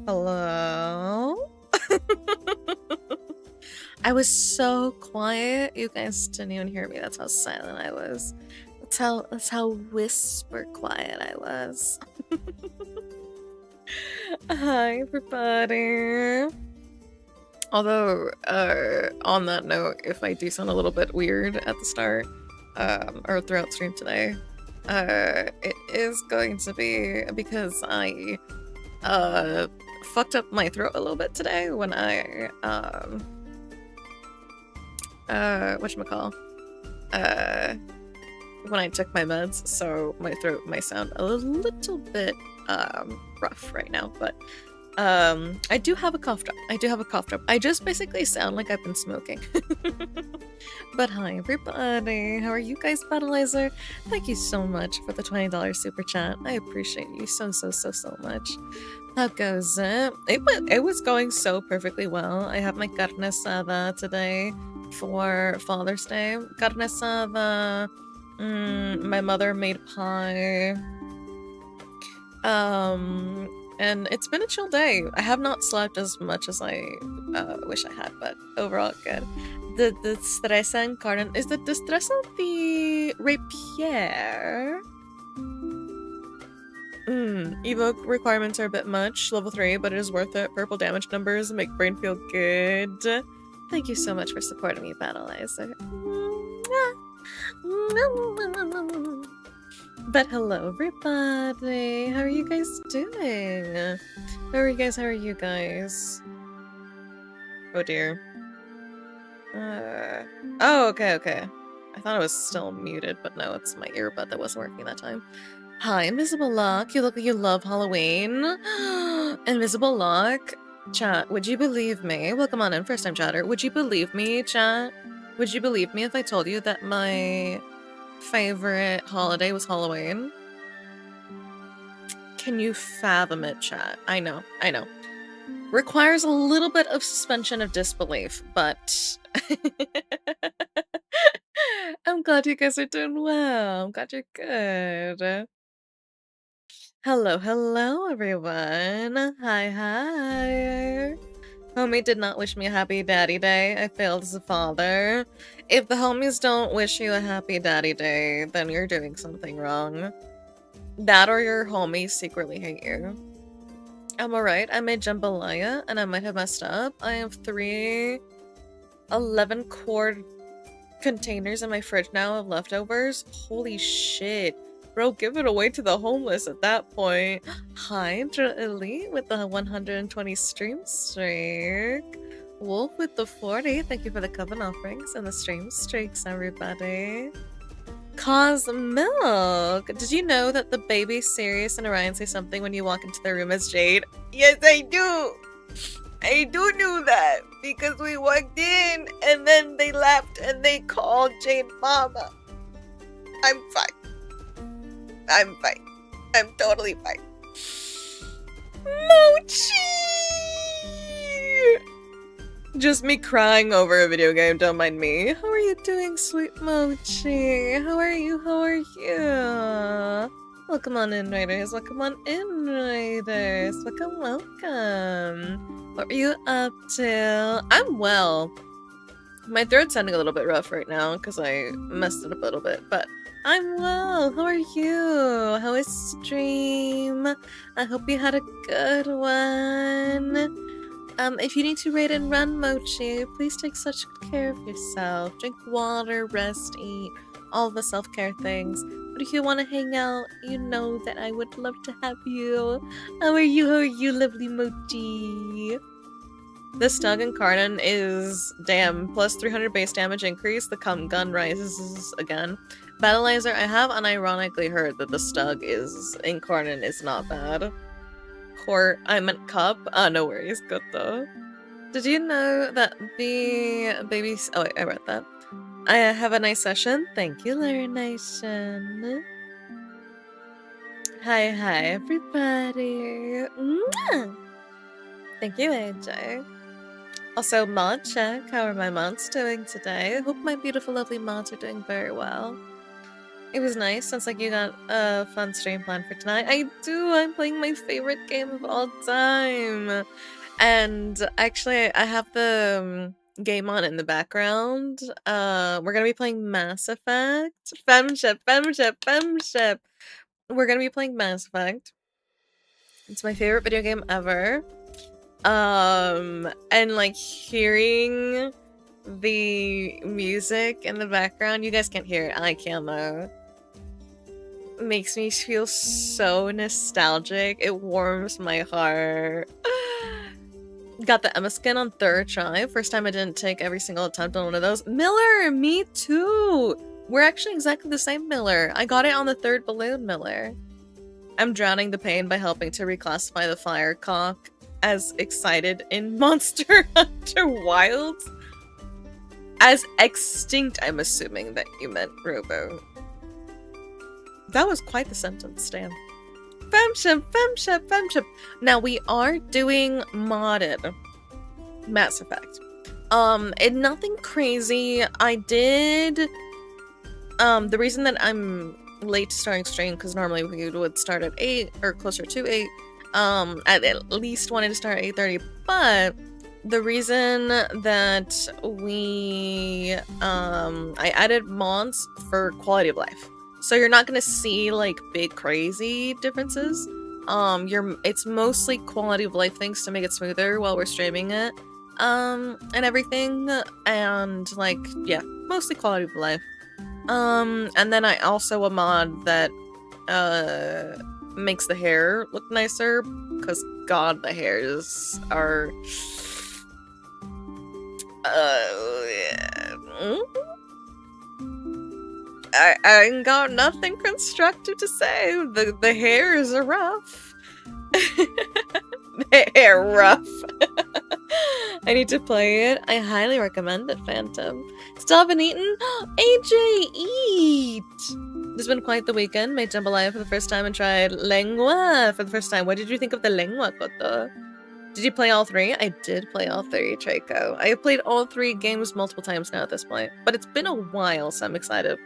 Hello? I was so quiet, you guys didn't even hear me. That's how silent I was. That's how whisper quiet I was. Hi, everybody. Although, on that note, if I do sound a little bit weird at the start, or throughout stream today, it is going to be because I, fucked up my throat a little bit today when I, whatchamacall, when I took my meds, so my throat might sound a little bit, rough right now, but, I do have a cough drop. I just basically sound like I've been smoking. But hi, everybody. How are you guys, Battleizer? Thank you so much for the $20 super chat. I appreciate you so much. How goes it? It was going so perfectly well. I have my carne asada today for Father's Day. Carne asada. My mother made pie. And it's been a chill day. I have not slept as much as I wish I had, but overall good. The destreza en carne. Is the destreza the rapier? Evoke requirements are a bit much. Level 3, but it is worth it. Purple damage numbers make brain feel good. Thank you so much for supporting me, Battleizer. But hello, everybody. How are you guys doing? How are you guys? Oh dear. Oh, okay. I thought it was still muted, but no, it's my earbud that wasn't working that time. Hi, Invisible Lock. You look like you love Halloween. Invisible Lock. Chat, would you believe me? Welcome on in, first time chatter. Would you believe me, chat? Would you believe me if I told you that my favorite holiday was Halloween? Can you fathom it, chat? I know. Requires a little bit of suspension of disbelief, but I'm glad you guys are doing well. I'm glad you're good. Hello, everyone. Hi. Homie did not wish me a happy daddy day. I failed as a father. If the homies don't wish you a happy daddy day, then you're doing something wrong. That or your homies secretly hate you. I'm alright. I made jambalaya, and I might have messed up. I have 3 11-quart containers in my fridge now of leftovers. Holy shit. Bro, give it away to the homeless at that point. Hydra Elite with the 120 stream streak. Wolf with the 40. Thank you for the coven offerings and the stream streaks, everybody. Cause Milk. Did you know that the baby Sirius and Orion say something when you walk into their room as Jade? Yes, I do. I do know that because we walked in and then they left and they called Jade Mama. I'm fine. I'm totally fine. Mochi! Just me crying over a video game, don't mind me. How are you doing, sweet Mochi? How are you? Welcome on in, Raiders. Welcome. What are you up to? I'm well. My throat's sounding a little bit rough right now because I messed it up a little bit, but I'm well. How are you? How is stream? I hope you had a good one. If you need to raid and run, Mochi, please take such good care of yourself. Drink water, rest, eat, all the self-care things. But if you want to hang out, you know that I would love to have you. How are you, lovely Mochi? The Stug and Carnan is, damn, plus 300 base damage increase. The gun rises again. Battleizer, I have unironically heard that the Stug in Carnan is not bad. I meant cup. No worries, good though. Did you know that the babies... Oh wait, I read that. I have a nice session. Thank you, Larry Nation. Hi, everybody. Mwah! Thank you, AJ. Also, mod check. How are my mods doing today? I hope my beautiful, lovely mods are doing very well. It was nice. Sounds like you got a fun stream planned for tonight. I do. I'm playing my favorite game of all time. And actually, I have the game on in the background. We're gonna be playing Mass Effect. Femship, femship, femship. We're gonna be playing Mass Effect. It's my favorite video game ever. And like hearing the music in the background, you guys can't hear it, I can though. Makes me feel so nostalgic. It warms my heart. Got the Emma skin on 3rd try. First time I didn't take every single attempt on one of those. Miller, me too. We're actually exactly the same Miller. I got it on the 3rd balloon Miller. I'm drowning the pain by helping to reclassify the firecock as excited in Monster Hunter Wilds. As extinct, I'm assuming that you meant, Robo. That was quite the sentence, damn. Femship, femship, femship. Now we are doing modded Mass Effect. And nothing crazy. I did the reason that I'm late starting stream, because normally we would start at 8 or closer to 8. I at least wanted to start at 8:30, but the reason that we I added mods for quality of life. So you're not gonna see like big crazy differences. It's mostly quality of life things to make it smoother while we're streaming it. And everything. And like, yeah, mostly quality of life. And then I also a mod that makes the hair look nicer, because god, the hairs are I ain't got nothing constructive to say. The hairs are rough. The hair rough. I need to play it. I highly recommend it, Phantom. Still haven't eaten? AJ, eat! This has been quite the weekend. Made jambalaya for the first time and tried lengua for the first time. What did you think of the lengua, Koto? Did you play all 3? I did play all 3, Traco. I have played all 3 games multiple times now at this point. But it's been a while, so I'm excited.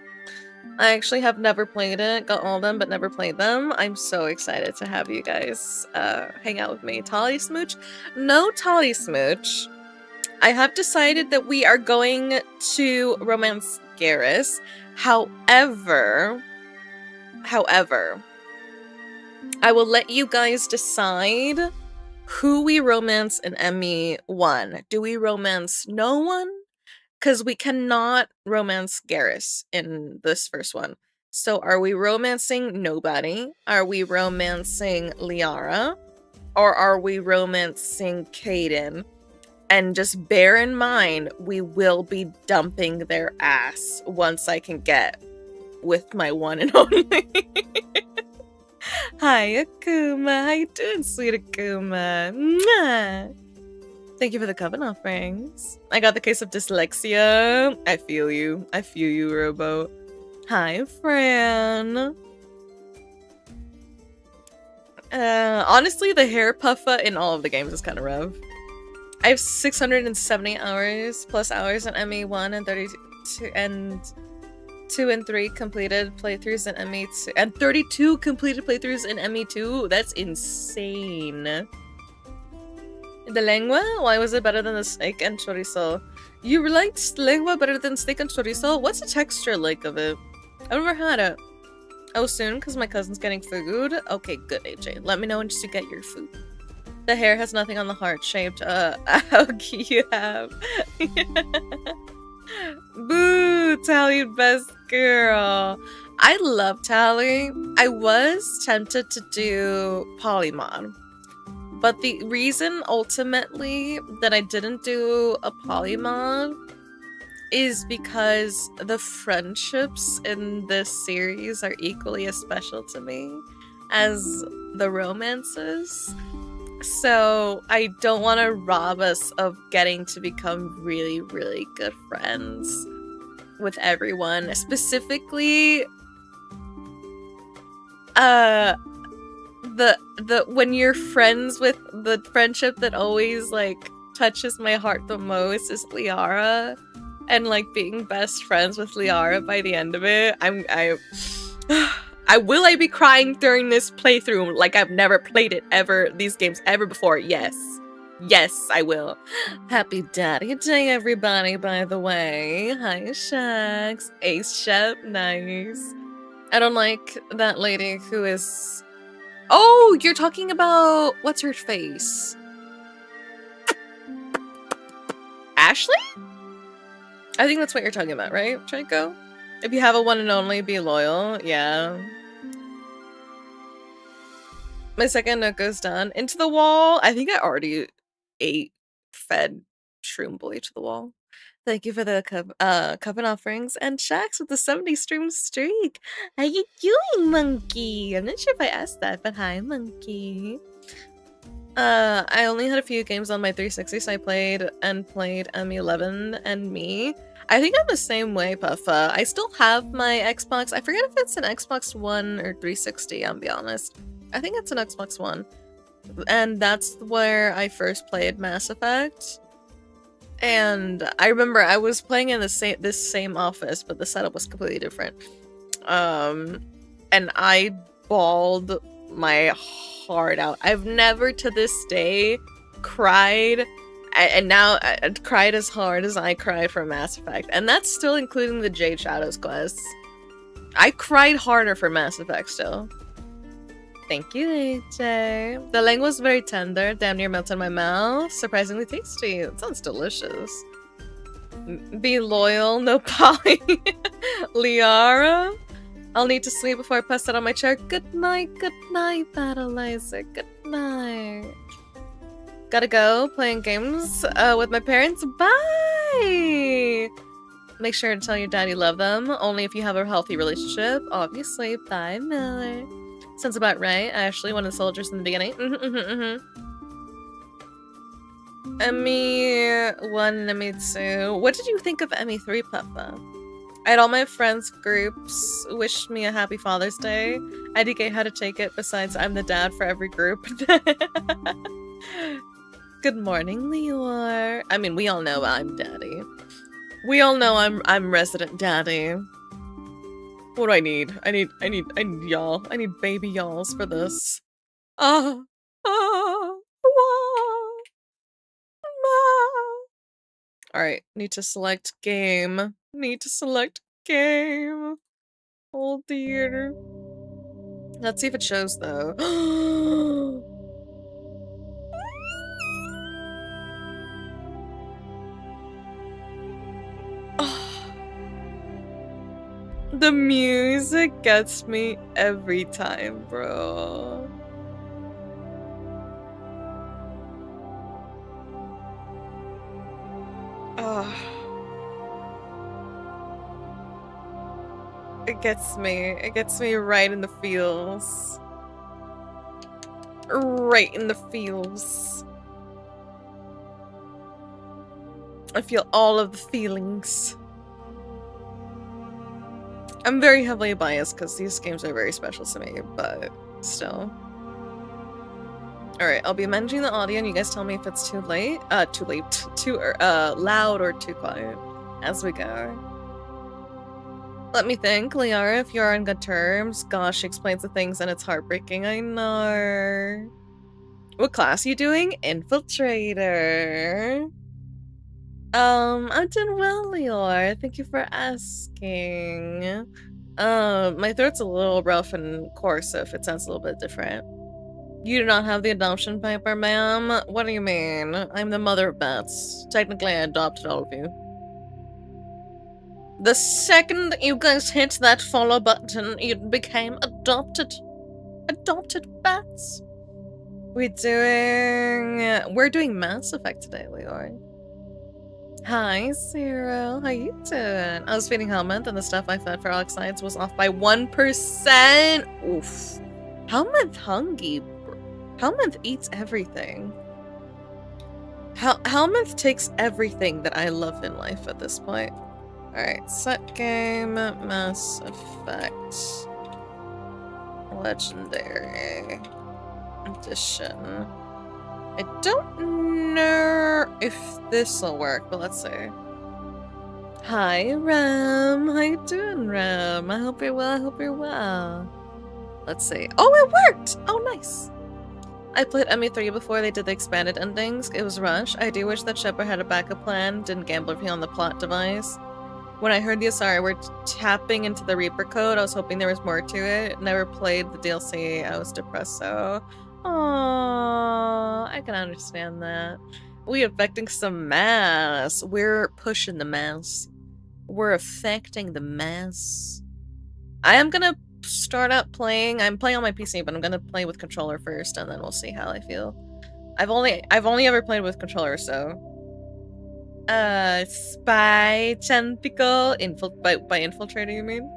I actually have never played it. Got all of them, but never played them. I'm so excited to have you guys hang out with me. Tolly Smooch? No Tolly Smooch. I have decided that we are going to romance Garrus. However, I will let you guys decide who we romance in ME1. Do we romance no one? Because we cannot romance Garrus in this first one. So are we romancing nobody? Are we romancing Liara? Or are we romancing Caden? And just bear in mind, we will be dumping their ass once I can get with my one and only. Hi, Akuma. How you doing, sweet Akuma? Mwah. Thank you for the coven offerings. I got the case of dyslexia. I feel you. I feel you, Robo. Hi, Fran. Honestly, the hair puffa in all of the games is kind of rough. I have 670 hours plus hours in ME1 and 32 and 2 and 3 completed playthroughs in ME2 and 32 completed playthroughs in ME2. That's insane. The lengua? Why was it better than the steak and chorizo? You liked lengua better than steak and chorizo? What's the texture like of it? I've never had it. Oh, soon, because my cousin's getting food? Okay, good, AJ. Let me know once you get your food. The hair has nothing on the heart-shaped, algae you have. Boo, Tally, best girl. I love Tally. I was tempted to do Polymon. But the reason, ultimately, that I didn't do a Polymon is because the friendships in this series are equally as special to me as the romances. So I don't want to rob us of getting to become really, really good friends with everyone. Specifically, the when you're friends with the friendship that always like touches my heart the most is Liara, and like being best friends with Liara by the end of it, I be crying during this playthrough like I've never played it ever, these games ever before? Yes. Yes, I will. Happy Daddy Day, everybody, by the way. Hi, Shax. Ace Shep, nice. I don't like that lady who is... Oh, you're talking about... What's her face? Ashley? I think that's what you're talking about, right, Chico? If you have a one and only, be loyal. Yeah. My second nook goes down. Into the wall. I think I already fed Shroom Boy to the wall. Thank you for the coven offerings. And Shax with the 70 stream streak. How you doing, monkey? I'm not sure if I asked that, but hi, monkey. I only had a few games on my 360, so I played M11 and me. I think I'm the same way, Puffa. I still have my Xbox. I forget if it's an Xbox One or 360, I'll be honest. I think it's an Xbox One. And that's where I first played Mass Effect. And I remember I was playing in this same office, but the setup was completely different. And I bawled my heart out. I've never to this day cried, and now I cried as hard as I cried for Mass Effect. And that's still including the Jade Shadows quests. I cried harder for Mass Effect still. Thank you, AJ. The leg was very tender, damn near melted in my mouth. Surprisingly tasty. It sounds delicious. Be loyal, no poly. Liara? I'll need to sleep before I pass out on my chair. Good night, Battleizer. Good night. Gotta go, playing games with my parents. Bye! Make sure to tell your dad you love them, only if you have a healthy relationship. Obviously, bye, Miller. Sounds about right. Ashley, one of the soldiers in the beginning. Emmy 1, Emmy 2. What did you think of Emmy 3, Puffa? I had all my friends' groups wish me a happy Father's Day. IDK how to take it, besides I'm the dad for every group. Good morning, Leor. I mean, we all know I'm daddy. We all know I'm resident daddy. What do I need? I need y'all. I need baby y'alls for this. Alright, need to select game. Oh dear. Let's see if it shows though. The music gets me every time, bro. It gets me right in the feels. Right in the feels. I feel all of the feelings. I'm very heavily biased because these games are very special to me, but still. Alright, I'll be managing the audio and you guys tell me if it's too loud or too quiet as we go. Let me think, Liara, if you're on good terms. Gosh, she explains the things and it's heartbreaking, I know. What class are you doing? Infiltrator. I'm doing well, Lior. Thank you for asking. My throat's a little rough and coarse, so if it sounds a little bit different. You do not have the adoption paper, ma'am? What do you mean? I'm the mother of Bats. Technically, I adopted all of you. The second you guys hit that follow button, you became adopted. Adopted Bats. We're doing Mass Effect today, Lior. Hi, Zero. How you doing? I was feeding Helmut, and the stuff I fed for oxides was off by 1%. Oof. Helmut hungry. Helmut eats everything. Helmut takes everything that I love in life at this point. Alright, set game, Mass Effect. Legendary Edition. I don't know if this'll work, but let's see. Hi, Ram. How you doing, Ram? I hope you're well. I hope you're well. Let's see. Oh, it worked! Oh, nice. I played ME3 before they did the expanded endings. It was rushed. I do wish that Shepard had a backup plan, didn't gamble on the plot device. When I heard the Asari were tapping into the Reaper code, I was hoping there was more to it. Never played the DLC. I was depressed, so... Aww, I can understand that. We affecting some mass. We're pushing the mass. We're affecting the mass. I am gonna start out playing. I'm playing on my PC, but I'm gonna play with controller first, and then we'll see how I feel. I've only ever played with controller, so. Spy Chantico by infiltrator, you mean?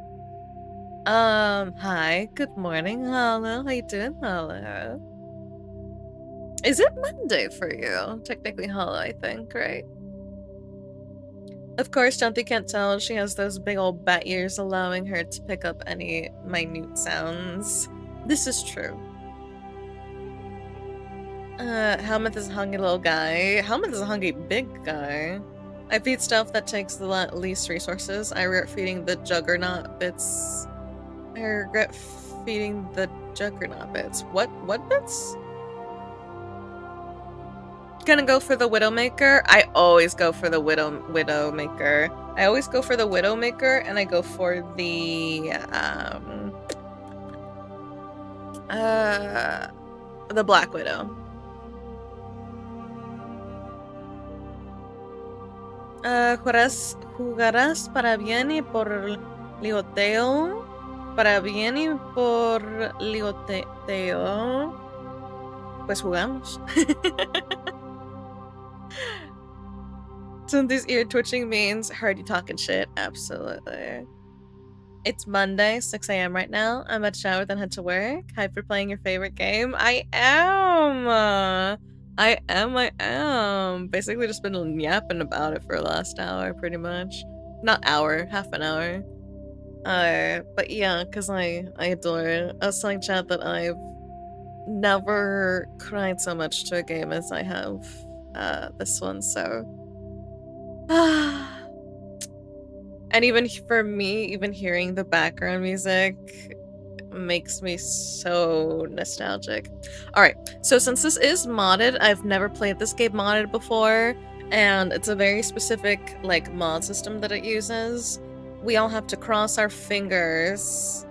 Hi, good morning, Hollow. How you doing, Hollow? Is it Monday for you? Technically Hollow, I think, right? Of course, Chanti can't tell. She has those big old bat ears allowing her to pick up any minute sounds. This is true. Helmut is a hungry little guy. Helmut is a hungry big guy. I feed stuff that takes the least resources. I regret feeding the juggernaut bits. I regret feeding the juggernaut bits. What bits? Gonna go for the Widowmaker. I always go for the Widowmaker. I always go for the Widowmaker, and I go for the Black Widow. Jugarás para bien y por ligoteo. Para bien y por ligoteo. Pues jugamos. Something's ear twitching means heard you talking shit. Absolutely. It's Monday, 6 a.m. right now. I'm about to shower, then head to work. Hype for playing your favorite game? I am! Basically just been yapping about it for the last hour, pretty much. Not hour, half an hour. But yeah, because I adore it. I was telling chat that I've never cried so much to a game as I have this one, so... And even for me, even hearing the background music makes me so nostalgic. Alright, so since this is modded, I've never played this game modded before, and it's a very specific, like, mod system that it uses. We all have to cross our fingers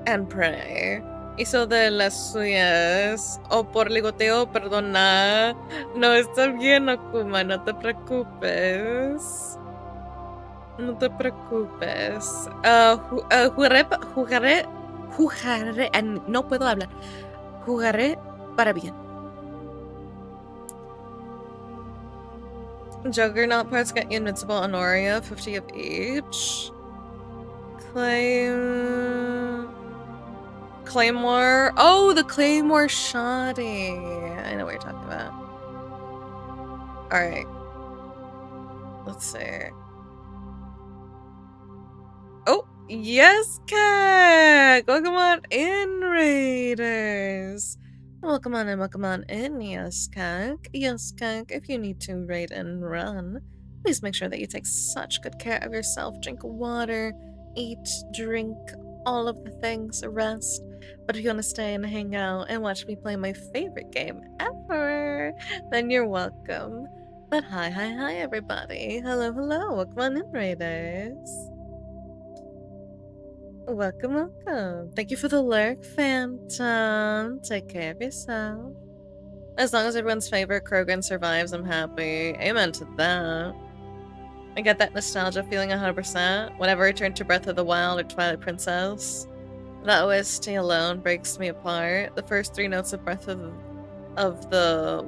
and pray. Hizo de las suyas, o por ligoteo, perdona. No está bien, Okuma, no te preocupes. No te preocupes. Jugaré, no puedo hablar. Jugaré para bien. Juggernaut parts get you invincible Honoria, 50 of each. Claymore. Oh, the Claymore shoddy. I know what you're talking about. Alright. Let's see. Oh, yes, Kek! Welcome on in, Raiders! Welcome on in, yes, Kek. Yes, Kek, if you need to raid and run, please make sure that you take such good care of yourself. Drink water, eat, drink, all of the things, rest. But if you want to stay and hang out and watch me play my favorite game ever, then you're welcome. But hi, everybody. Hello, welcome on in, Raiders. Welcome. Thank you for the lurk, Phantom. Take care of yourself. As long as everyone's favorite Krogan survives, I'm happy. Amen to that. I get that nostalgia feeling 100%. Whenever I turn to Breath of the Wild or Twilight Princess, that OST alone breaks me apart. The first 3 notes of Breath of the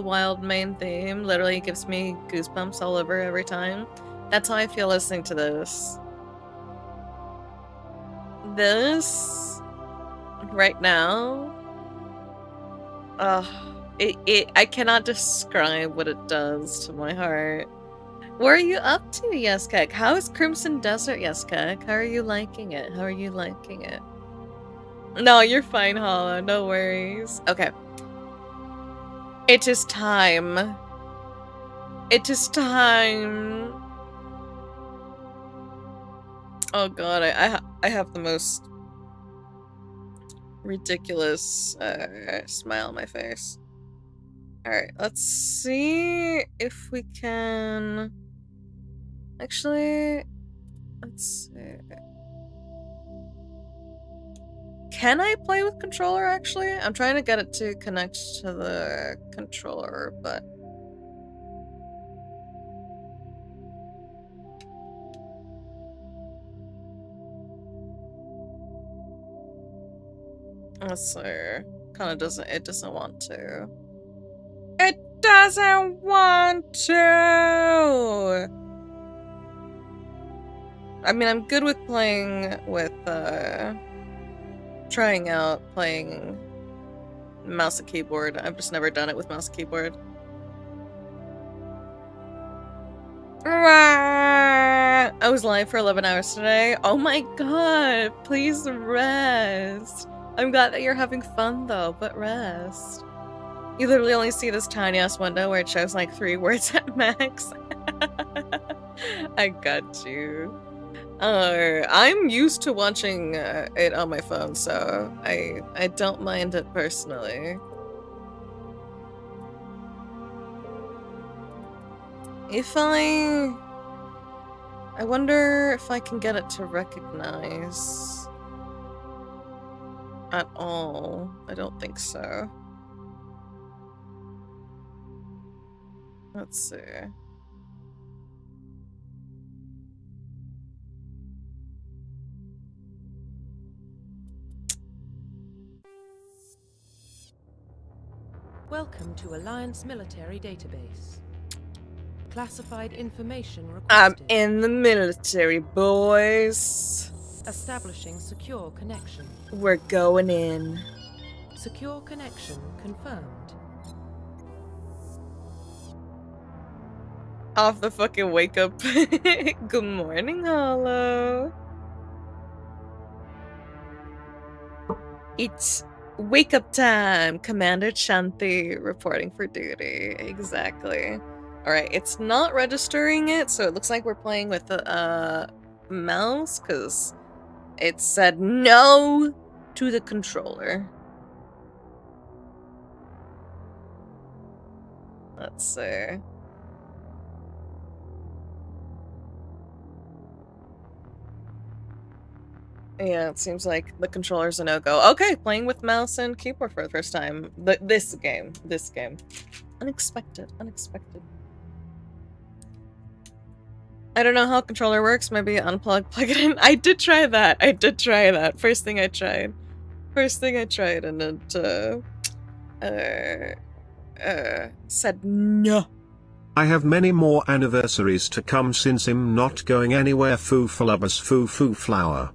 Wild main theme literally gives me goosebumps all over every time. That's how I feel listening to this. This right now, I cannot describe what it does to my heart. What are you up to, Yeskek? How is Crimson Desert, Yeskek? How are you liking it? No, you're fine, Hollow. No worries. Okay. It is time It is time. Oh god, I have the most ridiculous smile on my face. Alright, let's see if we can... Actually, let's see. Can I play with controller, actually? I'm trying to get it to connect to the controller, but... Let's see. Kinda doesn't... It doesn't want to. It doesn't want to! I mean, I'm good with playing with, trying out playing mouse and keyboard. I've just never done it with mouse and keyboard. I was live for 11 hours today. Oh my god, please rest. I'm glad that you're having fun though, but rest. You literally only see this tiny ass window where it shows like 3 words at max. I got you. I'm used to watching it on my phone, so I don't mind it personally. If I wonder if I can get it to recognize at all. I don't think so. Let's see. Welcome to Alliance Military Database. Classified information requested. I'm in the military, boys. Establishing secure connection. We're going in. Secure connection confirmed. Off the fucking wake up. Good morning, Hollow. It's wake up time. Commander Chanti reporting for duty. Exactly. Alright, it's not registering it, so it looks like we're playing with the mouse, because it said no to the controller. Let's see. Yeah, it seems like the controller's a no-go. Okay, playing with mouse and keyboard for the first time. This game. Unexpected. I don't know how controller works. Maybe unplug, plug it in. I did try that. First thing I tried, and it said no. I have many more anniversaries to come since I'm not going anywhere. Foo flubber's foo flower.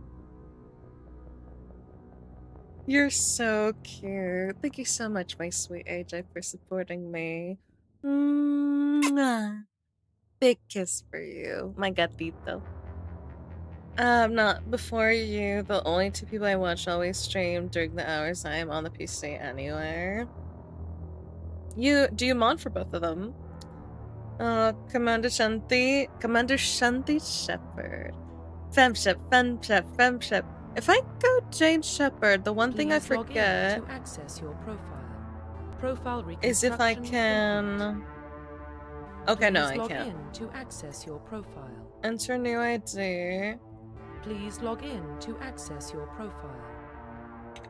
You're so cute. Thank you so much, my sweet AJ, for supporting me. Mwah. Big kiss for you, my gatito. Not before you. The only 2 people I watch always stream during the hours I am on the PC anywhere. Do you mod for both of them? Commander Shanti Shepherd. Femshep. If I go Jade Shepherd, the one thing I forget to access your profile is if I can... Okay, no, I log can't. in to access your profile. Enter new ID. Please log in to access your profile.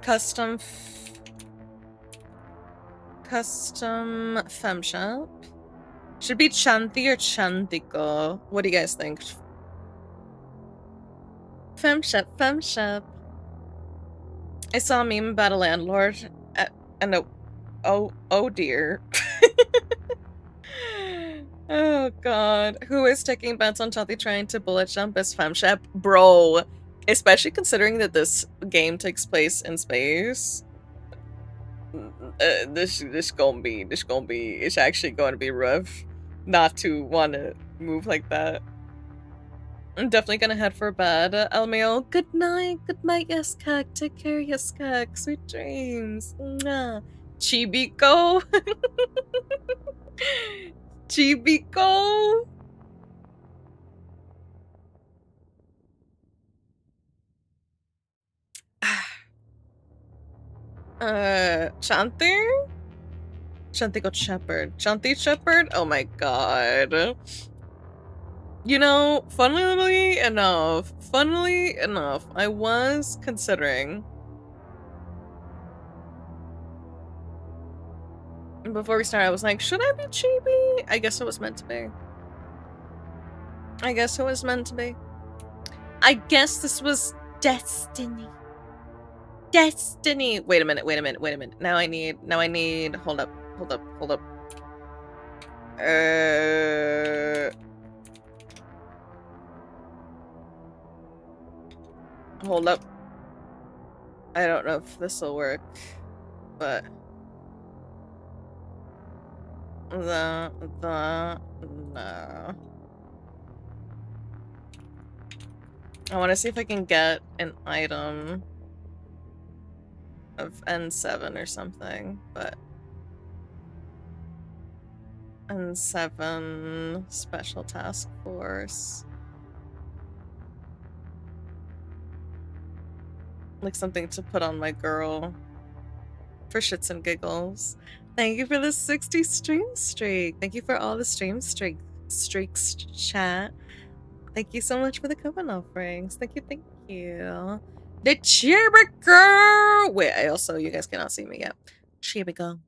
Custom Femshop. Should be Chanti or Chantico. What do you guys think? Femshop. I saw a meme about a landlord and a... Oh dear. Oh god. Who is taking bets on Chanti trying to bullet jump as Femshep? Bro. Especially considering that this game takes place in space. This gonna be, it's actually going to be rough not to want to move like that. I'm definitely gonna head for bed, LMAO. Good night, yes, Kak. Take care, yes, Kak. Sweet dreams. Mwah. Chibiko. Chibico. Chanti? Chantico Shepherd. Chanti Shepherd? Oh my god. You know, funnily enough, I was considering before we started, I was like, should I be chibi? I guess it was meant to be. I guess it was meant to be. I guess this was destiny. Destiny. Wait a minute. Now I need, hold up. Hold up. I don't know if this will work, but no. I want to see if I can get an item of N7 or something, but N7 Special Task Force. Like something to put on my girl for shits and giggles. Thank you for the 60 stream streak. Thank you for all the stream streaks, chat. Thank you so much for the coupon offerings. Thank you. The Chibico! Wait, you guys cannot see me yet. Chibico.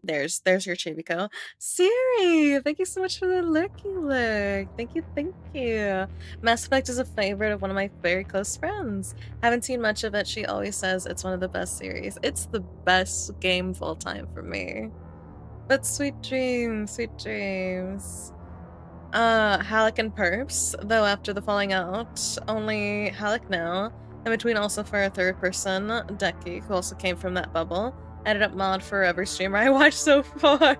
There's your Chibico. Siri, thank you so much for the lurky lurk. Thank you. Mass Effect is a favorite of one of my very close friends. Haven't seen much of it. She always says it's one of the best series. It's the best game full time for me. But sweet dreams. Halleck and Perps, though after the falling out, only Halleck now. In between also for a third person, Decky, who also came from that bubble. Ended up mod for every streamer I watched so far.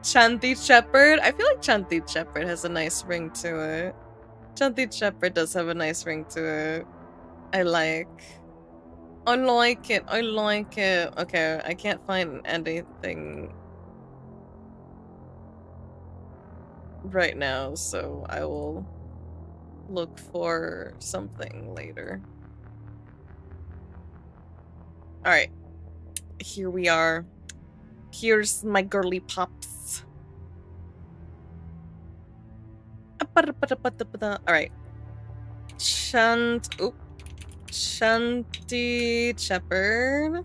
Chanti Shepherd? I feel like Chanti Shepherd has a nice ring to it. Chanti Shepherd does have a nice ring to it. I like it. Okay, I can't find anything right now, so I will look for something later. Alright. Here we are. Here's my girly pops. Alright. Chanti Shepherd.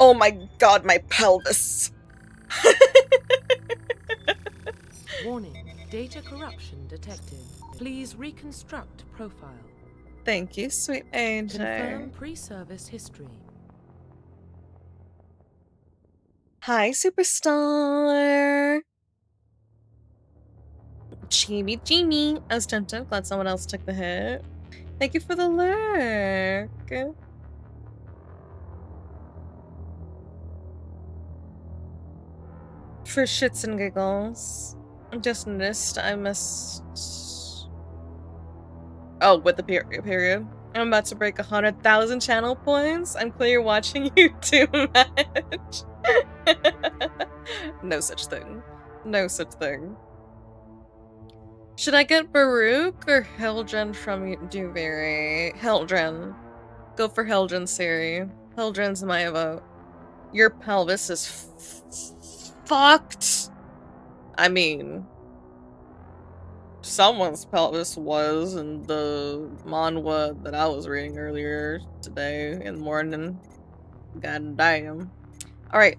Oh my god, my pelvis. Warning, data corruption detected. Please reconstruct profile. Thank you, sweet AJ. Confirm pre-service history. Hi, superstar. Chibi. I was tempted. Glad someone else took the hit. Thank you for the lurk. For shits and giggles. I just noticed I missed... Oh, with the period. I'm about to break 100,000 channel points. I'm clear watching you too much. No such thing. Should I get Baruch or Hildren from Duviri? Hildren. Go for Hildren, Siri. Hildren's my vote. Your pelvis is fucked. I mean, someone's pelvis was in the manhwa that I was reading earlier today in the morning. God damn. Alright.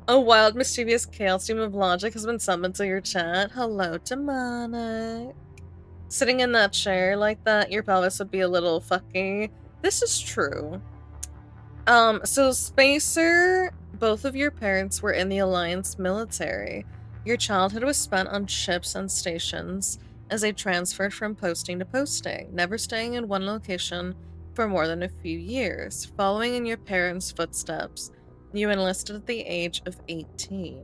A wild, mischievous chaos stream of logic has been summoned to your chat. Hello, demonic. Sitting in that chair like that, your pelvis would be a little fucky. This is true. So Spacer, both of your parents were in the Alliance military. Your childhood was spent on ships and stations as they transferred from posting to posting, never staying in one location for more than a few years. Following in your parents' footsteps, you enlisted at the age of 18.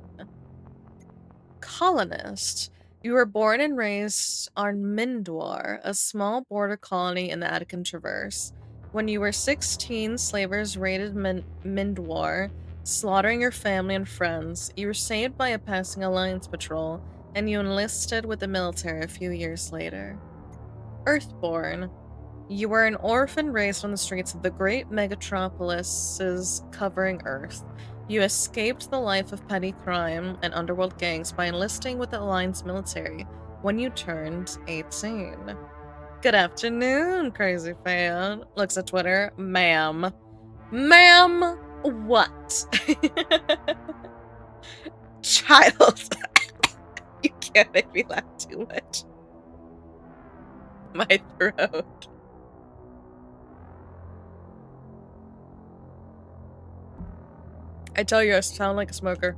Colonist. You were born and raised on Mindwar, a small border colony in the Attican Traverse. When you were 16, slavers raided Mindwar, slaughtering your family and friends. You were saved by a passing Alliance patrol, and you enlisted with the military a few years later. Earthborn. You were an orphan raised on the streets of the great megatropolises covering Earth. You escaped the life of petty crime and underworld gangs by enlisting with the Alliance military when you turned 18. Good afternoon, crazy fan. Looks at Twitter. Ma'am. Ma'am, what? Child. You can't make me laugh too much. My throat. I tell you, I sound like a smoker.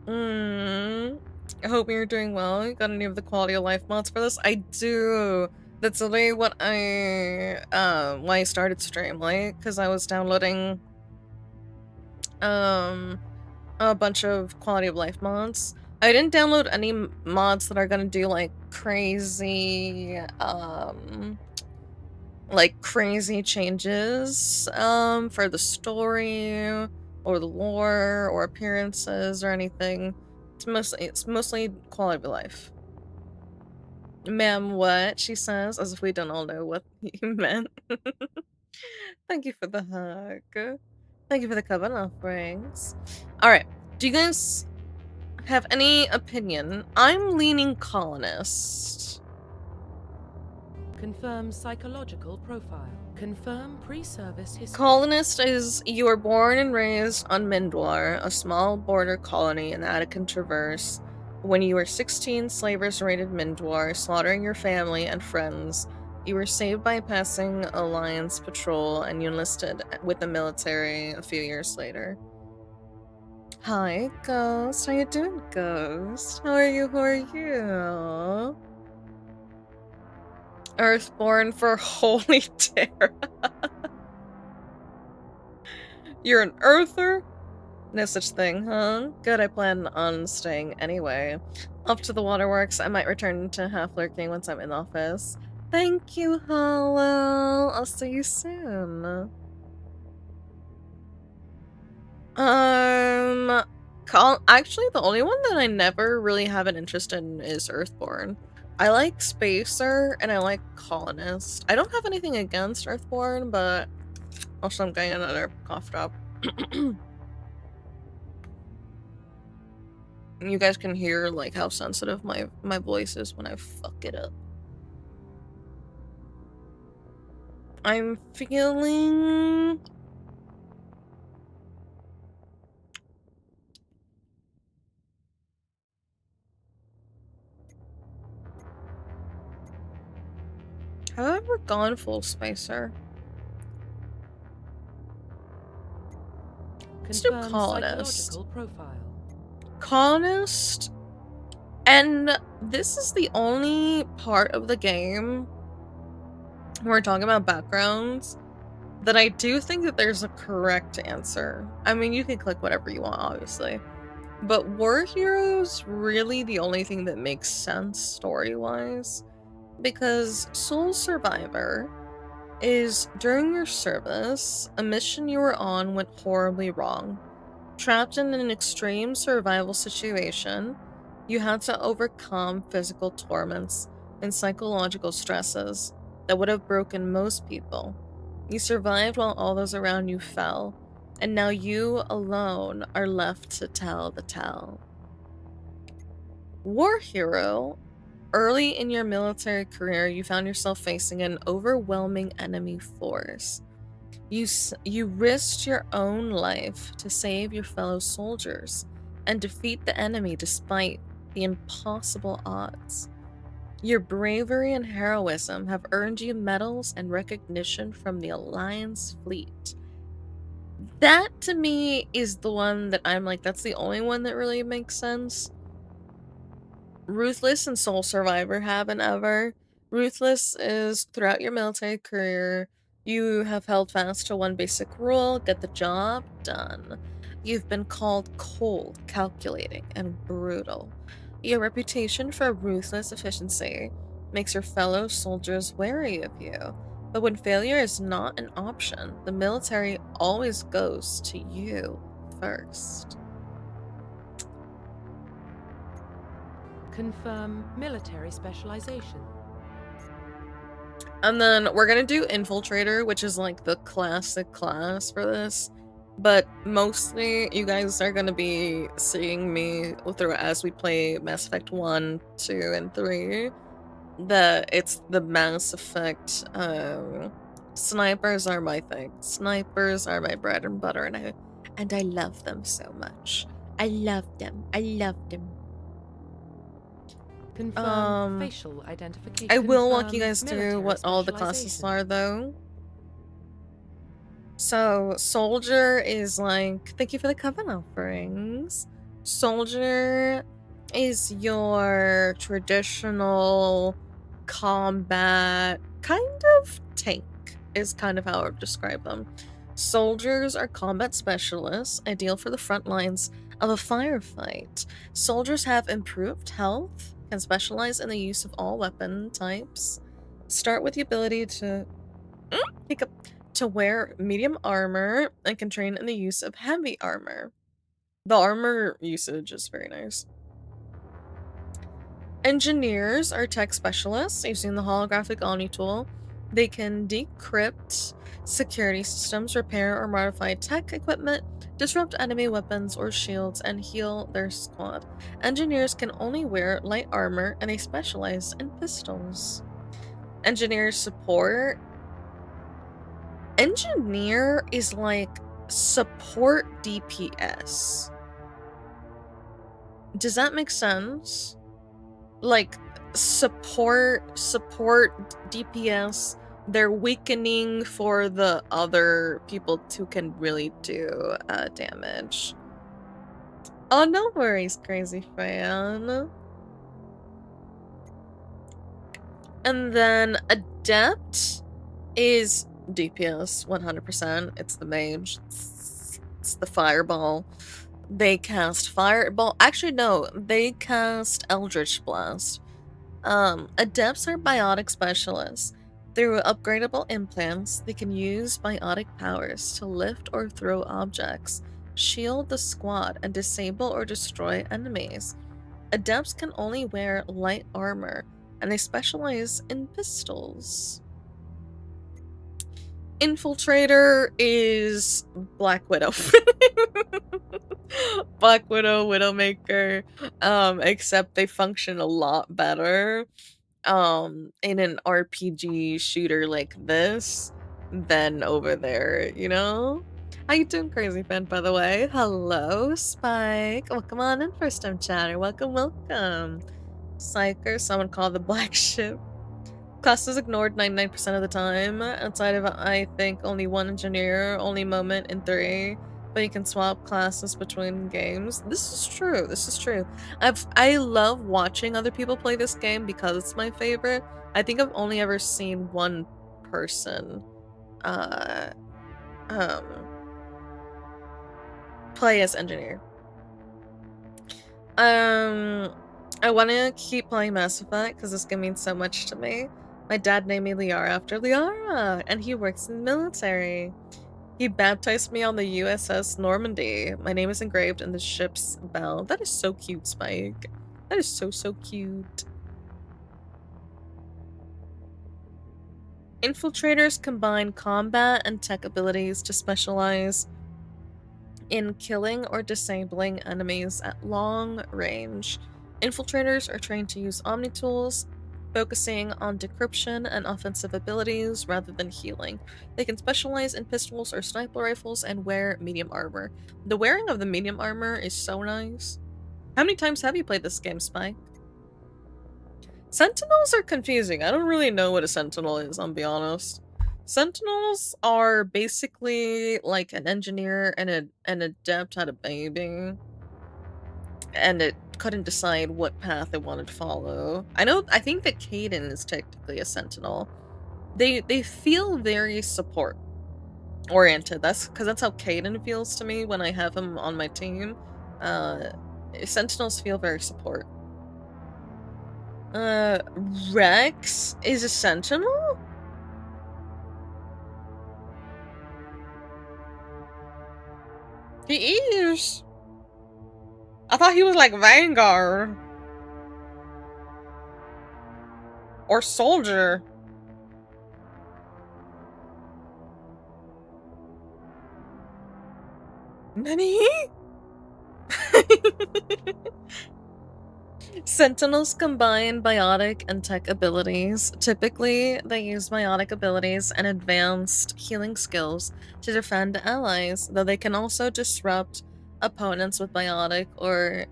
I hope you're doing well. You got any of the quality of life mods for this? I do. That's literally what why I started Streamlight, because I was downloading a bunch of quality of life mods. I didn't download any mods that are gonna do like crazy changes for the story or the lore or appearances or anything. It's mostly quality of life. Ma'am, what? She says, as if we don't all know what you meant. Thank you for the hug. Thank you for the covenant offerings. Alright, do you guys have any opinion? I'm leaning colonist. Confirm psychological profile. Confirm pre-service history. Colonist is you were born and raised on Mindwar, a small border colony in the Attican Traverse. When you were 16, slavers raided Mindwar, slaughtering your family and friends. You were saved by a passing Alliance patrol, and you enlisted with the military a few years later. Hi, Ghost. How you doing, Ghost? How are you? Who are you? Earthborn for Holy Terra. You're an earther? No such thing, huh? Good, I plan on staying anyway. Off to the waterworks. I might return to half lurking once I'm in office. Thank you, Hollow. I'll see you soon. Actually, the only one that I never really have an interest in is Earthborn. I like Spacer and I like Colonist. I don't have anything against Earthborn, but also I'm getting another cough drop. You guys can hear like how sensitive my voice is when I fuck it up. I'm feeling have I ever gone full Spacer? Let's do Colonist. Psychological profile. Colonist, and this is the only part of the game when we're talking about backgrounds that I do think that there's a correct answer. I mean, you can click whatever you want, obviously, but War Hero's really the only thing that makes sense story-wise, because Soul Survivor is during your service, a mission you were on went horribly wrong. Trapped in an extreme survival situation, you had to overcome physical torments and psychological stresses that would have broken most people. You survived while all those around you fell, and now you alone are left to tell the tale. War Hero, early in your military career, you found yourself facing an overwhelming enemy force. You risked your own life to save your fellow soldiers and defeat the enemy despite the impossible odds. Your bravery and heroism have earned you medals and recognition from the Alliance fleet. That, to me, is the one that I'm like, that's the only one that really makes sense. Ruthless and Soul Survivor haven't ever. Ruthless is throughout your military career, you have held fast to one basic rule: get the job done. You've been called cold, calculating, and brutal. Your reputation for ruthless efficiency makes your fellow soldiers wary of you. But when failure is not an option, the military always goes to you first. Confirm military specialization. And then we're gonna do Infiltrator, which is like the classic class for this. But mostly, you guys are gonna be seeing me through as we play Mass Effect 1, 2, and 3. It's the Mass Effect, snipers are my thing. Snipers are my bread and butter, and I love them so much. I love them. I love them. Confirm facial identification. I will walk you guys through what all the classes are, though. So, Soldier is like, thank you for the coven offerings. Soldier is your traditional combat kind of tank, is kind of how I would describe them. Soldiers are combat specialists, ideal for the front lines of a firefight. Soldiers have improved health, can specialize in the use of all weapon types, start with the ability to wear medium armor, and can train in the use of heavy armor. The armor usage is very nice. Engineers are tech specialists using the holographic Omni tool. They can decrypt security systems, repair or modify tech equipment, disrupt enemy weapons or shields, and heal their squad. Engineers can only wear light armor, and they specialize in pistols. Engineers support. Engineer is like support DPS. Does that make sense? Like support DPS, they're weakening for the other people who can really do damage. Oh, no worries, crazy fan. And then Adept is DPS 100%. It's the mage. It's the fireball. They cast fireball. Actually, no, they cast Eldritch Blast. Adepts are biotic specialists. Through upgradable implants, they can use biotic powers to lift or throw objects, shield the squad, and disable or destroy enemies. Adepts can only wear light armor, and they specialize in pistols. Infiltrator is Black Widow. Black Widow, Widowmaker, except they function a lot better in an RPG shooter like this than over there, you know? How you doing, crazy fan, by the way? Hello, Spike. Welcome on in, first time chatter. Welcome, welcome. Psyker, someone called the Black Ship. Class is ignored 99% of the time, outside of, I think, only one engineer, only moment in 3, but you can swap classes between games. This is true, this is true. I love watching other people play this game because it's my favorite. I think I've only ever seen one person, play as engineer. I want to keep playing Mass Effect because this game means so much to me. My dad named me Liara after Liara, and he works in the military. He baptized me on the USS Normandy. My name is engraved in the ship's bell. That is so cute, Spike. That is so, so cute. Infiltrators combine combat and tech abilities to specialize in killing or disabling enemies at long range. Infiltrators are trained to use Omni tools, focusing on decryption and offensive abilities rather than healing. They can specialize in pistols or sniper rifles and wear medium armor. The wearing of the medium armor is so nice. How many times have you played this game, Spike? Sentinels are confusing. I don't really know what a sentinel is, I'll be honest. Sentinels are basically like an engineer and an adept had a baby, and it couldn't decide what path it wanted to follow. I think that Caden is technically a sentinel. They feel very support oriented. That's because that's how Caden feels to me when I have him on my team. Sentinels feel very support. Rex is a sentinel? He is. I thought he was like Vanguard. Or Soldier. Nani? Sentinels combine biotic and tech abilities. Typically, they use biotic abilities and advanced healing skills to defend allies, though they can also disrupt opponents with biotic or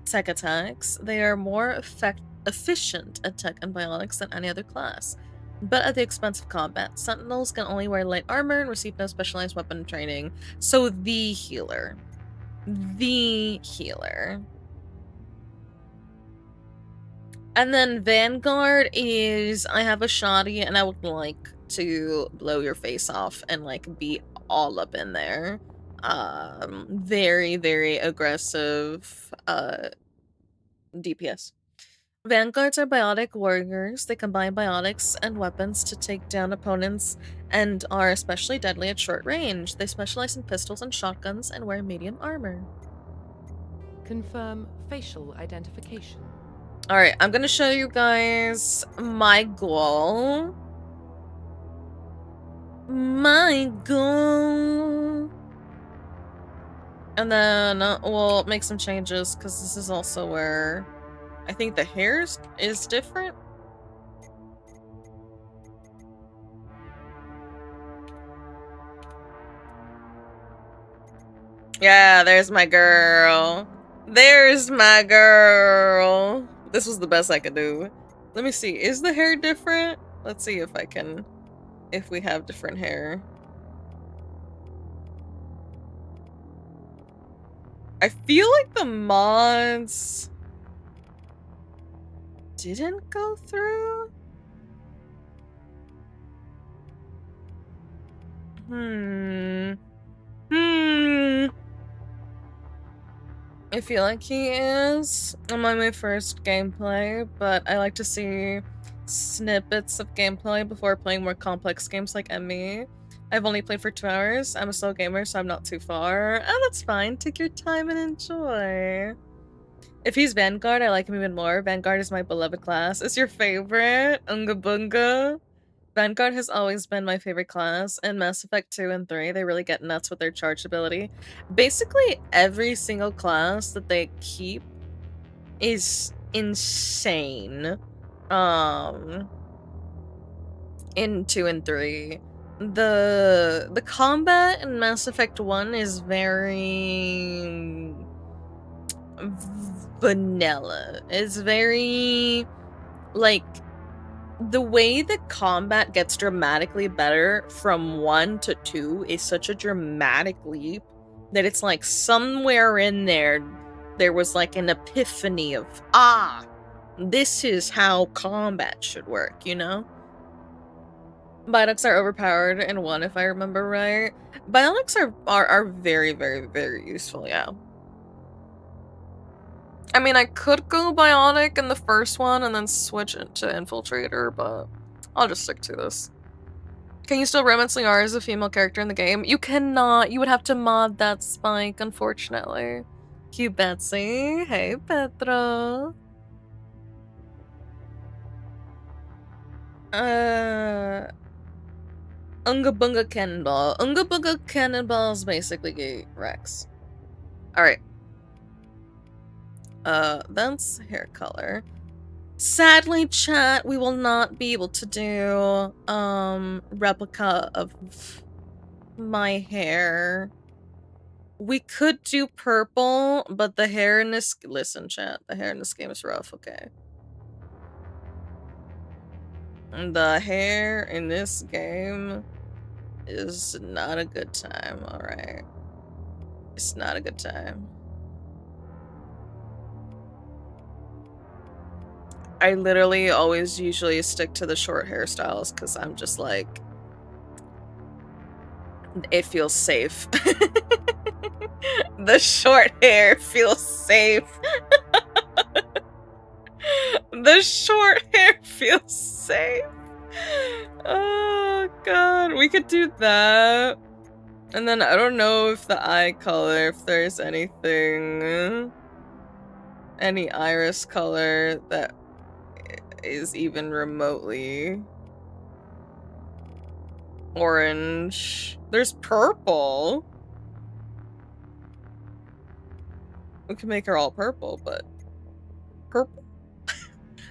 tech attacks. They are more efficient at tech and biotics than any other class, but at the expense of combat. Sentinels can only wear light armor and receive no specialized weapon training. So the healer. The healer. And then Vanguard is, I have a shoddy and I would like to blow your face off and like be all up in there. Very, very aggressive DPS. Vanguards are biotic warriors. They combine biotics and weapons to take down opponents and are especially deadly at short range. They specialize in pistols and shotguns and wear medium armor. Confirm facial identification. Alright, I'm gonna show you guys my goal. My goal. And then we'll make some changes because this is also where I think the hair is different. Yeah, there's my girl. There's my girl. This was the best I could do. Let me see. Is the hair different? Let's see if I can... if we have different hair. I feel like the mods... didn't go through? I feel like he is. I'm on my first gameplay, but I like to see snippets of gameplay before playing more complex games like ME. I've only played for 2 hours. I'm a slow gamer, so I'm not too far. Oh, that's fine. Take your time and enjoy. If he's Vanguard, I like him even more. Vanguard is my beloved class. It's your favorite? Unga Bunga? Vanguard has always been my favorite class. In Mass Effect 2 and 3, they really get nuts with their charge ability. Basically, every single class that they keep is insane. In 2 and 3. The combat in Mass Effect 1 is very... vanilla. It's very... like... the way the combat gets dramatically better from 1 to 2 is such a dramatic leap that it's like somewhere in there was like an epiphany of, this is how combat should work, you know? Biotics are overpowered in 1 if I remember right. Biotics are very, very, very useful, yeah. I mean, I could go Bionic in the first one and then switch it to Infiltrator, but I'll just stick to this. Can you still romance Liara as a female character in the game? You cannot. You would have to mod that spike, unfortunately. Cute Betsy. Hey, Pedro. Unga Bunga Cannonball. Unga Bunga Cannonball is basically Rex. Alright. That's hair color. Sadly, chat, we will not be able to do, replica of my hair. We could do purple, but the hair in this... listen, chat, the hair in this game is rough, okay? The hair in this game is not a good time, alright? It's not a good time. I literally always usually stick to the short hairstyles because I'm just like, it feels safe. The short hair feels safe. The short hair feels safe. Oh god, we could do that. And then I don't know if the eye color, if there's anything, any iris color that is even remotely orange. There's purple. We can make her all purple, but purple?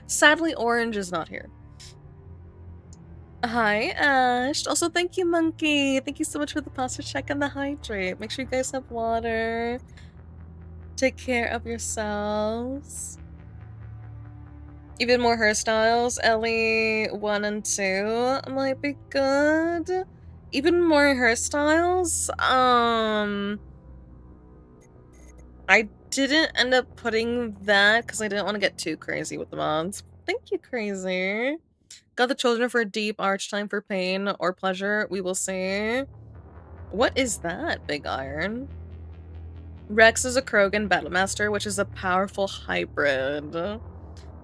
Sadly, orange is not here. Hi, Ash. Also, thank you, Monkey. Thank you so much for the pasta check and the hydrate. Make sure you guys have water. Take care of yourselves. Even more hairstyles. Ellie 1 and 2 might be good. Even more hairstyles. I didn't end up putting that because I didn't want to get too crazy with the mods. Thank you, Crazy. Got the children for deep arch time for pain or pleasure. We will see. What is that, Big Iron? Rex is a Krogan Battlemaster, which is a powerful hybrid.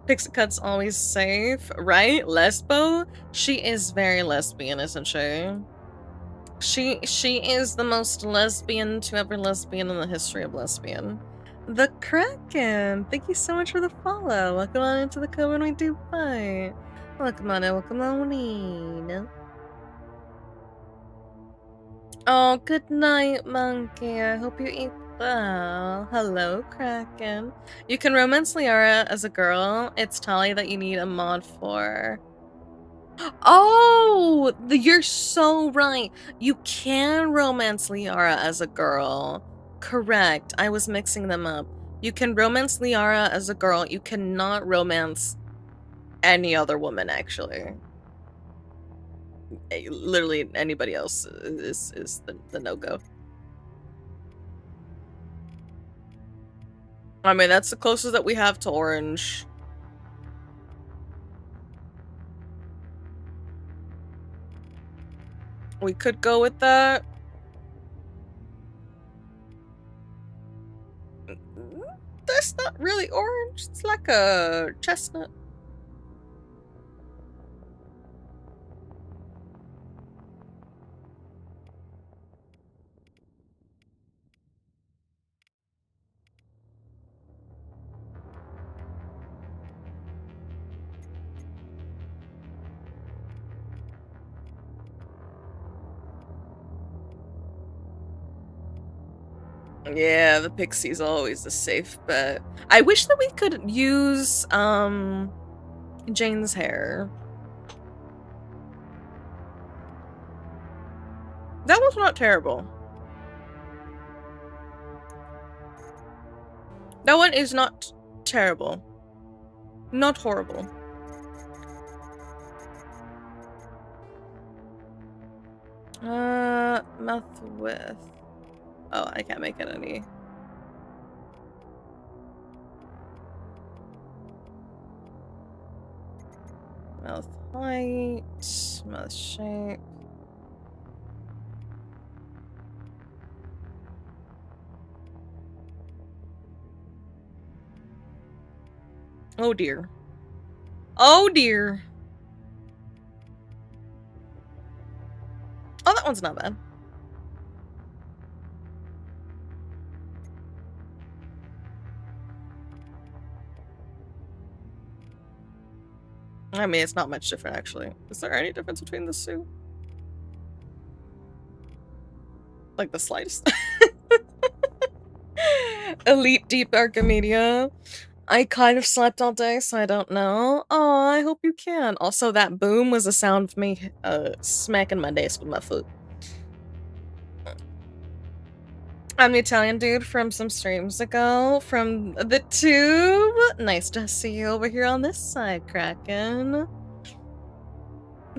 Pixie Cut's always safe, right? Lesbo? She is very lesbian, isn't she? She is the most lesbian to ever lesbian in the history of lesbian. The Kraken! Thank you so much for the follow. Welcome on into the code when we do fight. Welcome on in, welcome on in. Oh, good night, Monkey. I hope you eat well. Hello, Kraken. You can romance Liara as a girl. It's Tali that you need a mod for. Oh, you're so right. You can romance Liara as a girl. Correct. I was mixing them up. You can romance Liara as a girl. You cannot romance any other woman, actually. Literally anybody else is the no-go. I mean, that's the closest that we have to orange. We could go with that. That's not really orange. It's like a chestnut. Yeah, the pixie's always a safe bet. I wish that we could use, Jane's hair. That was not terrible. That one is not terrible. Not horrible. Mouth width. Oh, I can't make it any. Mouth height, mouth shape. Oh dear. Oh dear. Oh, that one's not bad. I mean, it's not much different, actually. Is there any difference between the two? Like the slightest? Elite Deep Archimedia. I kind of slept all day, so I don't know. Oh, I hope you can. Also, that boom was the sound of me smacking my desk with my foot. I'm the Italian dude from some streams ago from the tube. Nice to see you over here on this side, Kraken.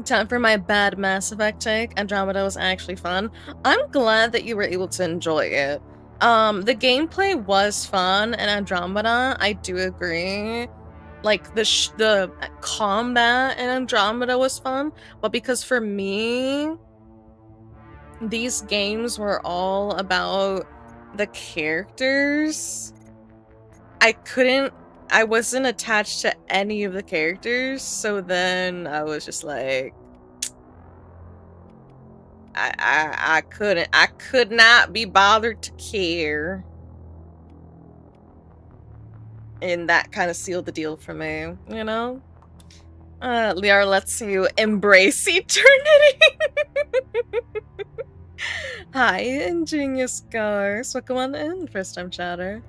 Time for my bad Mass Effect take. Andromeda was actually fun. I'm glad that you were able to enjoy it. The gameplay was fun, and Andromeda, I do agree. Like, the combat in Andromeda was fun, but because for me, these games were all about the characters, I couldn't I wasn't attached to any of the characters, so then I was just like, I could not be bothered to care. And that kind of sealed the deal for me, you know? Liara lets you embrace eternity. Hi, ingenious scars. Welcome on in, first time chatter.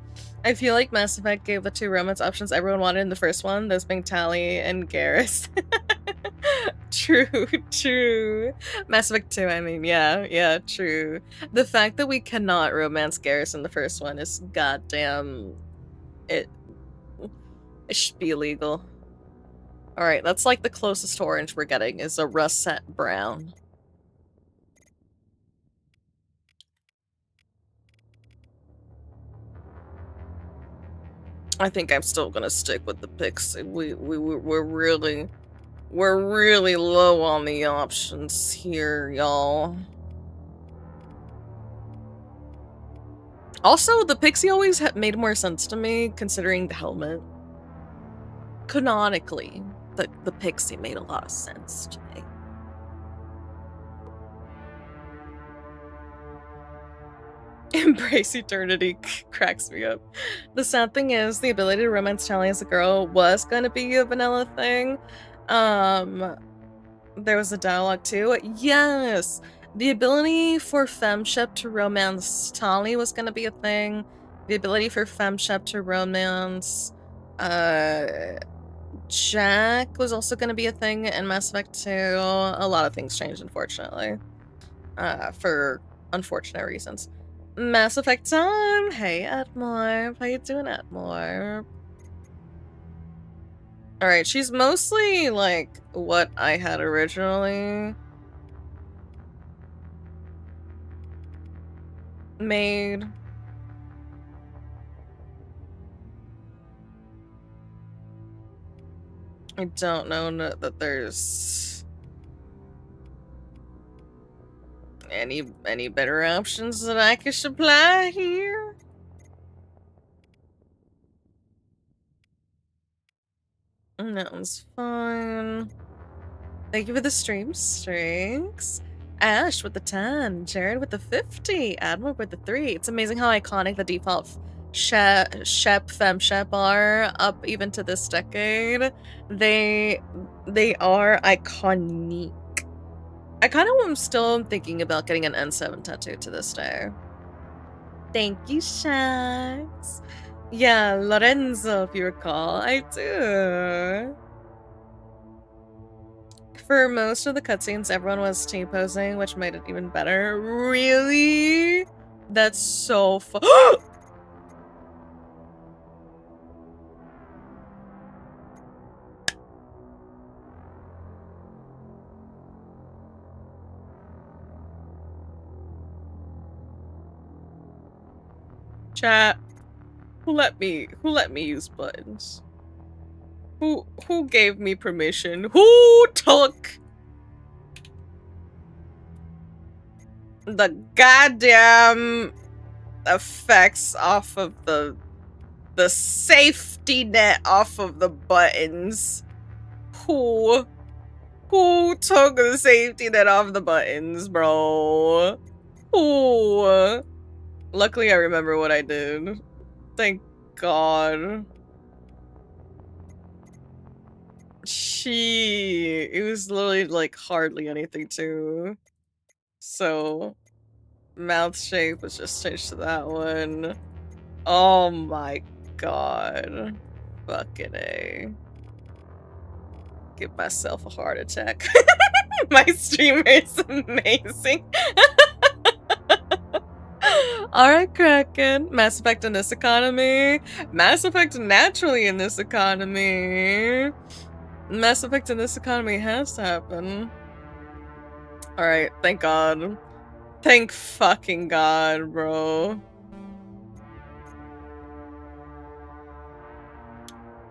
I feel like Mass Effect gave the 2 romance options everyone wanted in the first one, those being Tali and Garrus. True. Mass Effect 2, I mean, yeah, true. The fact that we cannot romance Garrus in the first one is goddamn... It should be illegal. Alright, that's like the closest orange we're getting is a russet brown. I think I'm still gonna stick with the pixie. We're really low on the options here, y'all. Also, the pixie always made more sense to me considering the helmet. Canonically, the pixie made a lot of sense to me. Embrace eternity cracks me up. The sad thing is, the ability to romance Tali as a girl was gonna be a vanilla thing. There was a dialogue too. Yes! The ability for Femshep to romance Tali was gonna be a thing. The ability for Femshep to romance Jack was also gonna be a thing in Mass Effect 2. A lot of things changed, unfortunately. For unfortunate reasons. Mass Effect time! Hey, Edmore. How you doing, Edmore? Alright, she's mostly, like, what I had originally made. I don't know that there's any better options that I could supply here. That one's fine. Thank you for the stream streaks. Ash with the 10, Jared with the 50, Admiral with the 3. It's amazing how iconic the default Femshep are up even to this decade. They are iconic. I kind of am still thinking about getting an N7 tattoo to this day. Thank you, Shax. Yeah, Lorenzo, if you recall. I do. For most of the cutscenes, everyone was T-posing, which made it even better. Really? That's so fun. Chat. Who let me use buttons? Who gave me permission? Who took the goddamn effects off of the safety net off of the buttons? Who took the safety net off the buttons, bro? Who? Luckily, I remember what I did. Thank God. It was literally like hardly anything too. So, mouth shape was just changed to that one. Oh my God. Fucking A. Give myself a heart attack. My streamer is amazing. Alright, Kraken. Mass Effect in this economy. Mass Effect naturally in this economy. Mass Effect in this economy has to happen. Alright, thank God. Thank fucking God, bro.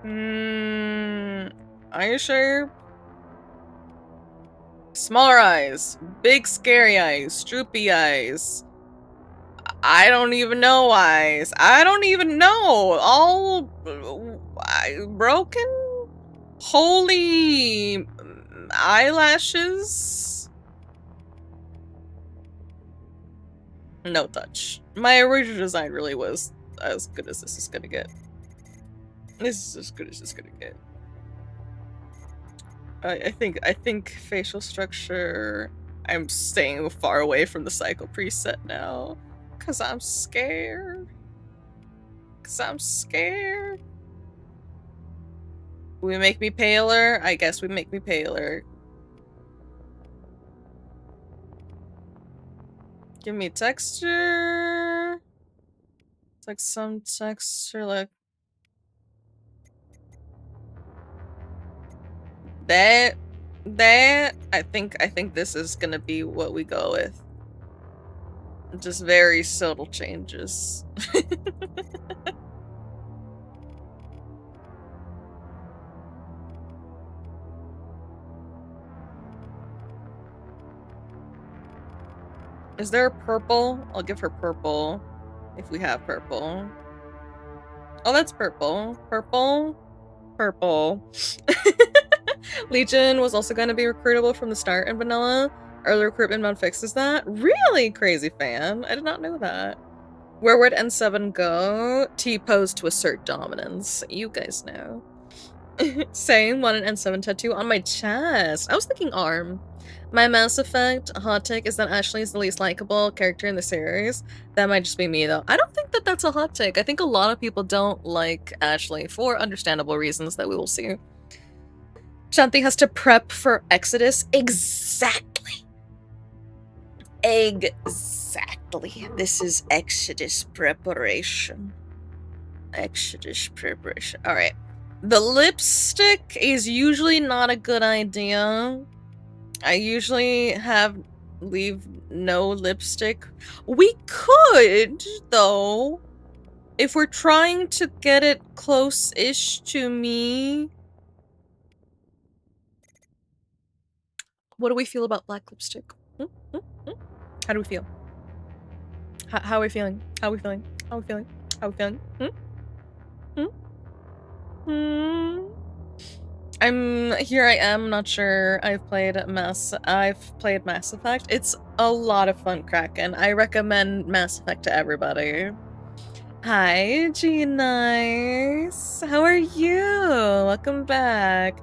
Are you sure? Smaller eyes. Big scary eyes. Droopy eyes. I don't even know eyes. I don't even know. Broken? Holy eyelashes? No touch. My original design really was as good as this is gonna get. This is as good as it's gonna get. I think facial structure. I'm staying far away from the cycle preset now, cause I'm scared. We make me paler? I guess we make me paler. Give me texture. It's like some texture, like that. I think this is gonna be what we go with. Just very subtle changes. Is there a purple? I'll give her purple if we have purple. Oh, that's purple. Purple. Legion was also going to be recruitable from the start in vanilla. Early recruitment mode fixes that. Really? Crazy fan. I did not know that. Where would N7 go? T-pose to assert dominance. You guys know. Same, want an N7 tattoo on my chest. I was thinking arm. My Mass Effect hot take is that Ashley is the least likable character in the series. That might just be me, though. I don't think that that's a hot take. I think a lot of people don't like Ashley for understandable reasons that we will see. Shanti has to prep for Exodus. Exactly. This is Exodus preparation. Alright. The lipstick is usually not a good idea. I usually leave no lipstick. We could, though, if we're trying to get it close-ish to me. What do we feel about black lipstick? How do we feel? How are we feeling? I am not sure. I've played Mass Effect. It's a lot of fun, Kraken. I recommend Mass Effect to everybody. Hi, G Nice. How are you? Welcome back.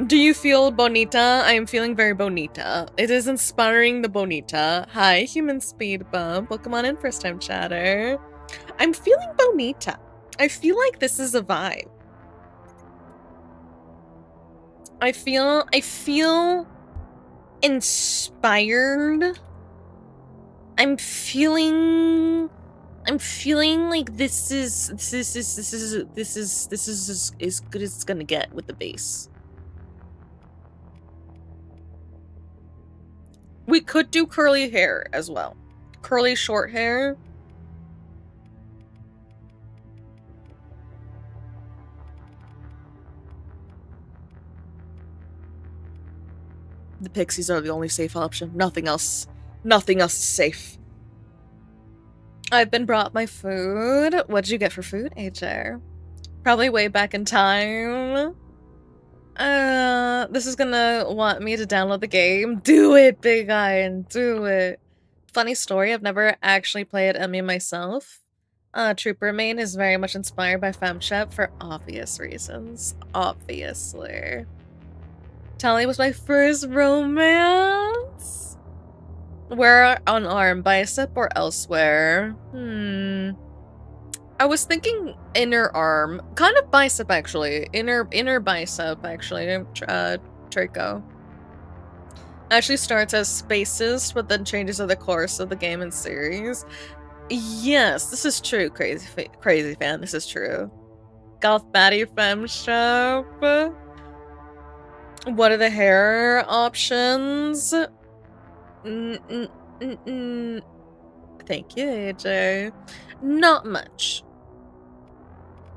Do you feel bonita? I am feeling very bonita. It is inspiring the bonita. Hi, human speed bump. Welcome on in, first time chatter. I'm feeling bonita. I feel like this is a vibe. I feel inspired. I'm feeling like this is as good as it's gonna get with the base. We could do curly hair as well. Curly short hair. The pixies are the only safe option. Nothing else is safe. I've been brought my food. What'd you get for food, AJ? Probably way back in time. This is gonna want me to download the game. Do it, Big Iron, do it. Funny story, I've never actually played Emmy myself. Trooper main is very much inspired by FemShep for obvious reasons. Obviously. Tally was my first romance. Where on arm, bicep, or elsewhere? I was thinking inner arm, kind of bicep actually. Inner bicep actually. Trico. Actually starts as spaces, but then changes over the course of the game and series. Yes, this is true, crazy fan. This is true. Goth baddie femme shop. What are the hair options? Thank you, AJ. Not much.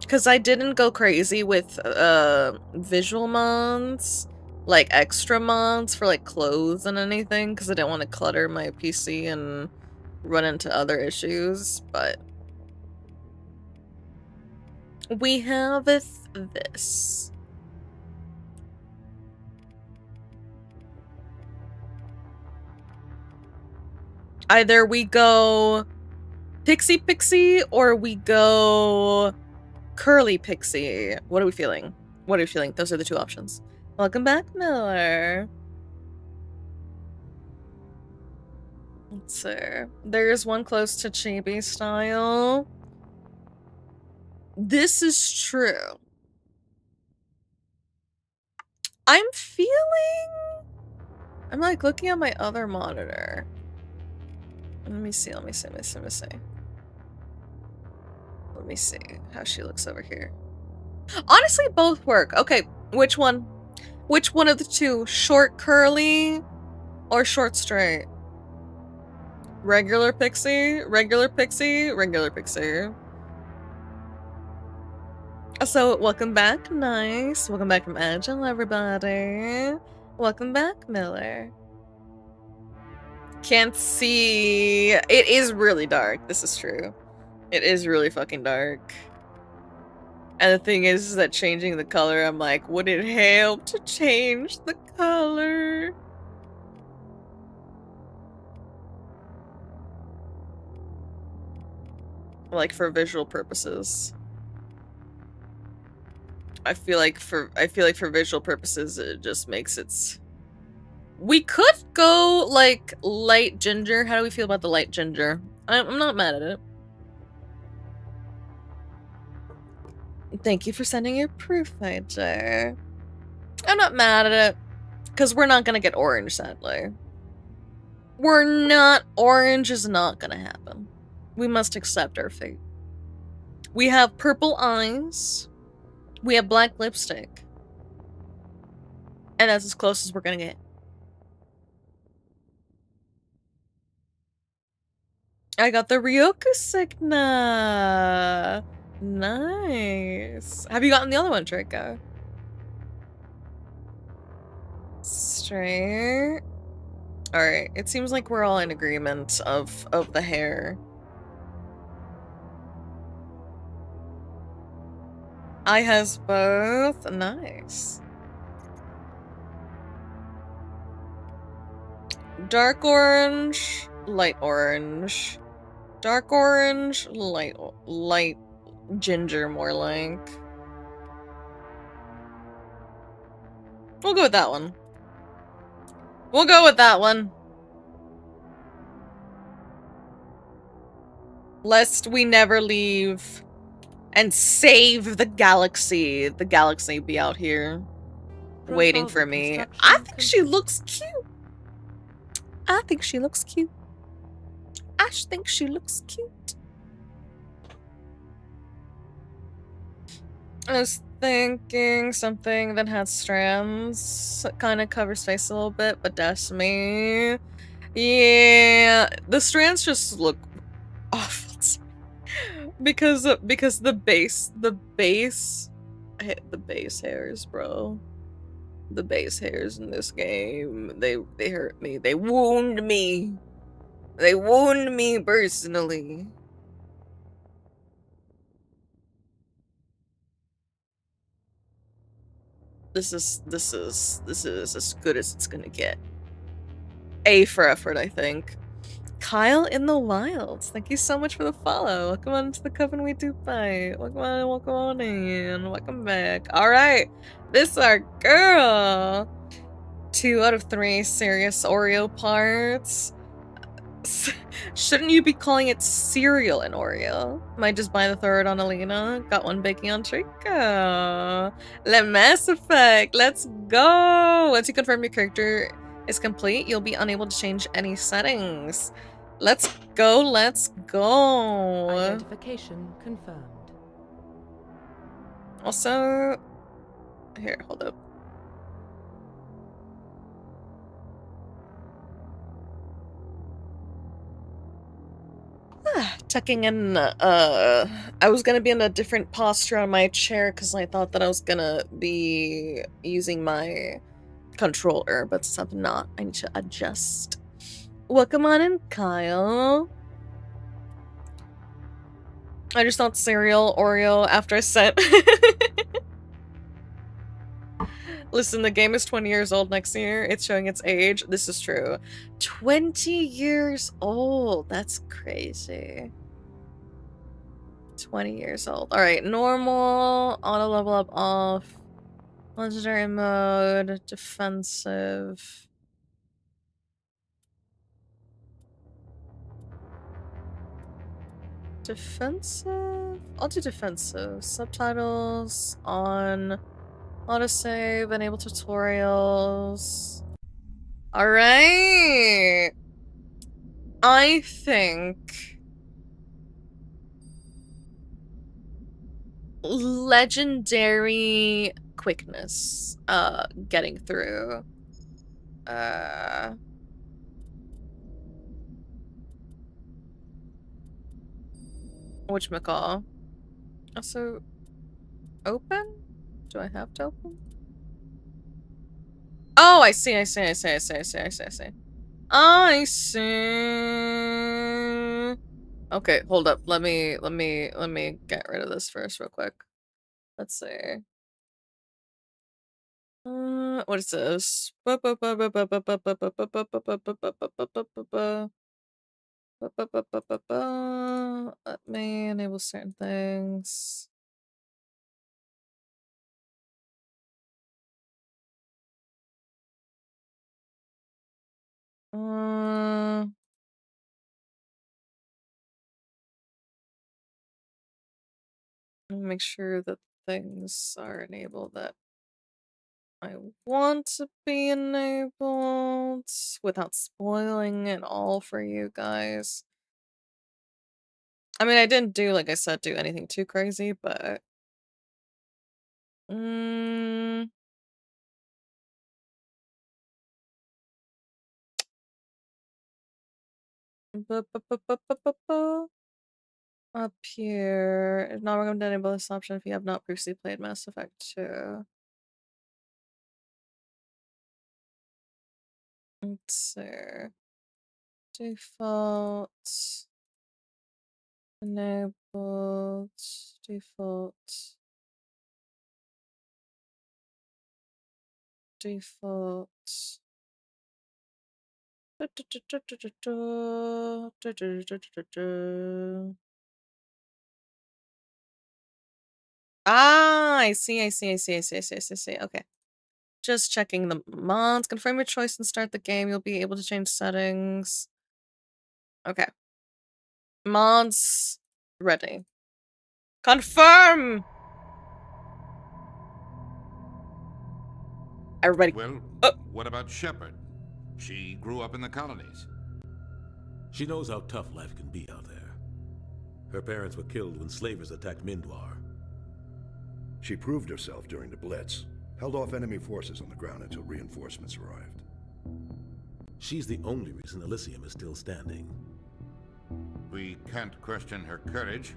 Because I didn't go crazy with visual mods, like extra mods for like clothes and anything, because I didn't want to clutter my PC and run into other issues, but We have this. Either we go Pixie Pixie or we go Curly Pixie. What are we feeling? What are we feeling? Those are the two options. Welcome back, Miller. Let's see. There's one close to chibi style. This is true. I'm like looking at my other monitor. Let me see how she looks over here. Honestly, both work. Okay, which one? Which one of the two? Short curly or short straight? Regular pixie, regular pixie, regular pixie. So, welcome back, nice. Welcome back from Agile, everybody. Welcome back, Miller. Can't see. It is really dark. This is true. It is really fucking dark. And the thing is that changing the color, I'm like, would it help to change the color? Like for visual purposes. I feel like for visual purposes, it just makes it. We could go like light ginger. How do we feel about the light ginger? I'm not mad at it. Thank you for sending your proof, Major. I'm not mad at it. Because we're not gonna get orange, sadly. Orange is not gonna happen. We must accept our fate. We have purple eyes. We have black lipstick. And that's as close as we're gonna get. I got the Ryoku Signa. Nice. Have you gotten the other one, Draco? Straight. Alright, it seems like we're all in agreement of the hair. I has both. Nice. Dark orange, light orange. Dark orange, light ginger, more like. We'll go with that one. We'll go with that one. Lest we never leave and save the galaxy. The galaxy be out here waiting for me. I think she looks cute. I think she looks cute. I think she looks cute. I was thinking something that has strands. Kind of covers face a little bit, but that's me. Yeah, the strands just look awful. because the base hairs, bro. The base hairs in this game, they hurt me. They wound me. They wound me personally. This is as good as it's gonna get. A for effort, I think. Kyle in the Wilds, thank you so much for the follow. Welcome on to the Coven We Do Fight. Welcome on in. Welcome back. Alright, this is our girl. 2 out of 3 serious Oreo parts. Shouldn't you be calling it cereal in Oreo? Might just buy the 3rd on Alina. Got 1 baking on Chico. Mass Effect, let's go! Once you confirm your character is complete, you'll be unable to change any settings. Let's go, let's go! Identification confirmed. Also... Here, hold up. Tucking in, I was gonna be in a different posture on my chair because I thought that I was gonna be using my controller, but since I'm not, I need to adjust. Welcome on in, Kyle. I just thought cereal, Oreo after I sent. Listen, the game is 20 years old next year. It's showing its age. This is true. 20 years old. That's crazy. 20 years old. Alright, normal, auto level up off, legendary mode, defensive. Defensive? I'll do defensive. Subtitles on, autosave, enable tutorials. Alright! I think legendary quickness, getting through. Whatchamacall? Also, open? Do I have to open? Oh, I see. I see. Okay, hold up. Let me get rid of this first real quick. Let's see. What is this? Let me enable certain things. Make sure that things are enabled that I want to be enabled without spoiling it all for you guys. I mean, I didn't do, like I said, do anything too crazy, but up here, it's not recommended to enable this option if you have not previously played Mass Effect 2. Let's see. Default. Enabled. Default. Default. Ah, I see. Okay. Just checking the mods. Confirm your choice and start the game. You'll be able to change settings. Okay. Mods ready. Confirm! Everybody. Well, what about Shepard? She grew up in the colonies. She knows how tough life can be out there. Her parents were killed when slavers attacked Mindwar. She proved herself during the Blitz, held off enemy forces on the ground until reinforcements arrived. She's the only reason Elysium is still standing. We can't question her courage.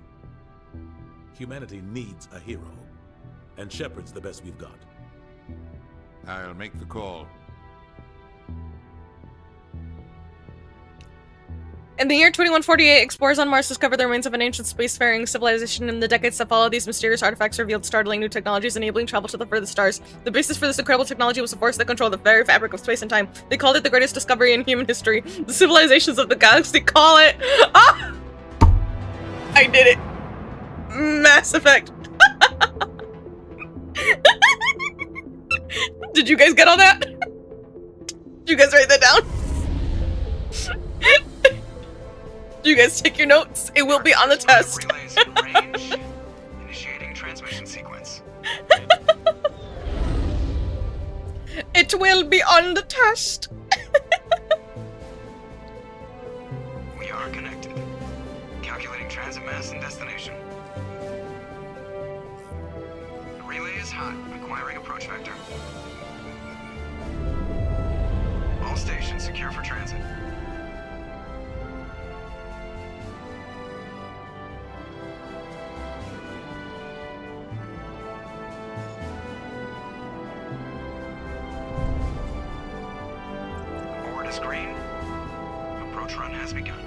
Humanity needs a hero, and Shepard's the best we've got. I'll make the call. In the year 2148, explorers on Mars discovered the remains of an ancient spacefaring civilization. In the decades that followed, these mysterious artifacts revealed startling new technologies, enabling travel to the furthest stars. The basis for this incredible technology was a force that controlled the very fabric of space and time. They called it the greatest discovery in human history. The civilizations of the galaxy call it... Ah! I did it! Mass Effect. Did you guys get all that? Did you guys write that down? Do you guys take your notes? It will be on the test. Relays in range. Initiating transmission sequence. It will be on the test. We are connected. Calculating transit mass and destination. The relay is hot. Acquiring approach vector. All stations secure for transit. Board is green. Approach run has begun.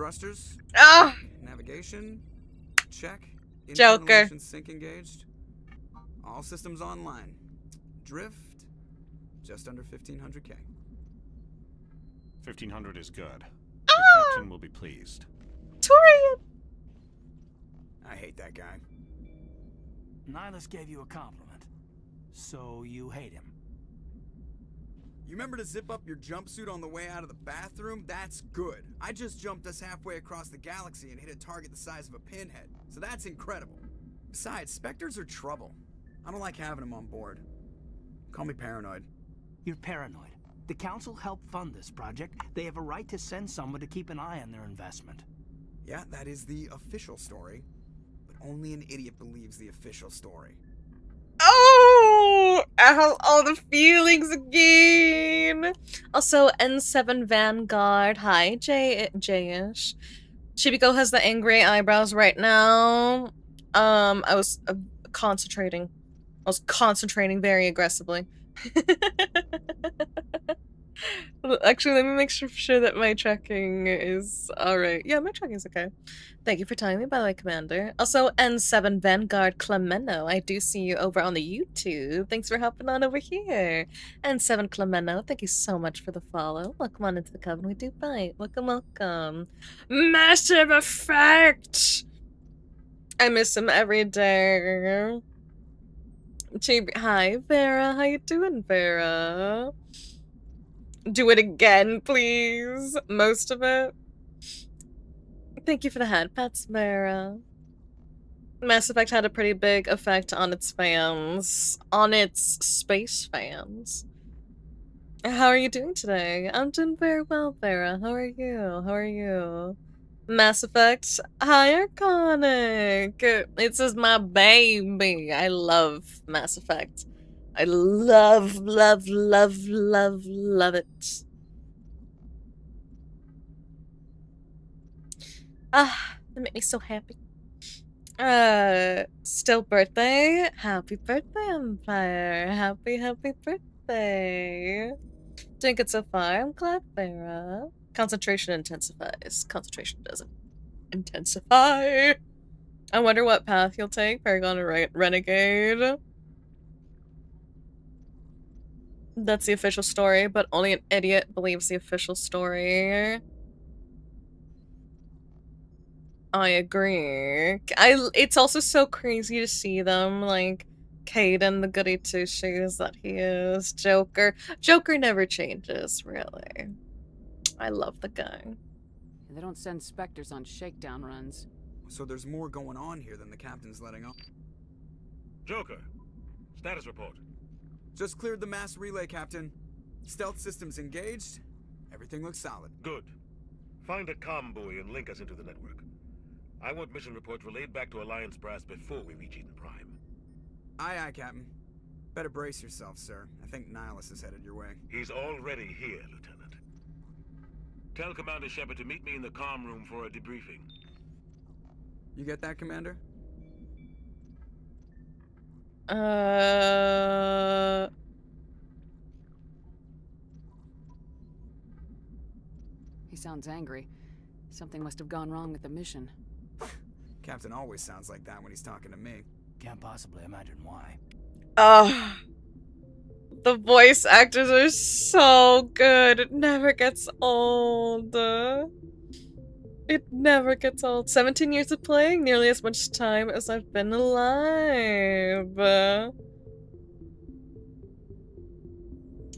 thrusters. Ah! Navigation. Check. Joker. Internal emission sync engaged. All systems online. Drift. Just under 1500K. 1500 is good. Ah! The captain will be pleased. Torian! I hate that guy. Nihilus gave you a compliment, so you hate him. You remember to zip up your jumpsuit on the way out of the bathroom? That's good. I just jumped us halfway across the galaxy and hit a target the size of a pinhead, so that's incredible. Besides, Spectres are trouble. I don't like having them on board. Call me paranoid. You're paranoid. The Council helped fund this project. They have a right to send someone to keep an eye on their investment. Yeah, that is the official story. But only an idiot believes the official story. Oh! I have all the feelings again! Also, N7 Vanguard. Hi, Jayish. Chibiko has the angry eyebrows right now. I was concentrating. I was concentrating very aggressively. Actually, let me make sure that my tracking is alright. Yeah, my tracking is okay. Thank you for telling me, by the way, Commander. Also, N7 Vanguard Clemeno. I do see you over on the YouTube. Thanks for hopping on over here. N7 Clemeno, thank you so much for the follow. Welcome on into the coven. We do bite. Welcome, welcome. Massive Effect! I miss him every day. Hi, Vera. How you doing, Vera? Do it again, please. Most of it. Thank you for the hand pats, Vera. Mass Effect had a pretty big effect on its fans. On its space fans. How are you doing today? I'm doing very well, Vera. How are you? How are you? Mass Effect. Hi, Arconic. This is my baby. I love Mass Effect. I love it. Ah, that made me so happy. Still birthday? Happy birthday, Empire. Happy birthday. Doing good so far. I'm glad, Vera. Concentration intensifies. Concentration doesn't intensify. I wonder what path you'll take, Paragon or Renegade. That's the official story, but only an idiot believes the official story. I agree. It's also so crazy to see them, like, Caden, the goody two-shoes that he is, Joker. Joker never changes, really. I love the guy. They don't send Spectres on shakedown runs. So there's more going on here than the captain's letting on. Joker, status report. Just cleared the mass relay, Captain. Stealth systems engaged. Everything looks solid. Good. Find a comm buoy and link us into the network. I want mission reports relayed back to Alliance Brass before we reach Eden Prime. Aye, aye, Captain. Better brace yourself, sir. I think Nihilus is headed your way. He's already here, Lieutenant. Tell Commander Shepard to meet me in the comm room for a debriefing. You get that, Commander? He sounds angry. Something must have gone wrong with the mission. Captain always sounds like that when he's talking to me. Can't possibly imagine why. The voice actors are so good. It never gets old. It never gets old. 17 years of playing, nearly as much time as I've been alive.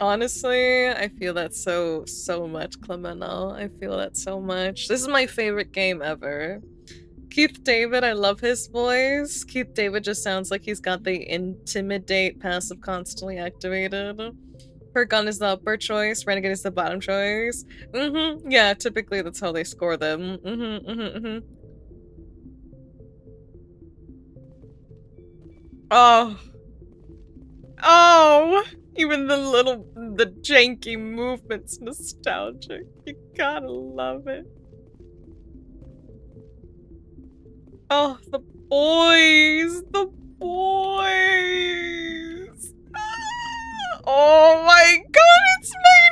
Honestly, I feel that so much, Clemeno. I feel that so much. This is my favorite game ever. Keith David, I love his voice. Keith David just sounds like he's got the intimidate passive constantly activated. Per gun is the upper choice, Renegade is the bottom choice. Yeah, typically that's how they score them. Oh. Even the janky movement's nostalgic. You gotta love it. Oh, the boys! The boys! Oh my god, it's my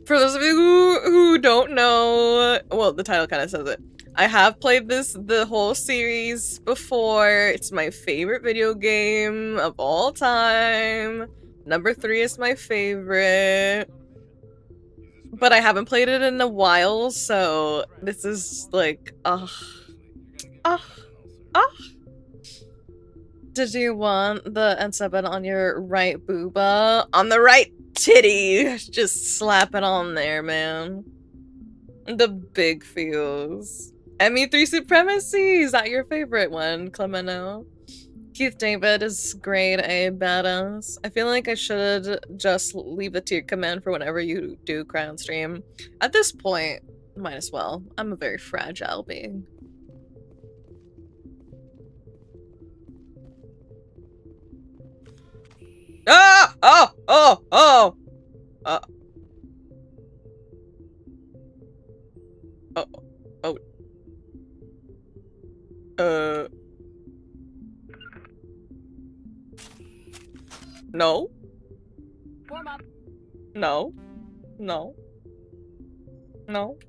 For those of you who don't know, well, the title kind of says it. I have played the whole series before. It's my favorite video game of all time. Number 3 is my favorite. But I haven't played it in a while, so this is like, Did you want the N7 on your right booba? On the right titty! Just slap it on there, man. The big feels. ME3 Supremacy! Is that your favorite one, Clemeno? Keith David is grade A badass. I feel like I should just leave the tier command for whenever you do cry on stream. At this point, might as well. I'm a very fragile being. Ah! Oh! Oh! Oh! Oh. Oh. No. Warm up. No. No. No.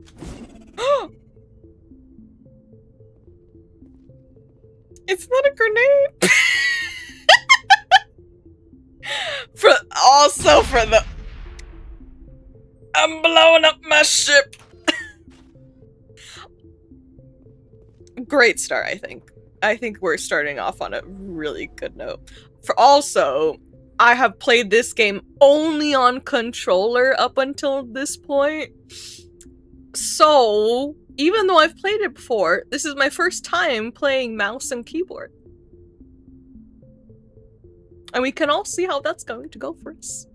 It's not a grenade. For the I'm blowing up my ship. Great start, I think. I think we're starting off on a really good note. For also, I have played this game only on controller up until this point. So, even though I've played it before, this is my first time playing mouse and keyboard. And we can all see how that's going to go for us.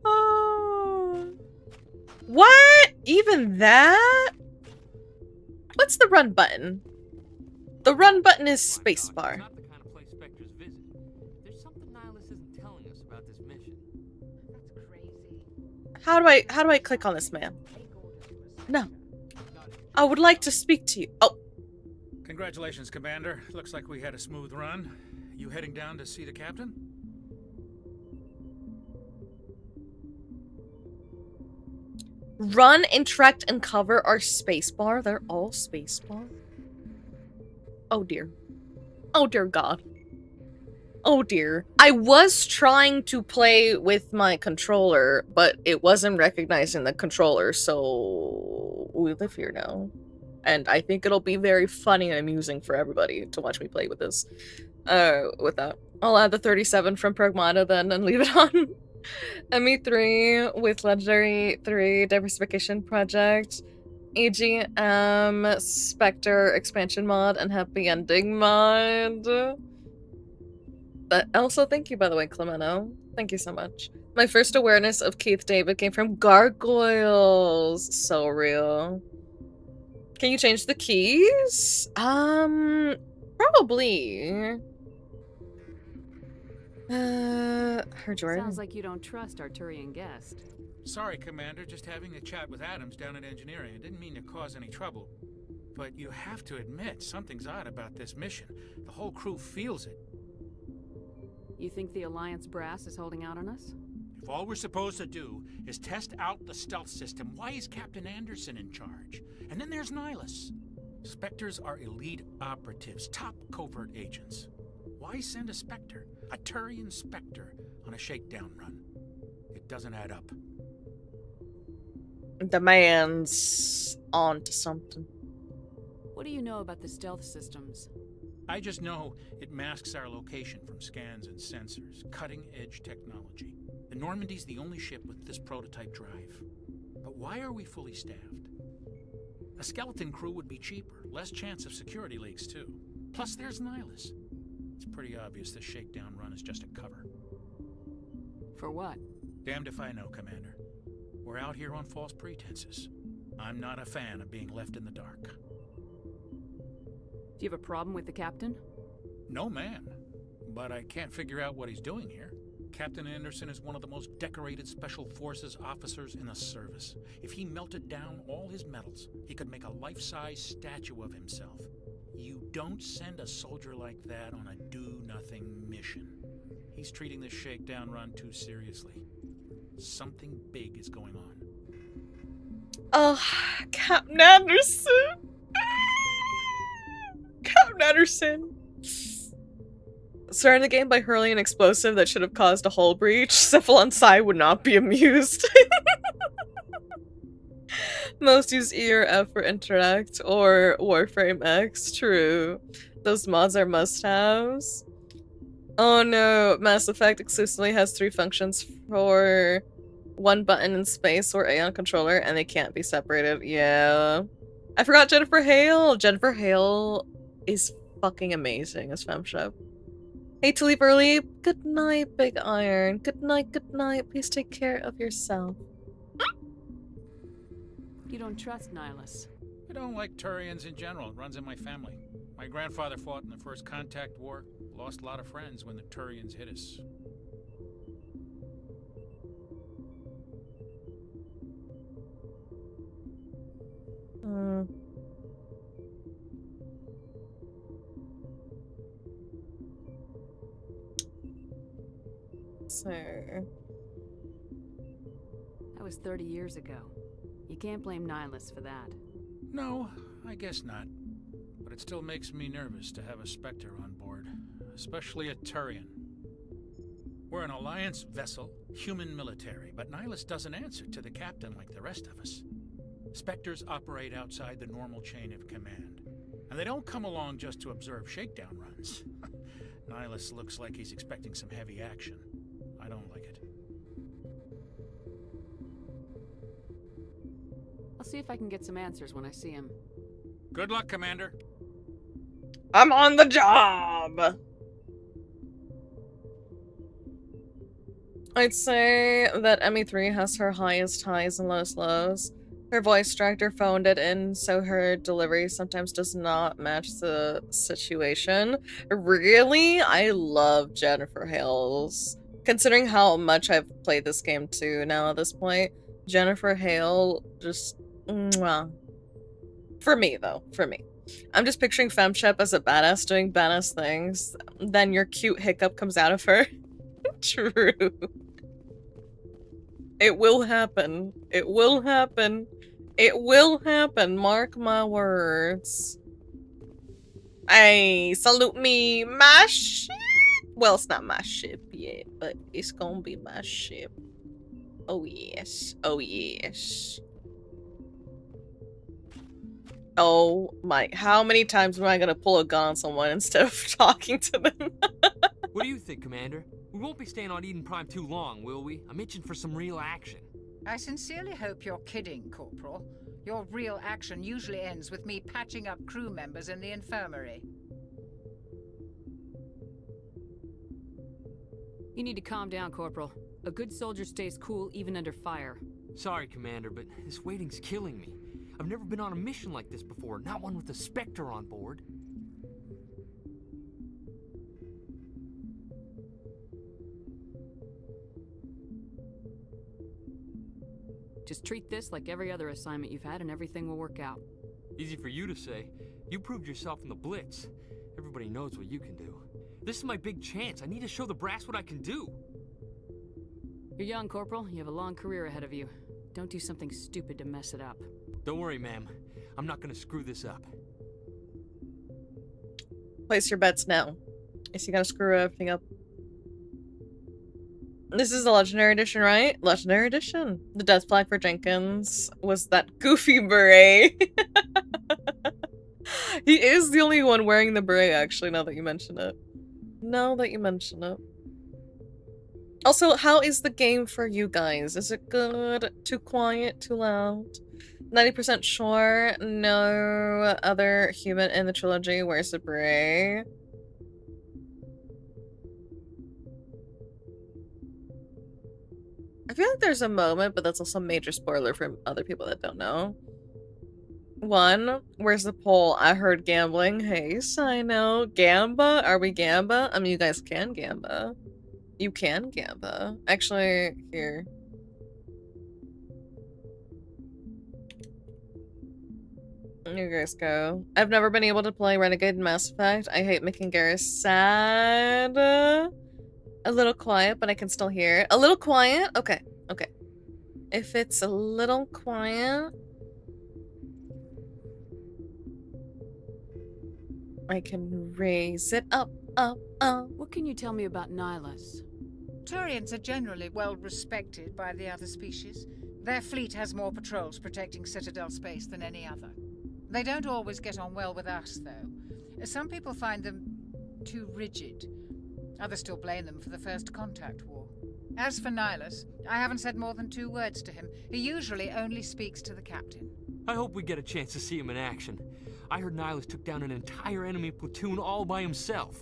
Oh. What? Even that? What's the run button? The run button is spacebar. Not the kind of place Spectres visit. There's something Nihilus isn't telling us about this mission. That's crazy. How do I click on this man? No. I would like to speak to you. Oh. Congratulations, Commander. Looks like we had a smooth run. You heading down to see the captain? Run, interact, and cover are spacebar. They're all spacebar. Oh dear. Oh dear God. Oh dear. I was trying to play with my controller, but it wasn't recognizing the controller, so we live here now. And I think it'll be very funny and amusing for everybody to watch me play with this. With that. I'll add the 37 from Pragmata then and leave it on. ME3 with Legendary 3 Diversification Project. EGM Spectre Expansion Mod and Happy Ending Mod. But also, thank you, by the way, Clemeno. Thank you so much. My first awareness of Keith David came from gargoyles. So real. Can you change the keys? Probably. Her Jordan. Sounds like you don't trust Arturian guest. Sorry, Commander. Just having a chat with Adams down at Engineering. I didn't mean to cause any trouble. But you have to admit, something's odd about this mission. The whole crew feels it. You think the Alliance brass is holding out on us? If all we're supposed to do is test out the stealth system, why is Captain Anderson in charge? And then there's Nihilus. Spectres are elite operatives, top covert agents. Why send a Spectre, a Turian Spectre, on a shakedown run? It doesn't add up. The man's on to something. What do you know about the stealth systems? I just know it masks our location from scans and sensors. Cutting-edge technology. The Normandy's the only ship with this prototype drive. But why are we fully staffed? A skeleton crew would be cheaper, less chance of security leaks too. Plus there's Nihilus. It's pretty obvious this shakedown run is just a cover. For what? Damned if I know, Commander. We're out here on false pretenses. I'm not a fan of being left in the dark. Do you have a problem with the captain? No, man. But I can't figure out what he's doing here. Captain Anderson is one of the most decorated Special Forces officers in the service. If he melted down all his medals, he could make a life-size statue of himself. You don't send a soldier like that on a do-nothing mission. He's treating this shakedown run too seriously. Something big is going on. Oh, Captain Anderson! Captain Anderson! Starting the game by hurling an explosive that should have caused a hull breach, Cephalon Psi would not be amused. Most use E or F for interact or Warframe X, true. Those mods are must-haves. Oh no, Mass Effect exclusively has 3 functions for 1 button in space or A on controller, and they can't be separated. Yeah. I forgot Jennifer Hale! Jennifer Hale is fucking amazing as FemShep. Hate to leave early. Good night, Big Iron. Good night, good night. Please take care of yourself. You don't trust Nihilus. I don't like Turians in general. It runs in my family. My grandfather fought in the First Contact War. Lost a lot of friends when the Turians hit us. So... That was 30 years ago. You can't blame Nihilus for that. No, I guess not. But it still makes me nervous to have a Spectre on board. Especially a Turian. We're an Alliance vessel, human military, but Nihilus doesn't answer to the captain like the rest of us. Spectres operate outside the normal chain of command. And they don't come along just to observe shakedown runs. Nihilus looks like he's expecting some heavy action. I don't like it. I'll see if I can get some answers when I see him. Good luck, Commander. I'm on the job! I'd say that ME3 has her highest highs and lowest lows. Her voice director phoned it in, so her delivery sometimes does not match the situation. Really? I love Jennifer Hale's. Considering how much I've played this game too now at this point, Jennifer Hale just... mwah. For me, though. For me. I'm just picturing FemShep as a badass doing badass things. Then your cute hiccup comes out of her. True. It will happen. It will happen. It will happen. Mark my words. Hey, salute me, my ship. Well, it's not my ship yet, but it's gonna be my ship. Oh yes. Oh yes. Oh my, how many times am I gonna pull a gun on someone instead of talking to them? What do you think, Commander? We won't be staying on Eden Prime too long, will we? I'm itching for some real action. I sincerely hope you're kidding, Corporal. Your real action usually ends with me patching up crew members in the infirmary. You need to calm down, Corporal. A good soldier stays cool even under fire. Sorry, Commander, but this waiting's killing me. I've never been on a mission like this before, not one with a Spectre on board. Just treat this like every other assignment you've had and everything will work out. Easy for you to say. You proved yourself in the Blitz. Everybody knows what you can do. This is my big chance. I need to show the brass what I can do. You're young, Corporal. You have a long career ahead of you. Don't do something stupid to mess it up. Don't worry, ma'am. I'm not gonna screw this up. Place your bets now. Is he gonna screw everything up? This is the Legendary Edition, right? Legendary Edition. The death flag for Jenkins was that goofy beret. He is the only one wearing the beret, actually, now that you mention it. Now that you mention it. Also, how is the game for you guys? Is it good? Too quiet? Too loud? 90% sure no other human in the trilogy wears a beret. I feel like there's a moment, but that's also a major spoiler for other people that don't know. 1, where's the poll? I heard gambling. Hey, I know. Gamba? Are we Gamba? I mean, you guys can Gamba. You can Gamba. Actually, here. You guys go. I've never been able to play Renegade and Mass Effect. I hate making Garrus sad. A little quiet, but I can still hear. A little quiet? Okay, okay. If it's a little quiet, I can raise it up, up, up. What can you tell me about Nihilus? Turians are generally well respected by the other species. Their fleet has more patrols protecting Citadel space than any other. They don't always get on well with us, though. Some people find them too rigid. Others still blame them for the First Contact War. As for Nihilus, I haven't said more than 2 words to him. He usually only speaks to the captain. I hope we get a chance to see him in action. I heard Nihilus took down an entire enemy platoon all by himself.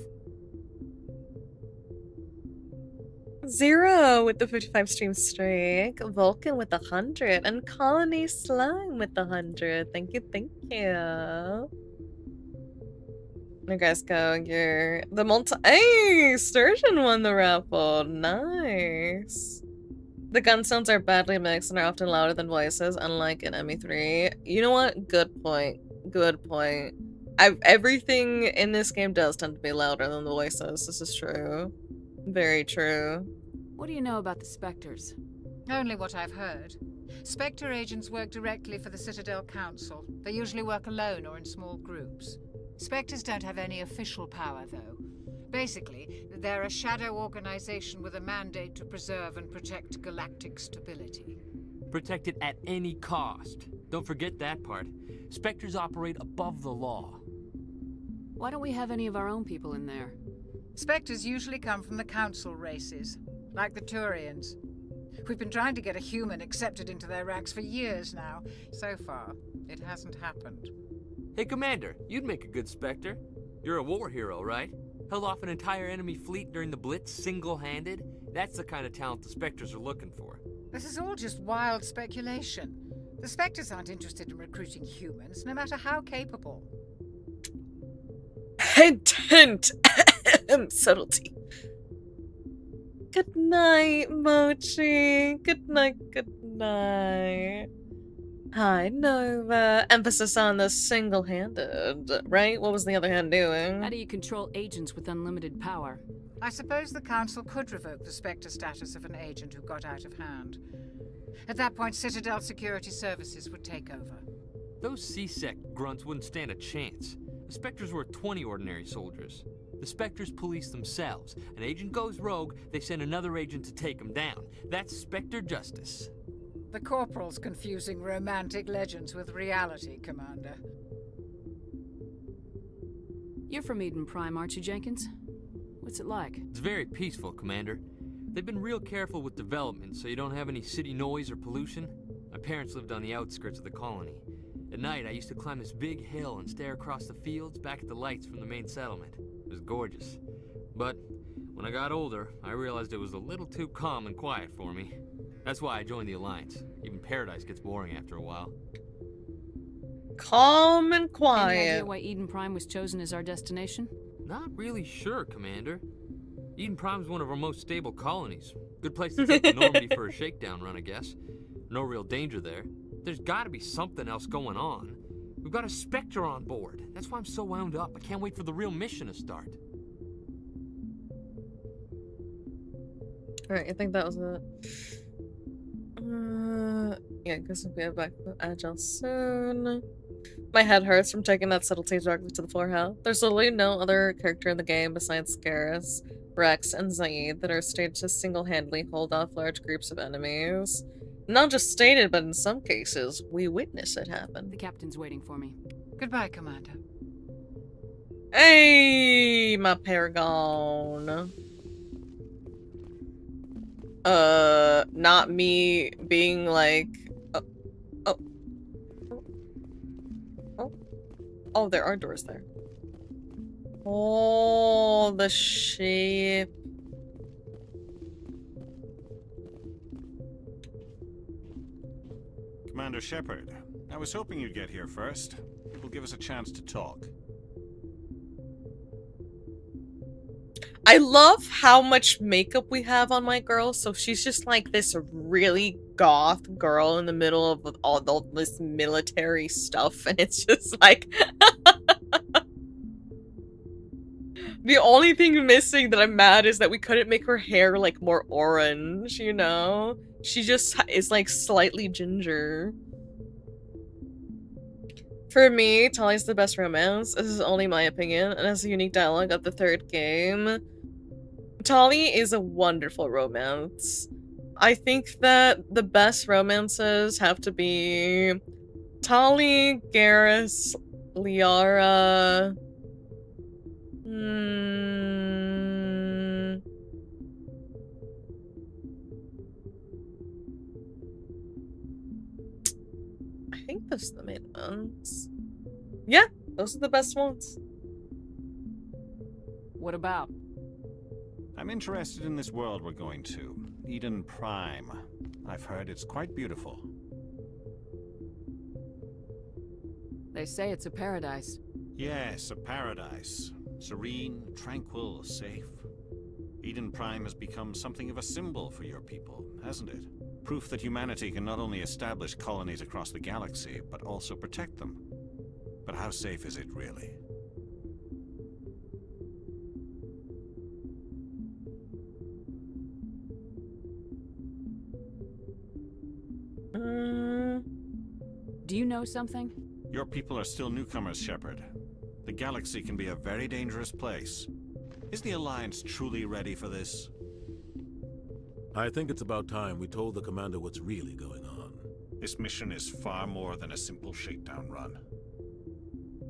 0 with the 55 stream streak, Vulcan with 100, and Colony Slime with 100. Thank you, thank you. You guys go, you're the Hey! Sturgeon won the raffle. Nice. The gun sounds are badly mixed and are often louder than voices, unlike in ME3. You know what? Good point. Good point. Everything in this game does tend to be louder than the voices. This is true. Very true. What do you know about the Spectres? Only what I've heard. Spectre agents work directly for the Citadel Council. They usually work alone or in small groups. Spectres don't have any official power, though. Basically, they're a shadow organization with a mandate to preserve and protect galactic stability. Protect it at any cost. Don't forget that part. Spectres operate above the law. Why don't we have any of our own people in there? Spectres usually come from the Council races, like the Turians. We've been trying to get a human accepted into their ranks for years now. So far, it hasn't happened. Hey, Commander, you'd make a good Spectre. You're a war hero, right? Held off an entire enemy fleet during the Blitz single-handed? That's the kind of talent the Spectres are looking for. This is all just wild speculation. The Spectres aren't interested in recruiting humans, no matter how capable. Hint, hint. Subtlety. Good night, Mochi. Good night, good night. Hi, Nova. Emphasis on the single-handed, right? What was the other hand doing? How do you control agents with unlimited power? I suppose the Council could revoke the Spectre status of an agent who got out of hand. At that point, Citadel Security Services would take over. Those C-Sec grunts wouldn't stand a chance. The Spectres were 20 ordinary soldiers. The Spectres police themselves. An agent goes rogue, they send another agent to take him down. That's Spectre justice. The Corporal's confusing romantic legends with reality, Commander. You're from Eden Prime, aren't you, Jenkins? What's it like? It's very peaceful, Commander. They've been real careful with development, so you don't have any city noise or pollution. My parents lived on the outskirts of the colony. At night, I used to climb this big hill and stare across the fields back at the lights from the main settlement. It was gorgeous. But when I got older, I realized it was a little too calm and quiet for me. That's why I joined the Alliance. Even Paradise gets boring after a while. Calm and quiet. Any idea why Eden Prime was chosen as our destination? Not really sure, Commander. Eden Prime's one of our most stable colonies. Good place to take the Normandy for a shakedown run, I guess. No real danger there. There's gotta be something else going on. We've got a Spectre on board. That's why I'm so wound up. I can't wait for the real mission to start. Alright, I think that was it. Yeah, because we'll be back with Agile soon. My head hurts from taking that subtlety directly to the forehead. There's literally no other character in the game besides Scarus, Rex, and Zaid that are stated to single-handedly hold off large groups of enemies. Not just stated, but in some cases, we witness it happen. The captain's waiting for me. Goodbye, Commander. Hey, my Paragon. Not me being like... Oh, there are doors there. Oh, the ship. Commander Shepard, I was hoping you'd get here first. It will give us a chance to talk. I love how much makeup we have on my girl. So she's just like this really goth girl in the middle of all this military stuff. And it's just like... The only thing missing that I'm mad is that we couldn't make her hair, like, more orange, you know? She just is, like, slightly ginger. For me, Tali's the best romance. This is only my opinion, and has a unique dialogue of the third game. Tali is a wonderful romance. I think that the best romances have to be Tali, Garrus, Liara. I think those are the main ones. Yeah, those are the best ones. What about? I'm interested in this world we're going to. Eden Prime. I've heard it's quite beautiful. They say it's a paradise. Yes, a paradise. Serene, tranquil, safe. Eden Prime has become something of a symbol for your people, hasn't it? Proof that humanity can not only establish colonies across the galaxy, but also protect them. But how safe is it really? Do you know something? Your people are still newcomers, Shepard. The galaxy can be a very dangerous place. Is the Alliance truly ready for this? I think it's about time we told the commander what's really going on. This mission is far more than a simple shakedown run.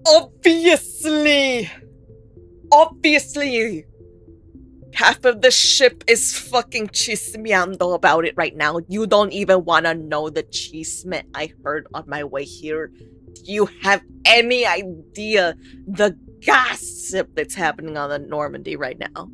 Obviously! Obviously! Half of the ship is fucking chismeando about it right now. You don't even want to know the chisme I heard on my way here. Do you have any idea the gossip that's happening on the Normandy right now?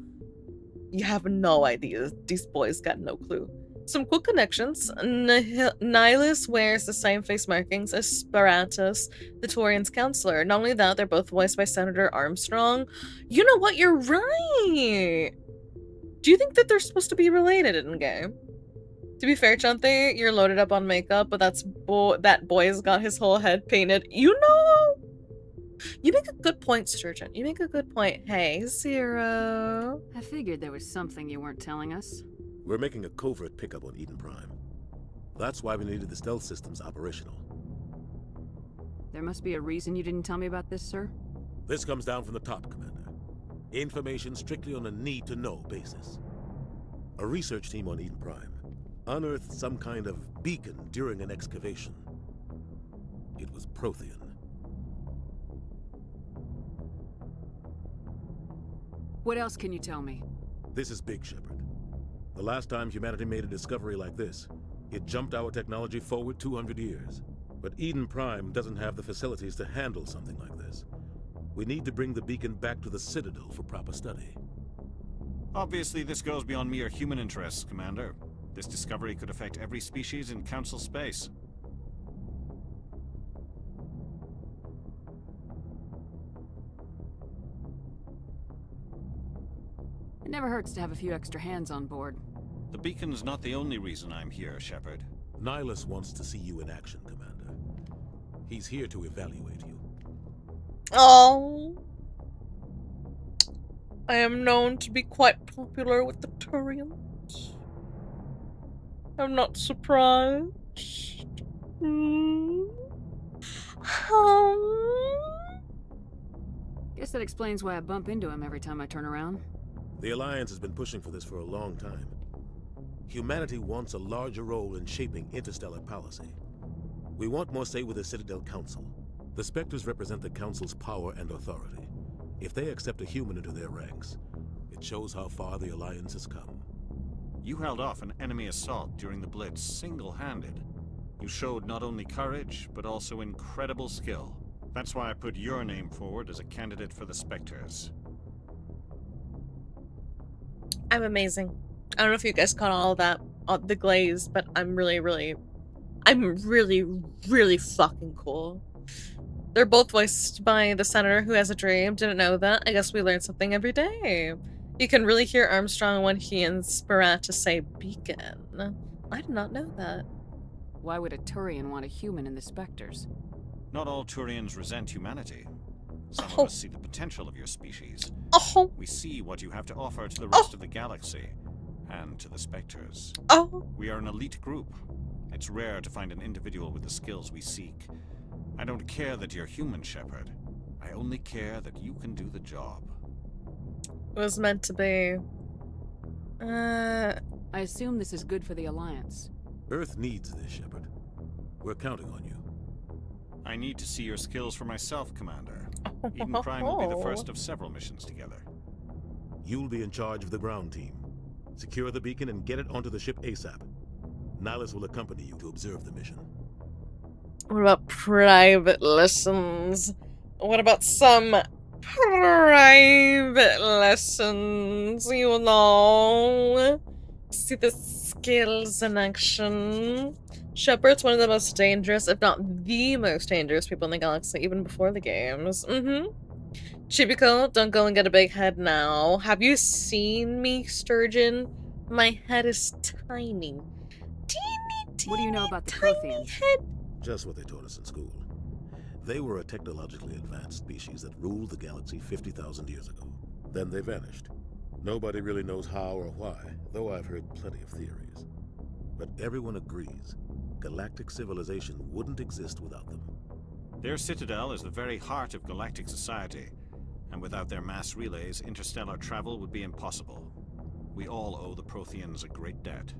You have no idea. These boys got no clue. Some cool connections. Nihilus wears the same face markings as Sparatus, the Turian's counselor. Not only that, they're both voiced by Senator Armstrong. You know what? You're right! Do you think that they're supposed to be related in-game? To be fair, Chanti, you're loaded up on makeup, but that boy's got his whole head painted. You know? You make a good point, Sturgeon. You make a good point. Hey, Zero. I figured there was something you weren't telling us. We're making a covert pickup on Eden Prime. That's why we needed the stealth systems operational. There must be a reason you didn't tell me about this, sir? This comes down from the top, Commander. Information strictly on a need-to-know basis. A research team on Eden Prime unearthed some kind of beacon during an excavation. It was Prothean. What else can you tell me? This is big, Shepard. The last time humanity made a discovery like this, it jumped our technology forward 200 years. But Eden Prime doesn't have the facilities to handle something like this. We need to bring the beacon back to the Citadel for proper study. Obviously, this goes beyond mere human interests, Commander. This discovery could affect every species in Council space. It never hurts to have a few extra hands on board. The beacon's not the only reason I'm here, Shepard. Nihilus wants to see you in action, Commander. He's here to evaluate you. Oh. I am known to be quite popular with the Turians. I'm not surprised. Guess that explains why I bump into him every time I turn around. The Alliance has been pushing for this for a long time. Humanity wants a larger role in shaping interstellar policy. We want more say with the Citadel Council. The Spectres represent the Council's power and authority. If they accept a human into their ranks, it shows how far the Alliance has come. You held off an enemy assault during the Blitz single-handed. You showed not only courage, but also incredible skill. That's why I put your name forward as a candidate for the Spectres. I'm amazing. I don't know if you guys caught all of that, the glaze, but I'm really fucking cool. They're both voiced by the senator who has a dream. Didn't know that. I guess we learn something every day. You can really hear Armstrong when he and Sparatus say beacon. I did not know that. Why would a Turian want a human in the Spectres? Not all Turians resent humanity. Some of us see the potential of your species. We see what you have to offer to the rest of the galaxy, and to the Spectres. We are an elite group. It's rare to find an individual with the skills we seek. I don't care that you're human, Shepard. I only care that you can do the job. It was meant to be. I assume this is good for the Alliance. Earth needs this, Shepard. We're counting on you. I need to see your skills for myself, Commander. Eden Prime will be the first of several missions together. You'll be in charge of the ground team. Secure the beacon and get it onto the ship ASAP. Nihilus will accompany you to observe the mission. What about private lessons? What about some private lessons? You know? See the skills in action. Shepard's one of the most dangerous, if not the most dangerous people in the galaxy, even before the games. Chibico, don't go and get a big head now. Have you seen me, Sturgeon? My head is tiny. Teeny. What do you know about the Protheans? Just what they taught us in school. They were a technologically advanced species that ruled the galaxy 50,000 years ago. Then they vanished. Nobody really knows how or why, though I've heard plenty of theories. But everyone agrees, galactic civilization wouldn't exist without them. Their citadel is the very heart of galactic society, and without their mass relays, interstellar travel would be impossible. We all owe the Protheans a great debt.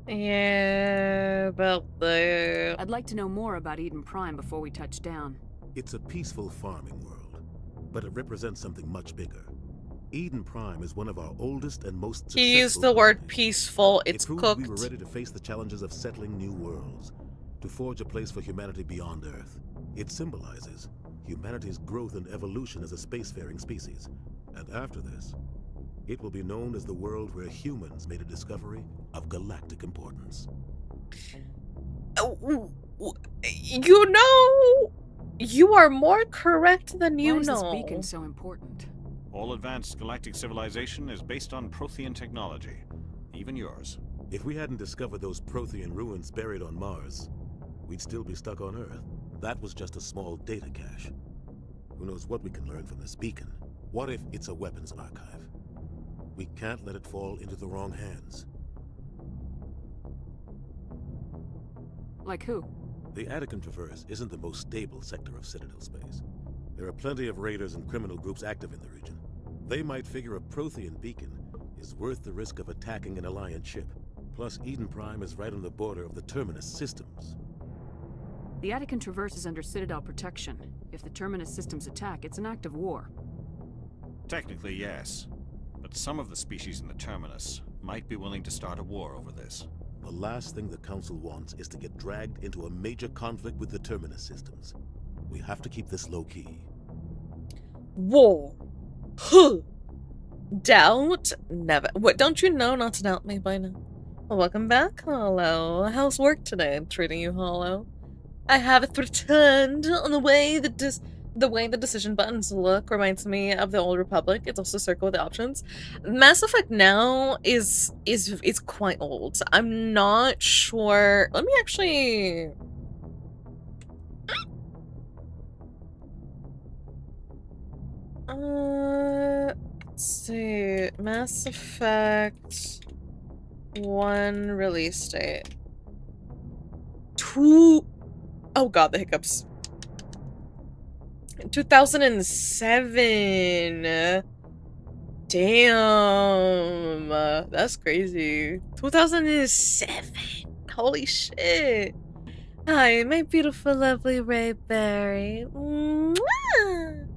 Yeah, about the... I'd like to know more about Eden Prime before we touch down. It's a peaceful farming world, but it represents something much bigger. Eden Prime is one of our oldest and most successful. He used the word peaceful. It's cooked. cooked. We were ready to face the challenges of settling new worlds, to forge a place for humanity beyond Earth. It symbolizes humanity's growth and evolution as a spacefaring species. And after this, it will be known as the world where humans made a discovery of galactic importance. You know, you are more correct than you Why is know. this beacon so important? All advanced galactic civilization is based on Prothean technology, even yours. If we hadn't discovered those Prothean ruins buried on Mars, we'd still be stuck on Earth. That was just a small data cache. Who knows what we can learn from this beacon? What if it's a weapons archive? We can't let it fall into the wrong hands. Like who? The Attican Traverse isn't the most stable sector of Citadel space. There are plenty of raiders and criminal groups active in the region. They might figure a Prothean beacon is worth the risk of attacking an Alliance ship. Plus, Eden Prime is right on the border of the Terminus systems. The Attican Traverse is under Citadel protection. If the Terminus systems attack, it's an act of war. Technically, yes. But some of the species in the Terminus might be willing to start a war over this. The last thing the Council wants is to get dragged into a major conflict with the Terminus systems. We have to keep this low-key. War. Huh. Doubt? Never. What, don't you know not to doubt me by now? Well, welcome back, Hollow. How's work today treating you, Hollow? I haven't returned on the way the decision buttons look reminds me of the Old Republic. It's also circle with the options. Mass Effect now is quite old. I'm not sure. Let me actually... let's see. Mass Effect 1 release date. 2... Oh god, the hiccups. 2007. Damn. That's crazy. 2007. Holy shit. Hi, my beautiful, lovely Rayberry. Mwah!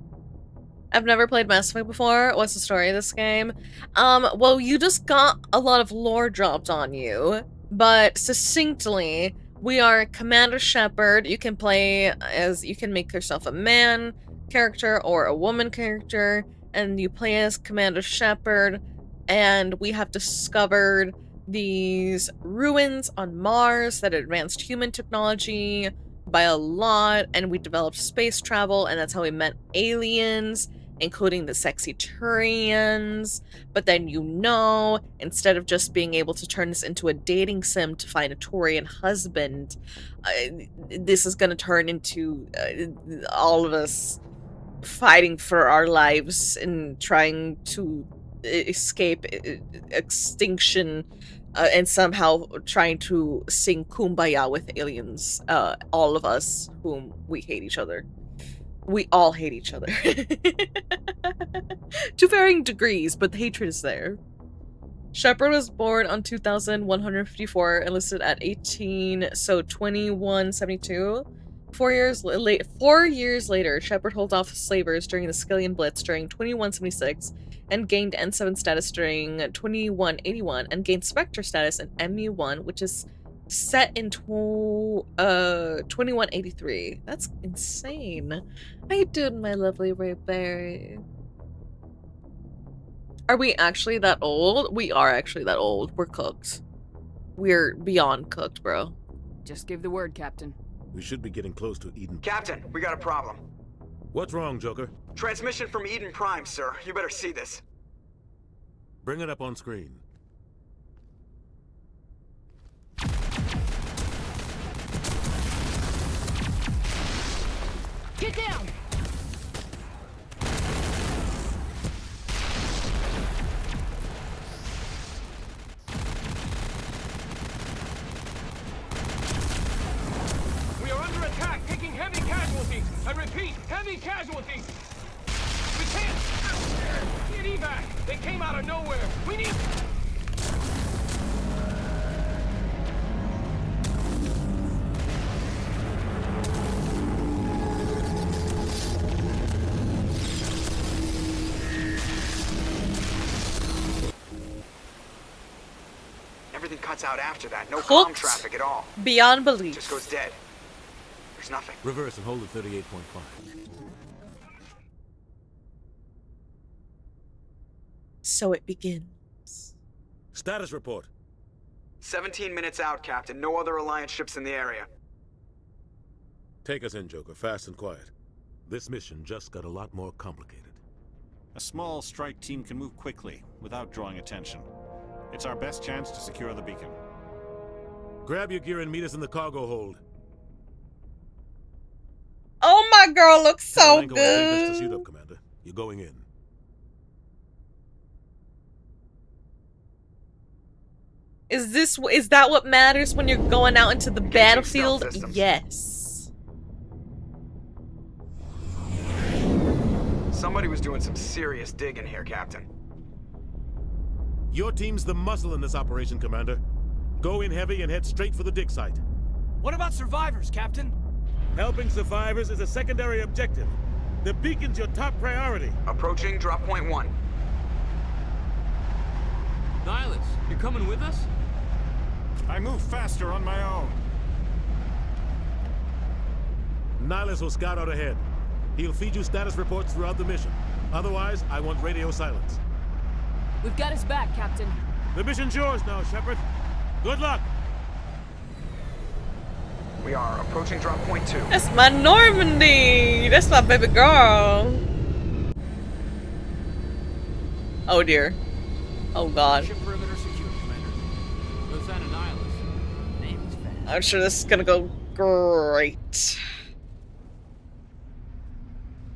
I've never played Mass Effect before. What's the story of this game? Well, you just got a lot of lore dropped on you, but succinctly, we are Commander Shepard. You can play as, you can make yourself a man character or a woman character, and you play as Commander Shepard, and we have discovered these ruins on Mars that advanced human technology by a lot, and we developed space travel, and that's how we met aliens, including the sexy Turians. But then, instead of just being able to turn this into a dating sim to find a Turian husband, this is going to turn into all of us fighting for our lives and trying to escape extinction, and somehow trying to sing Kumbaya with aliens. All of us whom we hate each other. We all hate each other. To varying degrees, but the hatred is there. Shepard was born on 2,154 and listed at 18, so 2172. 4 years later, Shepard holds off slavers during the Skillian Blitz during 2176 and gained N7 status during 2181 and gained Spectre status in MU1, which is set in 2183. That's insane. How you doing, my lovely Rayberry? Are we actually that old? We are actually that old. We're cooked. We're beyond cooked, bro. Just give the word, Captain. We should be getting close to Eden. Captain, we got a problem. What's wrong, Joker? Transmission from Eden Prime, sir. You better see this. Bring it up on screen. Get down! We are under attack, taking heavy casualties. I repeat, heavy casualties. We can't get evac. They came out of nowhere. We need. Everything cuts out after that. No Cooked comm traffic at all. beyond belief. Just goes dead. There's nothing. Reverse and hold at 38.5. So it begins. Status report. 17 minutes out, Captain. No other Alliance ships in the area. Take us in, Joker, fast and quiet. This mission just got a lot more complicated. A small strike team can move quickly, without drawing attention. It's our best chance to secure the beacon. Grab your gear and meet us in the cargo hold. Oh, my girl looks so Franco, leave us to good. suit up, Commander. You're going in. Is that what matters when you're going out into the battlefield? Yes. Somebody was doing some serious digging here, Captain. Your team's the muscle in this operation, Commander. Go in heavy and head straight for the dig site. What about survivors, Captain? Helping survivors is a secondary objective. The beacon's your top priority. Approaching drop point 1. Nihilus, you're coming with us? I move faster on my own. Nihilus will scout out ahead. He'll feed you status reports throughout the mission. Otherwise, I want radio silence. We've got his back, Captain. The mission's yours now, Shepard. Good luck! We are approaching drop point 2. That's my Normandy. That's my baby girl. Oh dear. Oh god. Ship perimeter secure, Commander. No sign of Nihilus. Name is fast. I'm sure this is gonna go great.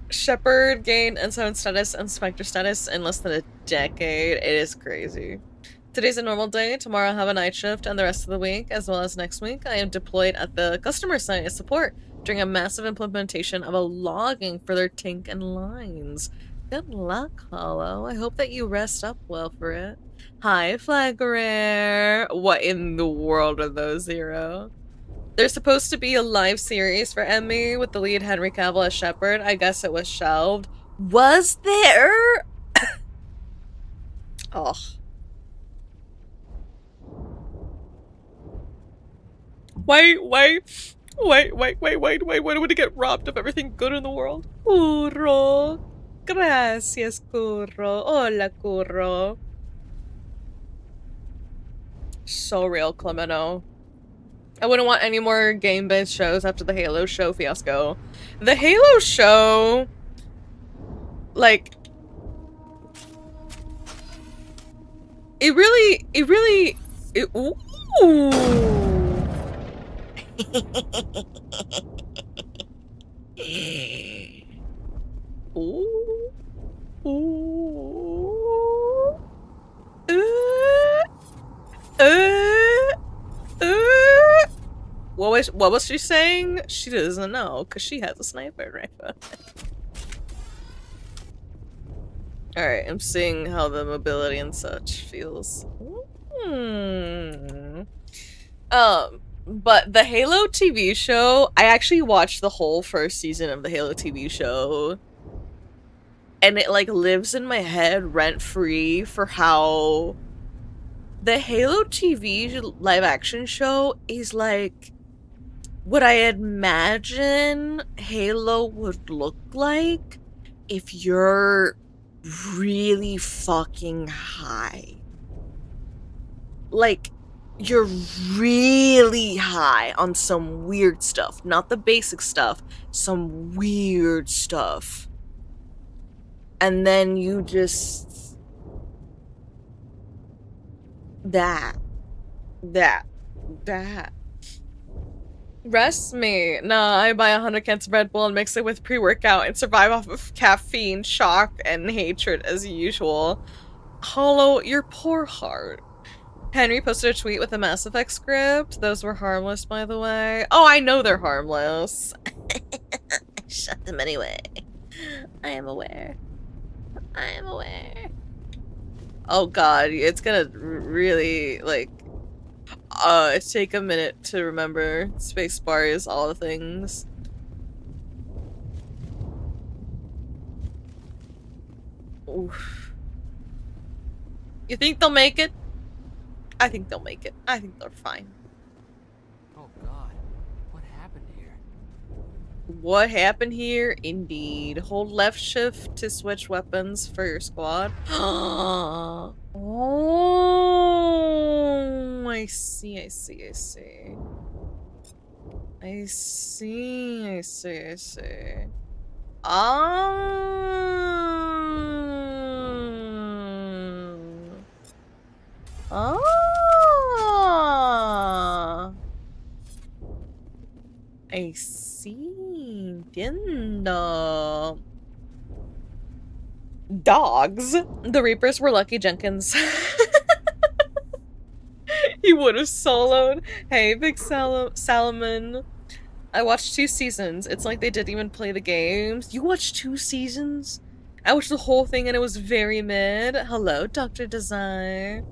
Shepard gained N7 status and Spectre status in less than a decade. It is crazy. Today's a normal day. Tomorrow I have a night shift, and the rest of the week, as well as next week, I am deployed at the customer site as support during a massive implementation of a logging for their tink and lines. Good luck, Hollow. I hope that you rest up well for it. Hi, Flag Rare. What in the world are those, Zero? There's supposed to be a live series for Emmy with the lead Henry Cavill as Shepard. I guess it was shelved. Was there? Oh. Wait, when would it get robbed of everything good in the world? Curro. Gracias, Curro. Hola, Curro. So real, Clemeno. I wouldn't want any more game-based shows after the Halo show fiasco. The Halo show Like, it really, ooh. Ooh. Ooh. What was she saying? She doesn't know, because she has a sniper rifle. Alright, I'm seeing how the mobility and such feels. But the Halo TV show, I actually watched the whole first season of the Halo TV show. And it, like, lives in my head rent-free for how the Halo TV live-action show is, like, what I imagine Halo would look like if you're really fucking high. Like, you're really high on some weird stuff. Not the basic stuff. Some weird stuff. And then you just... That. Rest me. Nah, I buy 100 cans of Red Bull and mix it with pre-workout and survive off of caffeine, shock, and hatred as usual. Hollow, your poor heart. Henry posted a tweet with a Mass Effect script. Those were harmless, by the way. Oh, I know they're harmless. I shut them anyway. I am aware. Oh god, it's gonna really, like, take a minute to remember. Spacebar is all the things. Oof. You think they'll make it? I think they'll make it. I think they're fine. Oh god, what happened here? What happened here? Indeed. Hold left shift to switch weapons for your squad. Oh, I see. I see. Entiendo. Dogs. The Reapers were Lucky Jenkins. He would have soloed. Hey, Big Salomon. I watched 2 seasons. It's like they didn't even play the games. You watched 2 seasons? I watched the whole thing and it was very mid. Hello, Dr. Design.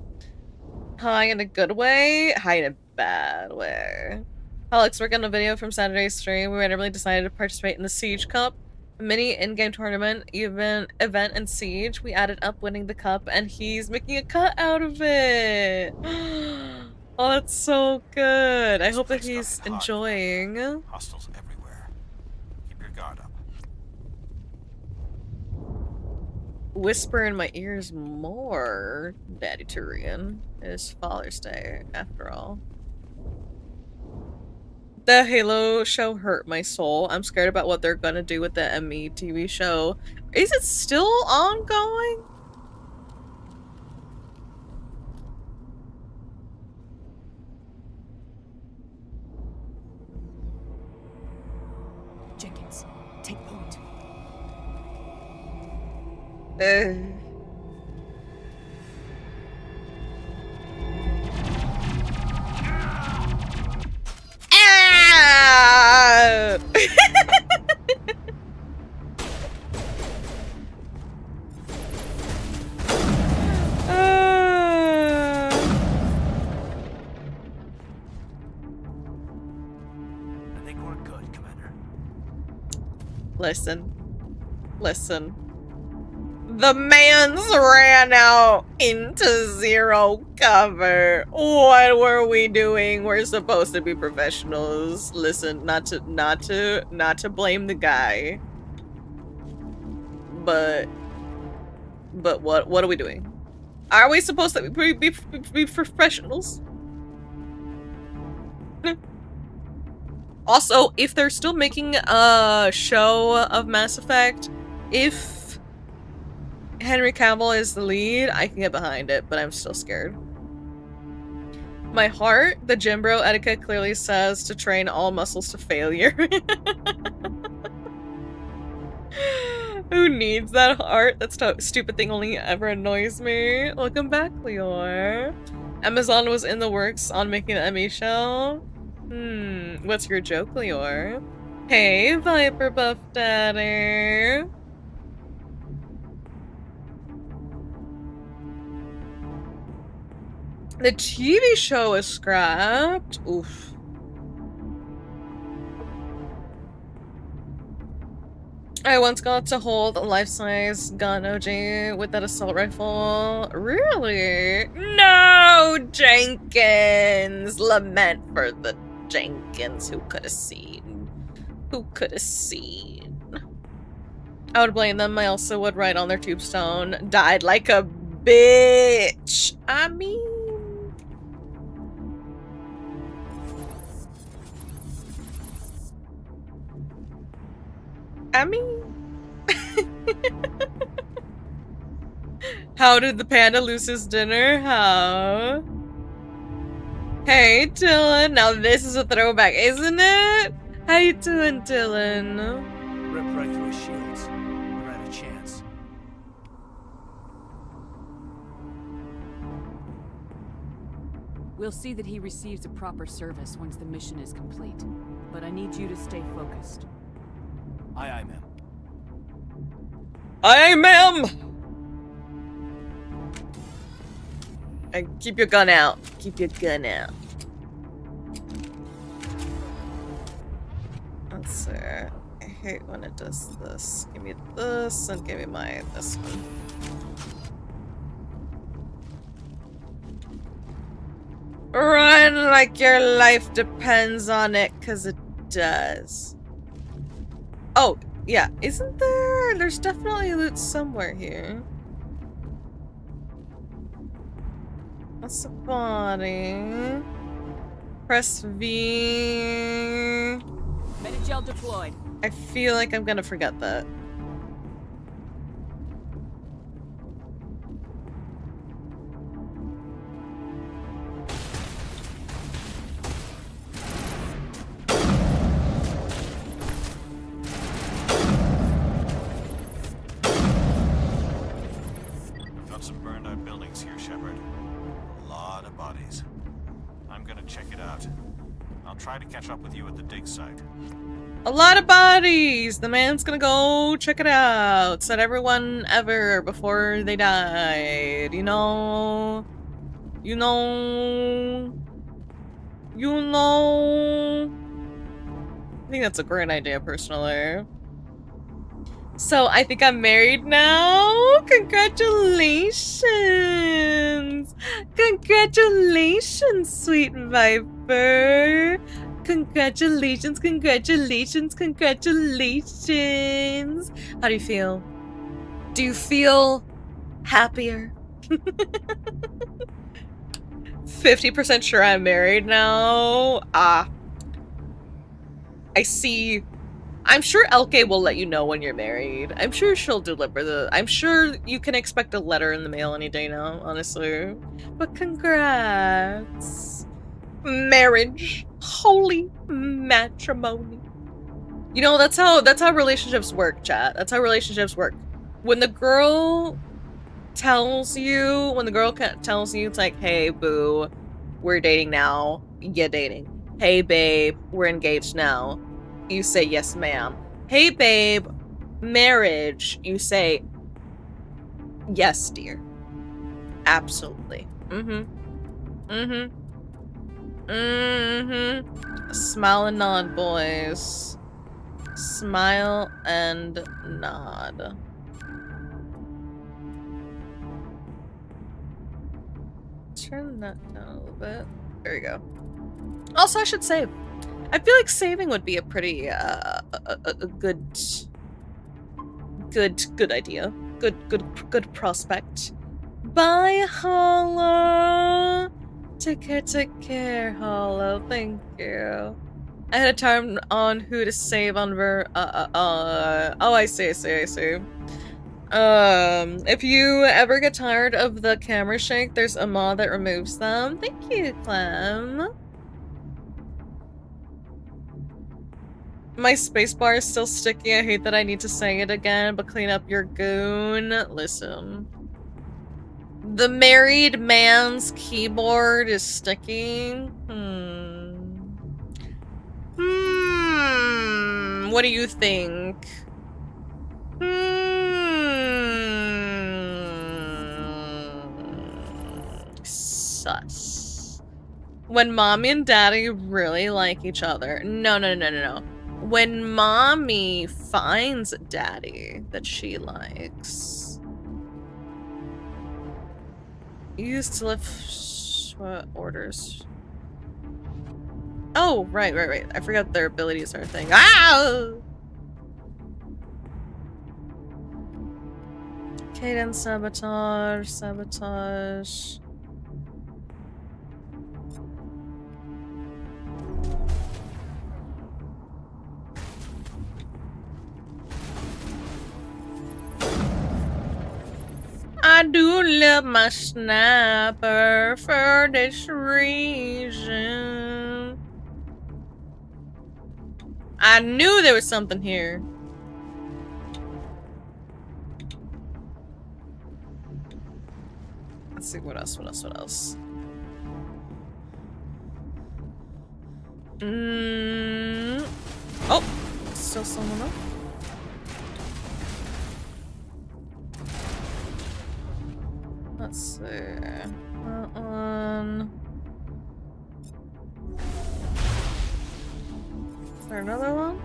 Hi in a good way, hi in a bad way. Alex, working on a video from Saturday's stream. We randomly decided to participate in the Siege Cup, a mini in-game tournament, event and Siege. We added up winning the cup, and he's making a cut out of it. Oh, that's so good. I hope that he's enjoying. Hostiles everywhere. Keep your guard up. Whisper in my ears more, Daddy Tyrion. It is Father's Day, after all. The Halo show hurt my soul. I'm scared about what they're gonna do with the ME TV show. Is it still ongoing? Jenkins, take point. I think we're good, Commander. Listen. The man's ran out into zero cover. What were we doing? We're supposed to be professionals. Listen, not to blame the guy. But what are we doing? Are we supposed to be professionals? Also, if they're still making a show of Mass Effect, if Henry Cavill is the lead, I can get behind it, but I'm still scared. My heart, the gym bro etiquette clearly says to train all muscles to failure. Who needs that heart? That stupid thing only ever annoys me. Welcome back, Leor. Amazon was in the works on making the Emmy show. What's your joke, Leor? Hey, Viper Buff Daddy. The TV show is scrapped. Oof. I once got to hold a life-size gun OG with that assault rifle. Really? No, Jenkins! Lament for the Jenkins. Who could have seen? Who could have seen? I would blame them. I also would write on their tombstone, died like a bitch. I mean... How did the panda lose his dinner? How? Hey, Dylan. Now this is a throwback, isn't it? How you doing, Dylan? Ripped right through his shields. Never had a chance. We'll see that he receives a proper service once the mission is complete. But I need you to stay focused. Aye, ma'am. Aye, ma'am! And keep your gun out. Keep your gun out. Let's see. I hate when it does this. Give me this and give me this one. Run like your life depends on it, 'cause it does. Oh, yeah, isn't there? There's definitely loot somewhere here. What's the body? Press V. Metagel deployed. I feel like I'm gonna forget that. Got some burned out buildings here, Shepard. A lot of bodies. I'm gonna check it out. I'll try to catch up with you at the dig site. A lot of bodies! The man's gonna go check it out. Said everyone ever before they died. You know? You know? You know? I think that's a great idea, personally. So, I think I'm married now? Congratulations! Congratulations, sweet Viper! Congratulations, congratulations, congratulations! How do you feel? Do you feel happier? 50% sure I'm married now. I see. I'm sure LK will let you know when you're married. I'm sure she'll deliver I'm sure you can expect a letter in the mail any day now, honestly. But congrats. Marriage. Holy matrimony. You know, that's how relationships work, chat. That's how relationships work. When the girl tells you, it's like, hey, boo, we're dating now. Yeah, dating. Hey, babe, we're engaged now. You say, yes, ma'am. Hey, babe, marriage. You say, yes, dear. Absolutely. Smile and nod, boys. Smile and nod. Turn that down a little bit. There we go. Also, I should save. I feel like saving would be a pretty, a good idea. Good prospect. Bye, Hollow. Take care, Hollow. Thank you. I had a time on who to save on oh, I see. If you ever get tired of the camera shake, there's a mod that removes them. Thank you, Clem. My spacebar is still sticky. I hate that I need to say it again, but clean up your goon. Listen. The married man's keyboard is sticky. What do you think? Sus. When mommy and daddy really like each other. No. When mommy finds daddy that she likes. Used to lift orders. Oh, right. I forgot their abilities are a thing. Ah! Cadence, sabotage. I do love my sniper for this reason. I knew there was something here. Let's see, what else? Oh, still someone up. Let's see. That one. Is there another one?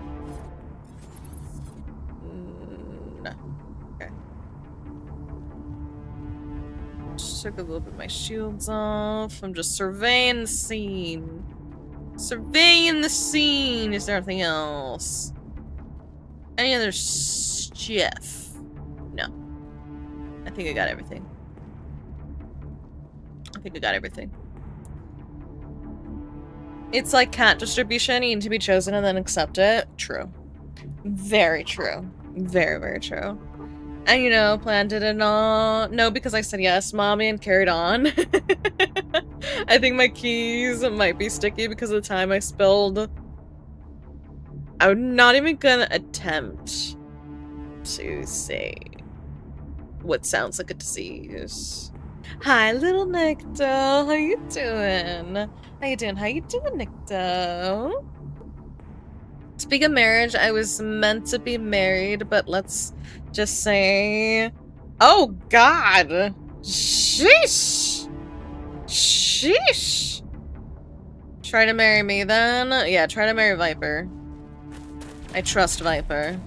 No. Okay. Just took a little bit of my shields off. I'm just surveying the scene. Is there anything else? Any other stuff? No. I think I got everything. It's like cat distribution. You need to be chosen and then accept it. True. Very true. Very true. And you know, planted it all. No, because I said yes, mommy, and carried on. I think my keys might be sticky because of the time I spilled. I'm not even gonna attempt to say what sounds like a disease. Hi, little Nicto. How you doing? How you doing, Nicto? Speaking of marriage, I was meant to be married, but let's just say... Oh, God! Sheesh! Try to marry me, then? Yeah, try to marry Viper. I trust Viper.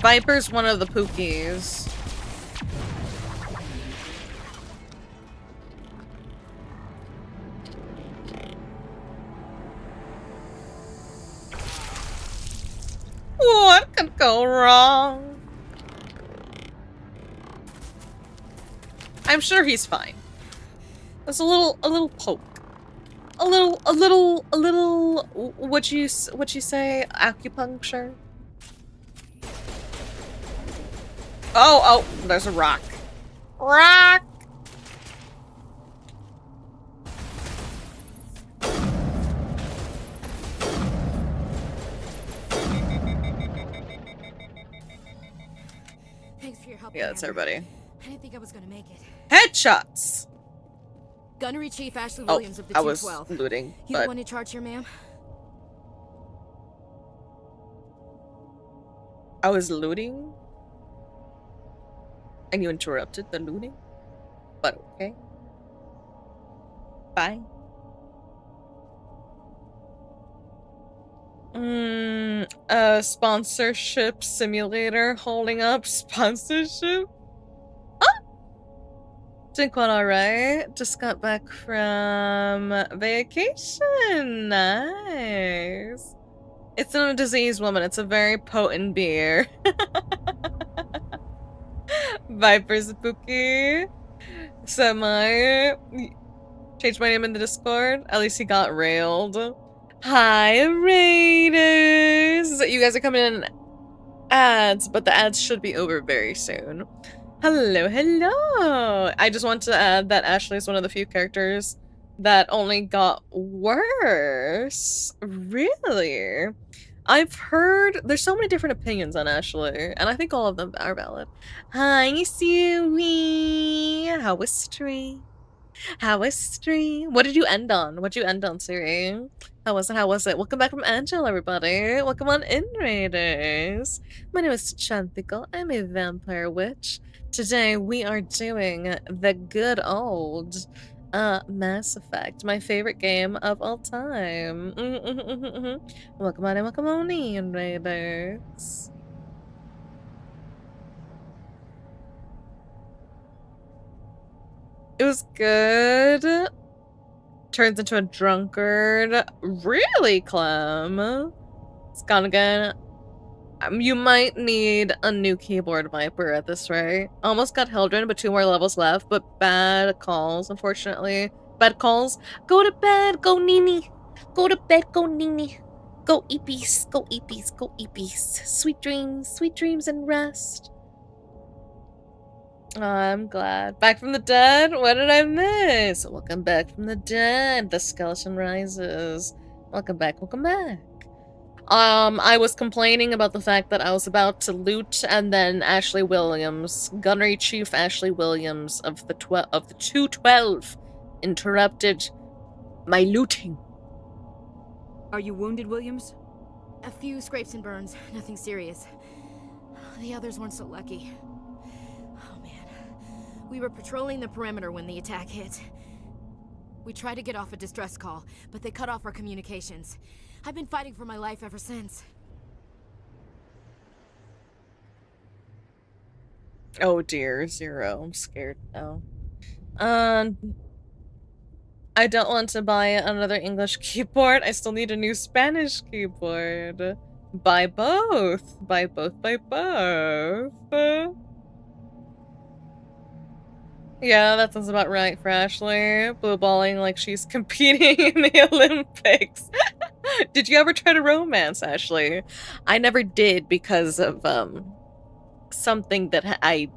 Viper's one of the Pookies. What could go wrong? I'm sure he's fine. There's a little poke. A little, what you say? Acupuncture? Oh, there's a rock. Rock! Thanks for your help. Yeah, that's everybody. I didn't think I was gonna make it. Headshots! Gunnery Chief Ashley Williams of the I was 212. looting, You the one in charge here, ma'am? I was looting? And you interrupted the looting? But okay. Bye. Sponsorship simulator holding up sponsorship? Doing quite alright. Just got back from vacation. Nice. It's not a disease, woman. It's a very potent beer. Viper's Pookie. Changed my name in the Discord. At least he got railed. Hi, Raiders! You guys are coming in ads, but the ads should be over very soon. Hello, hello! I just want to add that Ashley is one of the few characters that only got worse. Really? I've heard there's so many different opinions on Ashley, and I think all of them are valid. Hi, Siri! How was stream? How was stream? What did you end on? What'd you end on, Siri? How was it? How was it? Welcome back from Angela, everybody. Welcome on in, Raiders. My name is Chantico. I'm a vampire witch. Today we are doing the good old Mass Effect, my favorite game of all time. Welcome on in, Raiders. It was good. Turns into a drunkard. Really, Clem? It's gone again. You might need a new keyboard, Viper, at this rate. Almost got Hildren, but 2 more levels left, but bad calls, unfortunately. Bad calls. Go to bed, go Nini. Go to bed, go Nini. Go Eepies, go Eepies, go Eepies. Sweet dreams and rest. Oh, I'm glad. Back from the dead? What did I miss? Welcome back from the dead. The skeleton rises. Welcome back, welcome back. I was complaining about the fact that I was about to loot, and then Ashley Williams, Gunnery Chief Ashley Williams of the 212, interrupted my looting. Are you wounded, Williams? A few scrapes and burns, nothing serious. The others weren't so lucky. Oh man, we were patrolling the perimeter when the attack hit. We tried to get off a distress call, but they cut off our communications. I've been fighting for my life ever since. Oh dear, Zero. I'm scared now. I don't want to buy another English keyboard. I still need a new Spanish keyboard. Buy both. Buy both, buy both. Yeah, that sounds about right for Ashley. Blue balling like she's competing in the Olympics. Did you ever try to romance, Ashley? I never did because of something that a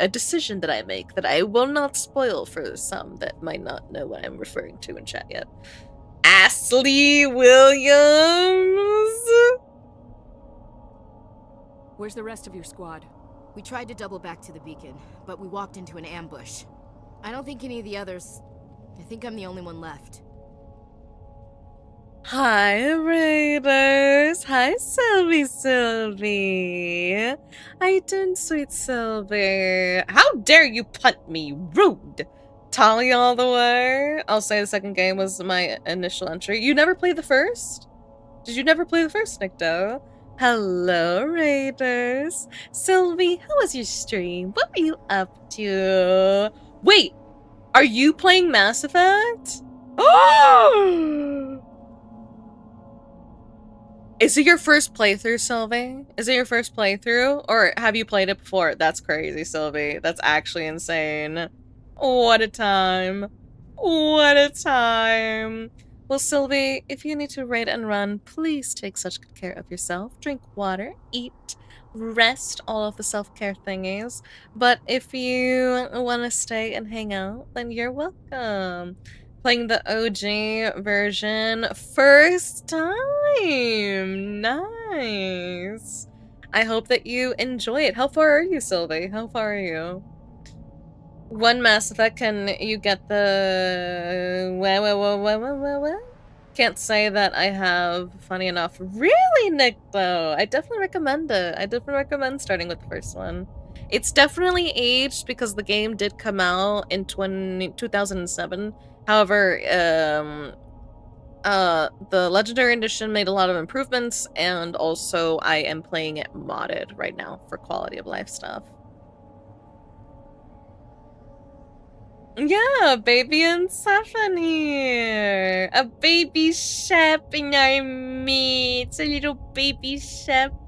decision that I make that I will not spoil for some that might not know what I'm referring to in chat yet. Ashley Williams. Where's the rest of your squad? We tried to double back to the beacon, but we walked into an ambush. I don't think any of the others... I think I'm the only one left. Hi, Raiders. Hi, Sylvie. How you doing, sweet Sylvie? How dare you punt me? Rude. Talia all the way. I'll say the second game was my initial entry. You never played the first? Did you never play the first, Nickdo? Hello, Raiders. Sylvie, how was your stream? What were you up to? Wait, are you playing Mass Effect? Oh! Is it your first playthrough, Sylvie? Is it your first playthrough? Or have you played it before? That's crazy, Sylvie. That's actually insane. What a time. What a time. Well, Sylvie, if you need to raid and run, please take such good care of yourself. Drink water, eat, rest, all of the self-care thingies. But if you want to stay and hang out, then you're welcome. Playing the OG version, first time. Nice. I hope that you enjoy it. How far are you, Sylvie? How far are you? One Mass Effect, can you get the... What? Can't say that I have, funny enough. Really, Nick, though? I definitely recommend it. I definitely recommend starting with the first one. It's definitely aged because the game did come out in 2007. However, the Legendary Edition made a lot of improvements, and also I am playing it modded right now for quality of life stuff. Yeah, baby and Saffron here. A baby shepherd in our midst. A little baby shepherd.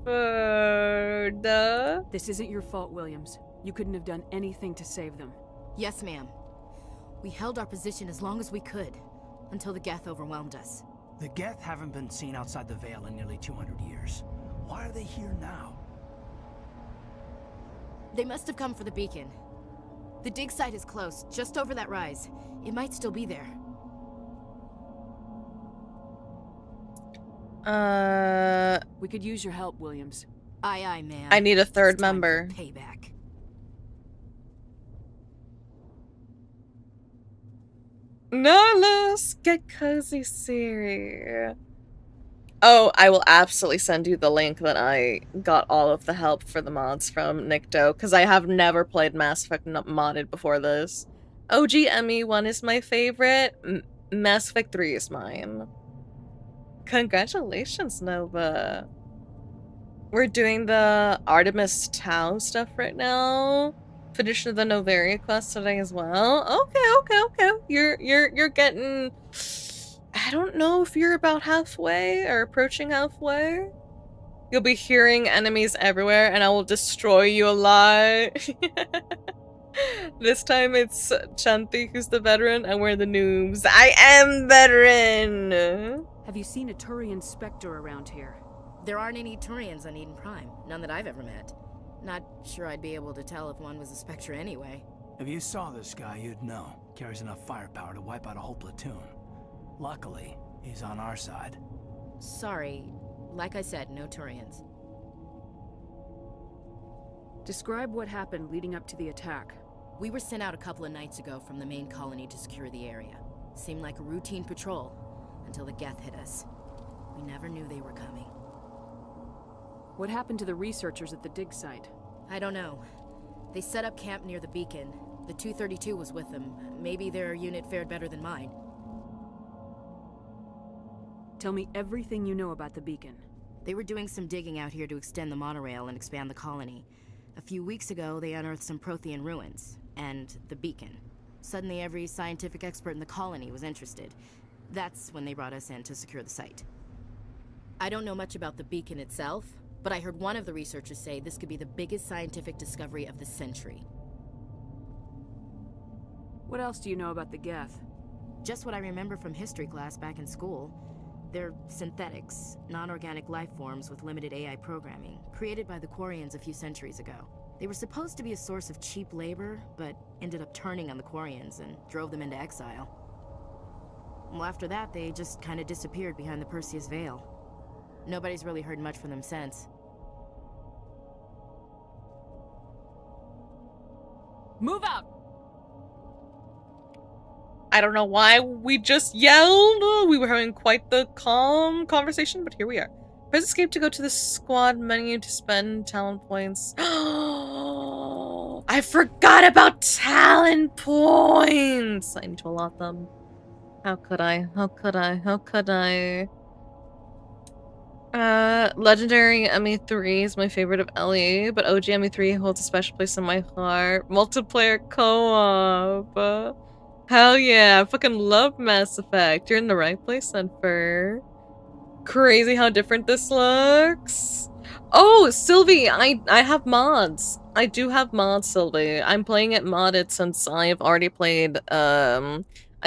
This isn't your fault, Williams. You couldn't have done anything to save them. Yes, ma'am. We held our position as long as we could, until the Goth overwhelmed us. The Geth haven't been seen outside the Veil in nearly 200 years. Why are they here now? They must have come for the beacon. The dig site is close, just over that rise. It might still be there. We could use your help, Williams. Aye, aye, ma'am. I need a third member. Payback. Nicholas, get cozy, Siri. Oh, I will absolutely send you the link that I got all of the help for the mods from Nikto, because I have never played Mass Effect modded before this. OG ME1 is my favorite. Mass Effect 3 is mine. Congratulations, Nova. We're doing the Artemis Tau stuff right now. Finishing the Novaria quest today as well. Okay. You're getting... I don't know if you're about halfway or approaching halfway. You'll be hearing enemies everywhere and I will destroy you alive. This time it's Chanti who's the veteran and we're the noobs. I am veteran! Have you seen a Turian Spectre around here? There aren't any Turians on Eden Prime. None that I've ever met. Not sure I'd be able to tell if one was a Spectre anyway. If you saw this guy, you'd know. Carries enough firepower to wipe out a whole platoon. Luckily, he's on our side. Sorry. Like I said, no Turians. Describe what happened leading up to the attack. We were sent out a couple of nights ago from the main colony to secure the area. Seemed like a routine patrol, until the Geth hit us. We never knew they were coming. What happened to the researchers at the dig site? I don't know. They set up camp near the beacon. The 232 was with them. Maybe their unit fared better than mine. Tell me everything you know about the beacon. They were doing some digging out here to extend the monorail and expand the colony. A few weeks ago, they unearthed some Prothean ruins, and the beacon. Suddenly, every scientific expert in the colony was interested. That's when they brought us in to secure the site. I don't know much about the beacon itself, but I heard one of the researchers say this could be the biggest scientific discovery of the century. What else do you know about the Geth? Just what I remember from history class back in school. They're synthetics, non-organic life forms with limited AI programming, created by the Quarians a few centuries ago. They were supposed to be a source of cheap labor, but ended up turning on the Quarians and drove them into exile. Well, after that, they just kind of disappeared behind the Perseus Veil. Nobody's really heard much from them since. Move out! I don't know why we just yelled. We were having quite the calm conversation, but here we are. Press escape to go to the squad menu to spend talent points. I forgot about talent points. I need to allot them. How could I? Legendary ME3 is my favorite of LE, but OG ME3 holds a special place in my heart. Multiplayer co-op. Hell yeah, I fucking love Mass Effect. You're in the right place then, Fur. Crazy how different this looks. Oh, Sylvie, I have mods. I do have mods, Sylvie. I'm playing it modded since I've already played, I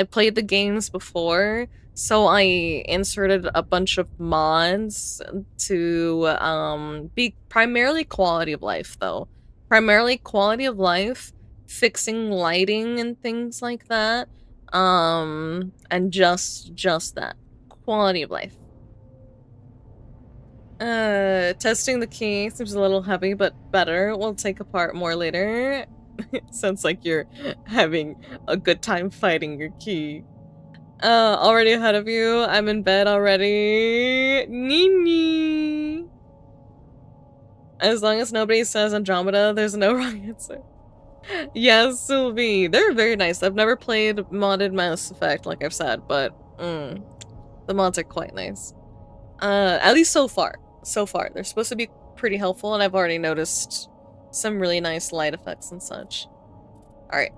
played the games before, so I inserted a bunch of mods to, be primarily quality of life, though. Primarily quality of life, fixing lighting and things like that, and just that. Quality of life. Testing the key seems a little heavy, but better. We'll take apart more later. Sounds like you're having a good time fighting your key. Already ahead of you. I'm in bed already. Nini. As long as nobody says Andromeda, there's no wrong answer. Yes, Sylvie. They're very nice. I've never played modded Mass Effect, like I've said, but the mods are quite nice. At least so far. So far. They're supposed to be pretty helpful, and I've already noticed some really nice light effects and such. Alright,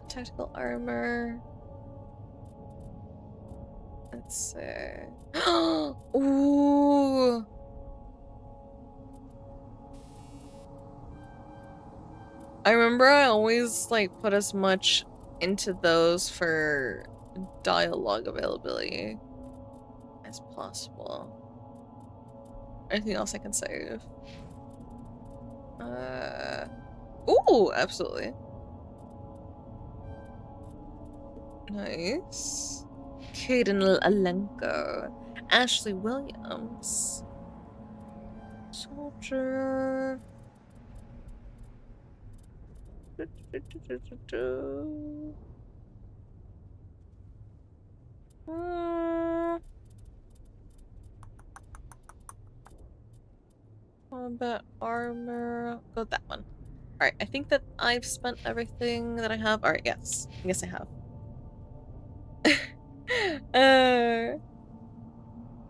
tactical armor. Let's see. Ooh! I remember I always, like, put as much into those for dialogue availability. as possible. Anything else I can save? Ooh, absolutely. Nice. Caden Alenko. Ashley Williams. Soldier. Combat armor. Go with that one. Alright, I think that I've spent everything that I have. Alright, yes. Yes, I have.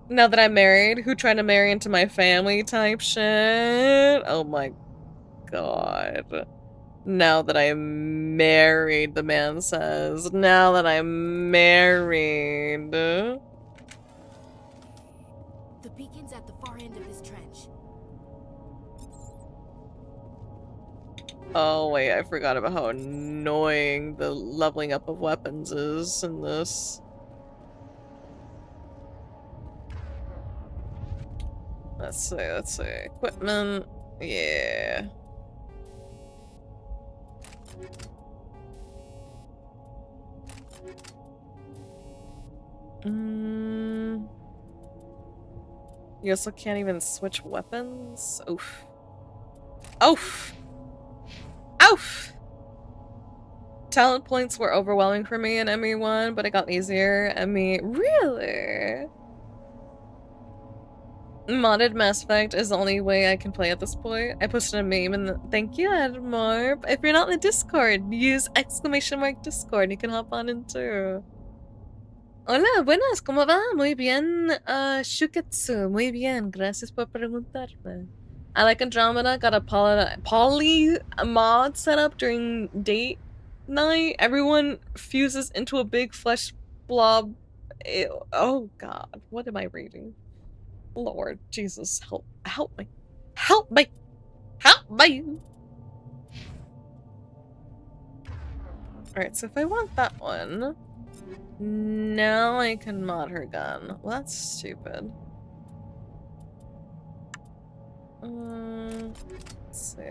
Now that I'm married, who tried to marry into my family type shit? Oh my god. Now that I'm married, the man says. Now that I'm married. The beacon's at the far end of this trench. Oh wait, I forgot about how annoying the leveling up of weapons is in this. Let's see. Equipment. Yeah. You also can't even switch weapons? Oof. Oof! Oof! Talent points were overwhelming for me in ME1, but it got easier. Really? Modded Mass Effect is the only way I can play at this point. I posted a meme in the— Thank you, Admorp. If you're not in the Discord, use !Discord. You can hop on in too. Hola, buenas, ¿cómo va? Muy bien, Shuketsu. Muy bien, gracias por preguntarme. I like Andromeda, got a poly mod set up during date night. Everyone fuses into a big flesh blob. Ew. Oh god, what am I reading? Lord Jesus, help me. Help me! Help me! Alright, so if I want that one, now I can mod her gun. Well, that's stupid. Let's see.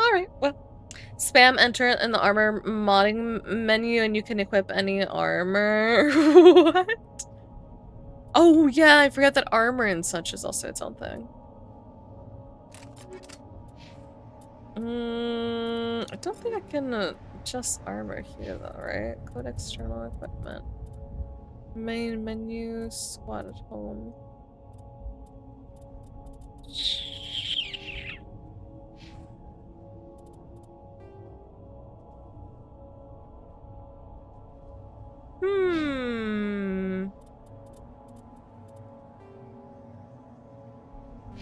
Alright, well. Spam enter in the armor modding menu and you can equip any armor. What? Oh yeah, I forgot that armor and such is also its own thing. I don't think I can adjust armor here though, right? Code external equipment. Main menu, squad at home.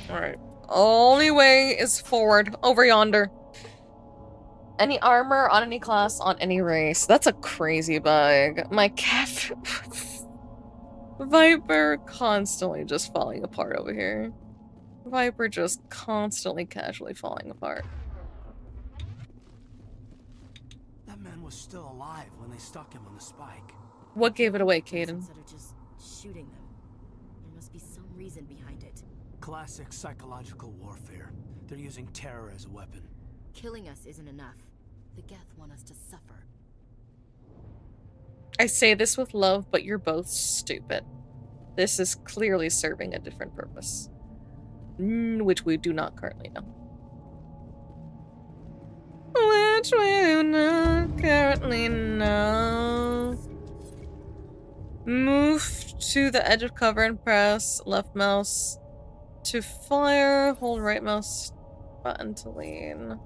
Alright. Only way is forward, over yonder. Any armor on any class on any race. That's a crazy bug. My cat Viper constantly just falling apart over here. Viper just constantly casually falling apart. That man was still alive when they stuck him on the spike. What gave it away, Caden? Instead of just shooting them. There must be some reason behind it. Classic psychological warfare. They're using terror as a weapon. Killing us isn't enough. The Geth want us to suffer. I say this with love, but you're both stupid. This is clearly serving a different purpose. Which we do not currently know. Which we do not currently know. Move to the edge of cover and press left mouse to fire. Hold right mouse button to lean.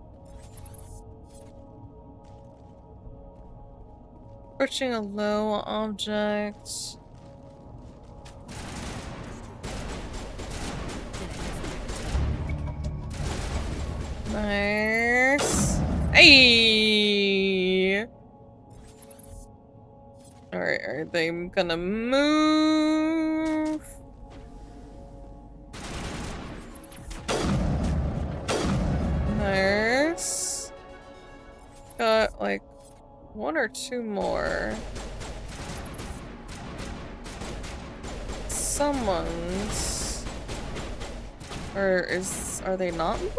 Approaching a low object. Nice. Hey. Alright, are they gonna move? Nice. Got like One or two more. Someone's... Or are they not moving?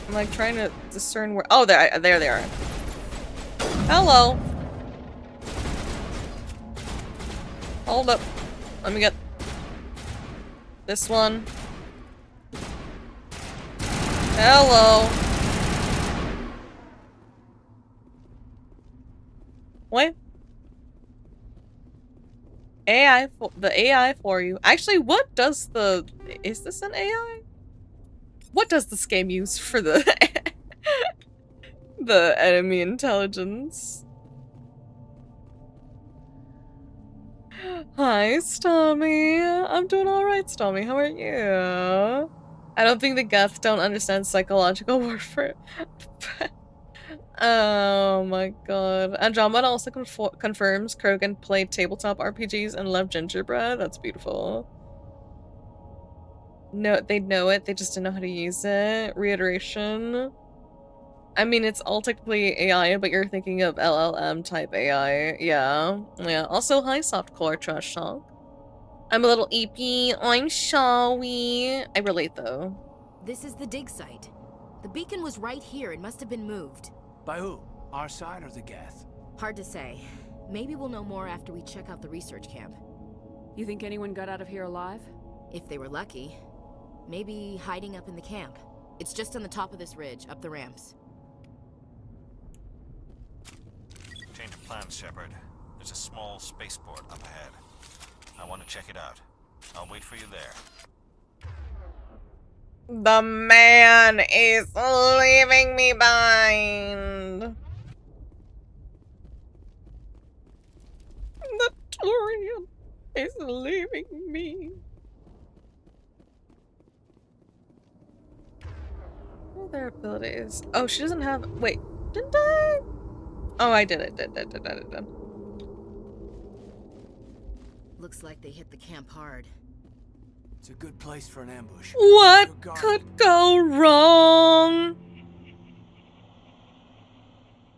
I'm like trying to discern where... Oh, there they are. Hello. Hold up. Let me get this one. Hello. What? The AI for you. Actually, what does the... Is this an AI? What does this game use for the... the enemy intelligence? Hi, Stormy. I'm doing alright, Stormy. How are you? I don't think the Goths don't understand psychological warfare. Oh my god. Andromeda also confirms Krogan played tabletop RPGs and loved gingerbread. That's beautiful. No, they know it, they just don't know how to use it. Reiteration. I mean, it's all technically AI, but you're thinking of LLM type AI. Yeah. Yeah. Also, hi, softcore trash talk. I'm a little Eepy. I'm shawy. I relate, though. This is the dig site. The beacon was right here. It must have been moved. By who? Our side or the Geth? Hard to say. Maybe we'll know more after we check out the research camp. You think anyone got out of here alive? If they were lucky. Maybe hiding up in the camp. It's just on the top of this ridge, up the ramps. Change of plans, Shepard. There's a small spaceport up ahead. I want to check it out. I'll wait for you there. The man is leaving me behind. The Turian is leaving me. What are their abilities? Oh, she doesn't have... Wait, didn't I? Oh, I did it. Did. Looks like they hit the camp hard. It's a good place for an ambush. What could go wrong?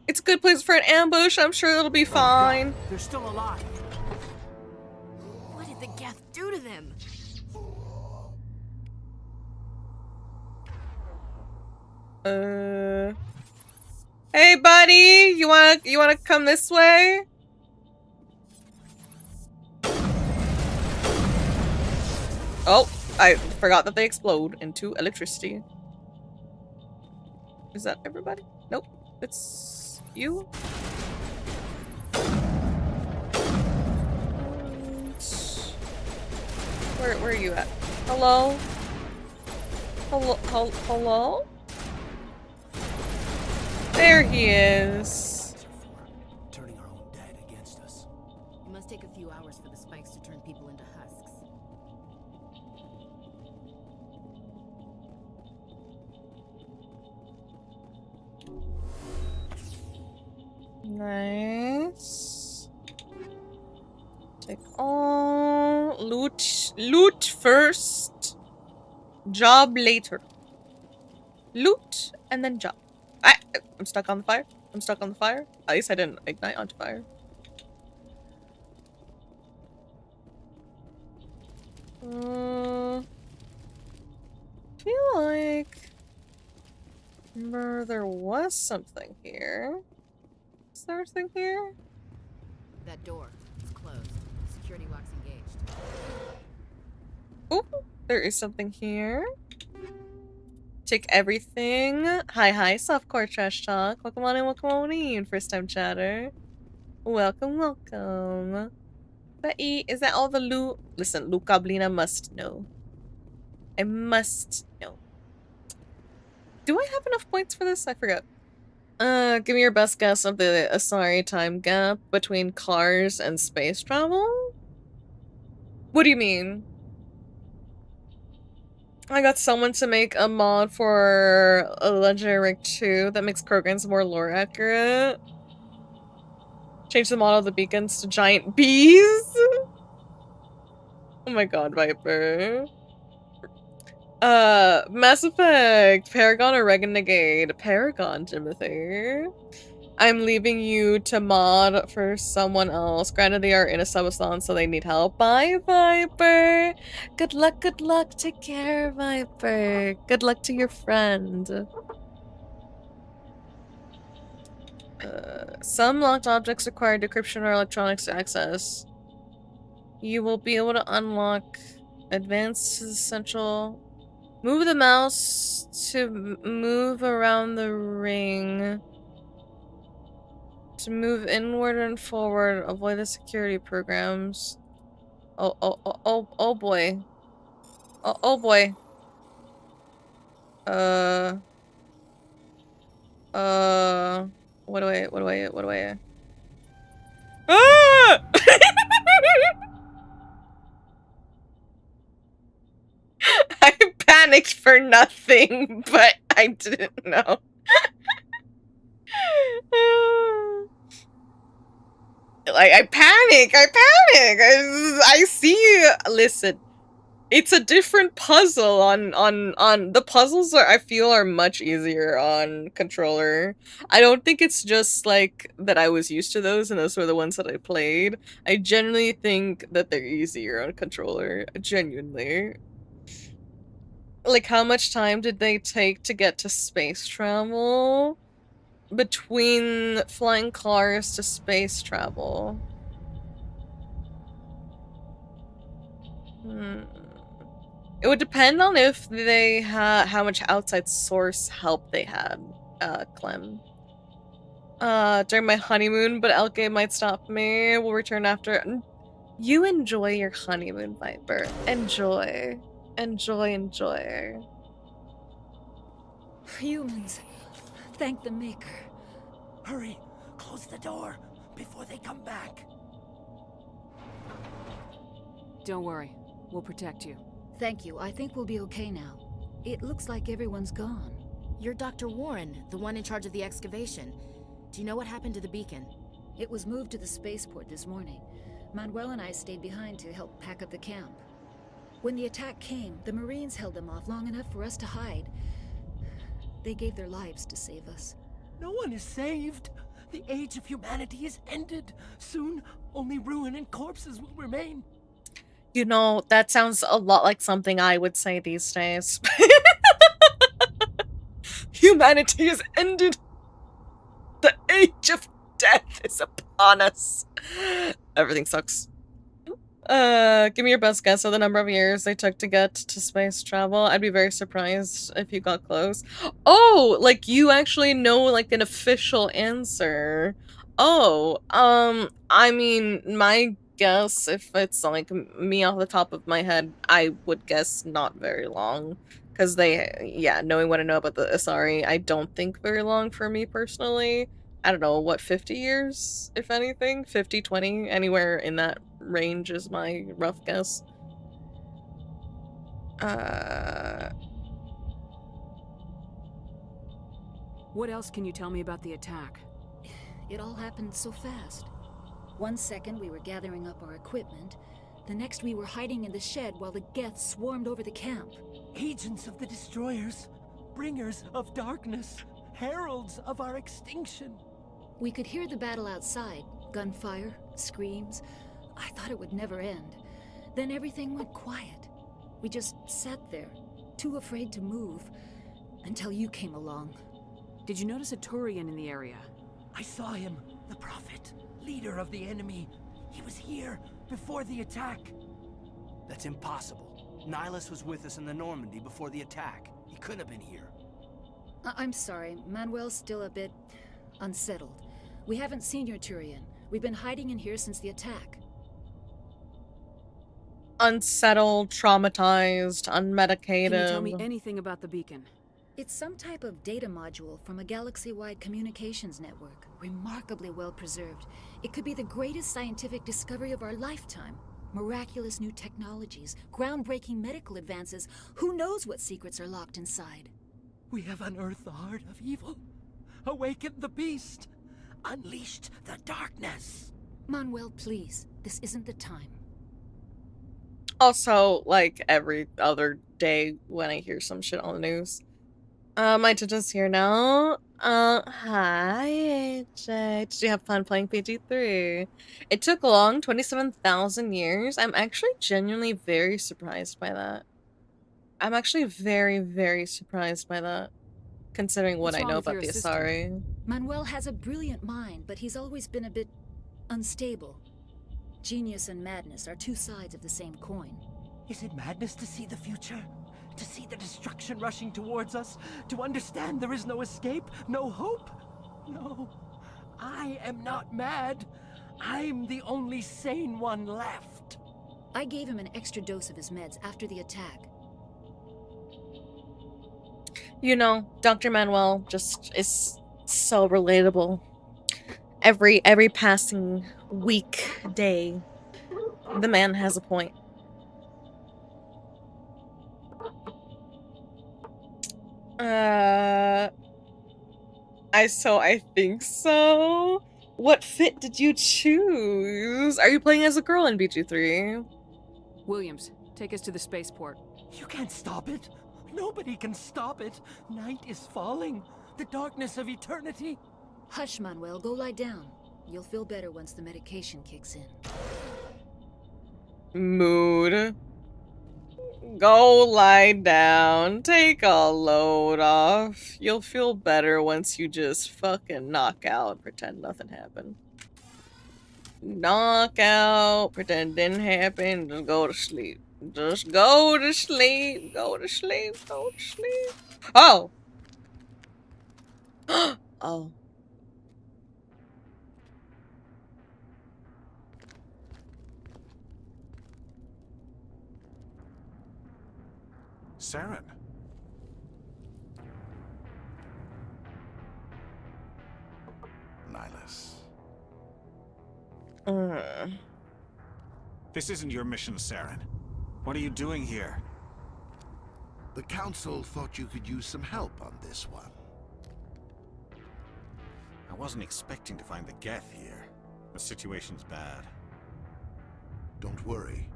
It's a good place for an ambush. I'm sure it'll be fine. They're still alive. What did the Geth do to them? Hey, buddy, you wanna come this way? Oh, I forgot that they explode into electricity. Is that everybody? Nope, it's you. Where are you at? Hello? Hello? There he is. Turning our own dead against us. It must take a few hours for the spikes to turn people into husks. Nice. Take all loot first. Job later. Loot and then job. I'm stuck on the fire. I'm stuck on the fire. At least I didn't ignite onto fire. Feel like there was something here. Is there something here? That door. It's closed. Security lock's engaged. Oh, there is something here. Take everything. Hi, softcore trash talk. Welcome on in, first time chatter. Welcome. Is that all the loot? Listen, Luke Goblina must know. I must know. Do I have enough points for this? I forgot. Give me your best guess of the Asari time gap between cars and space travel? What do you mean? I got someone to make a mod for a Legendary Rank 2 that makes Krogans more lore accurate. Change the model of the beacons to giant bees? Oh my god, Viper. Mass Effect, Paragon or Renegade? Paragon, Timothy. I'm leaving you to mod for someone else. Granted, they are in a subathon, so they need help. Bye, Viper. Good luck, good luck. Take care, Viper. Good luck to your friend. Some locked objects require decryption or electronics to access. You will be able to unlock advanced essential. Move the mouse to move around the ring. To move inward and forward, avoid the security programs. Oh boy. Oh boy. What do I? Ah! I panicked for nothing, but I didn't know. Like, I panic! I see, listen, it's a different puzzle on the puzzles I feel are much easier on controller. I don't think it's just, like, that I was used to those and those were the ones that I played. I genuinely think that they're easier on controller. Genuinely. Like, how much time did they take to get to space travel? Between flying cars to space travel. It would depend on if they had how much outside source help they had, Clem. During my honeymoon, but LK might stop me. We'll return after. You enjoy your honeymoon, Viper. Enjoy. Enjoy. Humans, thank the Maker. Hurry, close the door before they come back. Don't worry, we'll protect you. Thank you. I think we'll be okay now. It looks like everyone's gone. You're Dr. Warren, the one in charge of the excavation. Do you know what happened to the beacon? It was moved to the spaceport this morning. Manuel and I stayed behind to help pack up the camp. When the attack came, the Marines held them off long enough for us to hide. They gave their lives to save us. No one is saved. The age of humanity is ended. Soon, only ruin and corpses will remain. You know, that sounds a lot like something I would say these days. Humanity is ended. The age of death is upon us. Everything sucks. Give me your best guess of the number of years they took to get to space travel. I'd be very surprised if you got close. Oh, like you actually know like an official answer. Oh, I mean, my guess, if it's like me off the top of my head, I would guess not very long. Because knowing what I know about the Asari, I don't think very long for me personally. I don't know, what, 50 years, if anything? 50, 20, anywhere in that range is my rough guess. What else can you tell me about the attack? It all happened so fast. One second we were gathering up our equipment, the next we were hiding in the shed while the Geth swarmed over the camp. Agents of the destroyers, bringers of darkness, heralds of our extinction. We could hear the battle outside, gunfire, screams. I thought it would never end. Then everything went quiet. We just sat there, too afraid to move, until you came along. Did you notice a Turian in the area? I saw him, the Prophet, leader of the enemy. He was here before the attack. That's impossible. Nihilus was with us in the Normandy before the attack. He couldn't have been here. I'm sorry, Manuel's still a bit unsettled. We haven't seen your Turian. We've been hiding in here since the attack. Unsettled, traumatized, unmedicated. Can you tell me anything about the beacon? It's some type of data module from a galaxy-wide communications network. Remarkably well preserved. It could be the greatest scientific discovery of our lifetime. Miraculous new technologies, groundbreaking medical advances. Who knows what secrets are locked inside? We have unearthed the heart of evil, awakened the beast, unleashed the darkness. Manuel, please. This isn't the time. Also, like every other day when I hear some shit on the news. My attention's here now. Hi, AJ. Did you have fun playing PG3? It took long, 27,000 years. I'm actually genuinely very surprised by that. I'm actually very, very surprised by that, considering what What's I wrong know with about your the assistant? Asari. Manuel has a brilliant mind, but he's always been a bit unstable. Genius and madness are two sides of the same coin. Is it madness to see the future? To see the destruction rushing towards us? To understand there is no escape? No hope? No. I am not mad. I'm the only sane one left. I gave him an extra dose of his meds after the attack. You know, Dr. Manuel just is so relatable. Every passing week, day, the man has a point. I think so. What fit did you choose? Are you playing as a girl in BG3? Williams, take us to the spaceport. You can't stop it. Nobody can stop it. Night is falling. The darkness of eternity. Hush, Manuel. Go lie down. You'll feel better once the medication kicks in. Mood. Go lie down. Take a load off. You'll feel better once you just fucking knock out. Pretend nothing happened. Knock out. Pretend didn't happen. Just go to sleep. Just go to sleep. Go to sleep. Go to sleep. Oh! Oh. Saren. Nihilus. This isn't your mission, Saren. What are you doing here? The Council thought you could use some help on this one. I wasn't expecting to find the Geth here. The situation's bad. Don't worry.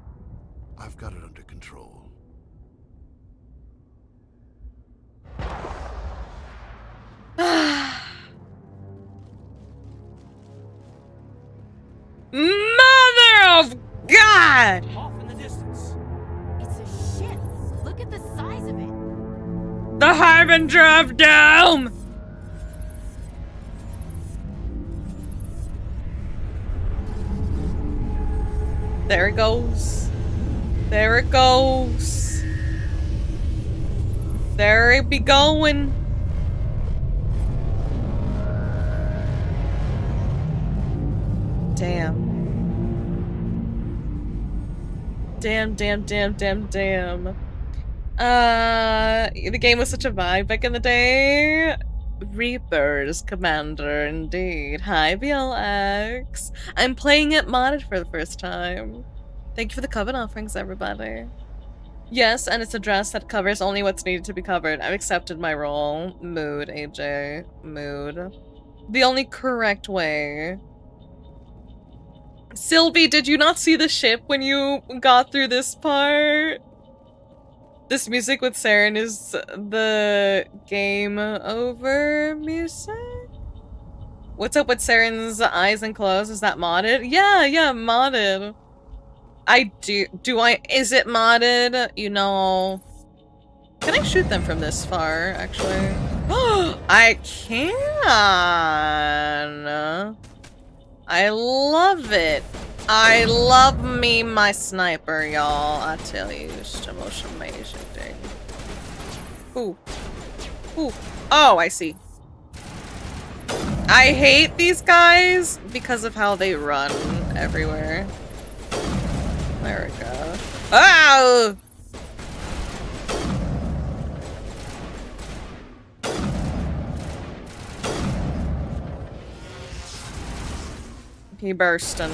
I've got it under control. Mother of God! Off in the distance. It's a ship. Look at the size of it. The Harbinger of Doom! There it goes. There it goes. There it be going. Damn. Damn. The game was such a vibe back in the day. Reapers, Commander, indeed. Hi, BLX. I'm playing it modded for the first time. Thank you for the coven offerings, everybody. Yes, and it's a dress that covers only what's needed to be covered. I've accepted my role. Mood, AJ. Mood. The only correct way. Sylvie, did you not see the ship when you got through this part? This music with Saren is the game over music? What's up with Saren's eyes and clothes? Is that modded? Yeah, modded. Is it modded? You know... Can I shoot them from this far, actually? I can! I love it. I love me my sniper, y'all. I tell you, it's the most amazing thing. Ooh. Oh, I see. I hate these guys because of how they run everywhere. There we go. Oh! He bursting.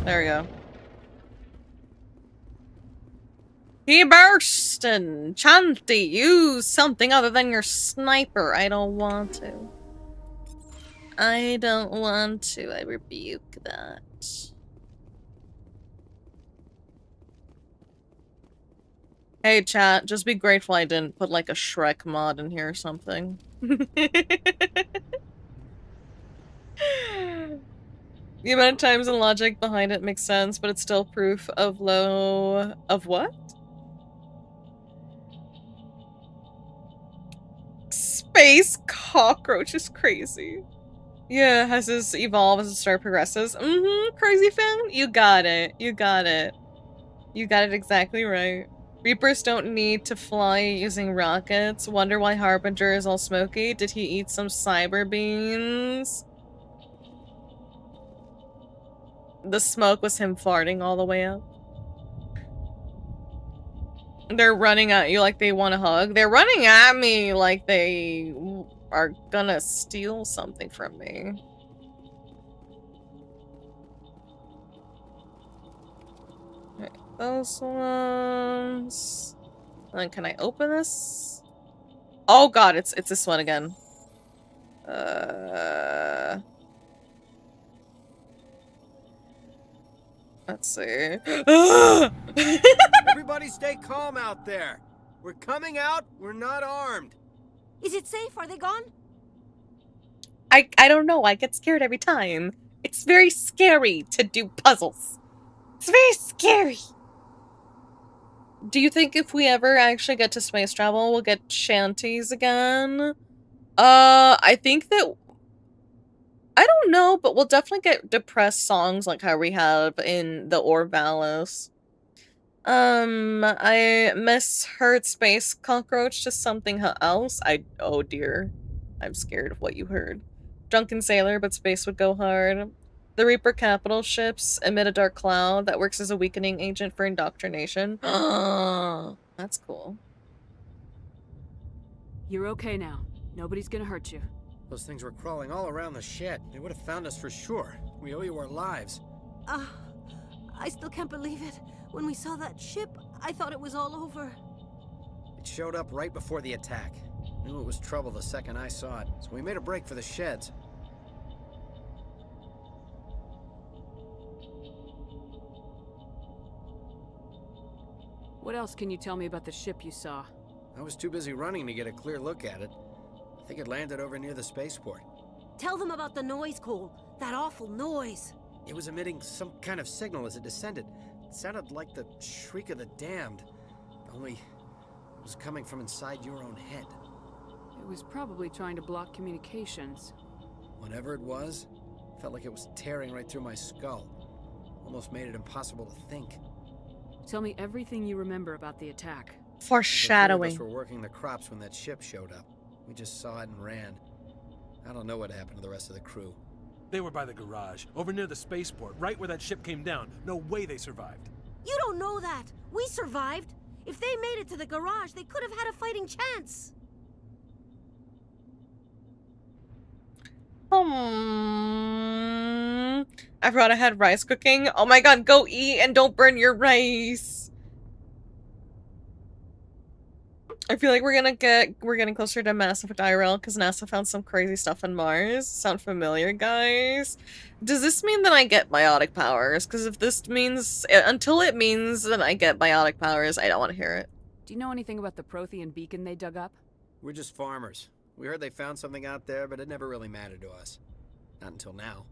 There we go. He bursting! Chanti, use something other than your sniper. I don't want to. I don't want to. I rebuke that. Hey, chat, just be grateful I didn't put, like, a Shrek mod in here or something. The amount of times and logic behind it makes sense, but it's still proof of low... of what? Space cockroach is crazy. Yeah, has this evolve as the story progresses? Crazy fan? You got it. You got it. You got it exactly right. Reapers don't need to fly using rockets. Wonder why Harbinger is all smoky? Did he eat some cyber beans? The smoke was him farting all the way up. They're running at you like they want a hug. They're running at me like they are gonna steal something from me. Right, those ones. And then can I open this? Oh god, it's this one again. Let's see. Everybody stay calm out there. We're coming out, we're not armed. Is it safe? Are they gone? I don't know, I get scared every time. It's very scary to do puzzles. It's very scary. Do you think if we ever actually get to space travel, we'll get shanties again? I think that... I don't know, but we'll definitely get depressed songs like how we have in the Orvalis. I misheard space cockroach to something else. Oh dear. I'm scared of what you heard. Drunken sailor, but space would go hard. The Reaper capital ships emit a dark cloud that works as a weakening agent for indoctrination. That's cool. You're okay now. Nobody's gonna hurt you. Those things were crawling all around the shed. They would have found us for sure. We owe you our lives. I still can't believe it. When we saw that ship, I thought it was all over. It showed up right before the attack. Knew it was trouble the second I saw it, so we made a break for the sheds. What else can you tell me about the ship you saw? I was too busy running to get a clear look at it. I think it landed over near the spaceport. Tell them about the noise, Cole. That awful noise. It was emitting some kind of signal as it descended. It sounded like the shriek of the damned. Only it was coming from inside your own head. It was probably trying to block communications. Whatever it was, felt like it was tearing right through my skull. Almost made it impossible to think. Tell me everything you remember about the attack. Foreshadowing. The three of us were working the crops when that ship showed up. We just saw it and ran. I don't know what happened to the rest of the crew. They were by the garage, over near the spaceport, right where that ship came down. No way they survived. You don't know that. We survived. If they made it to the garage, they could have had a fighting chance. I forgot I had rice cooking. Oh my god, go eat and don't burn your rice. I feel like we're getting closer to Mass Effect IRL because NASA found some crazy stuff on Mars. Sound familiar, guys? Does this mean that I get biotic powers? Because if this means, until it means that I get biotic powers, I don't want to hear it. Do you know anything about the Prothean beacon they dug up? We're just farmers. We heard they found something out there, but it never really mattered to us. Not until now.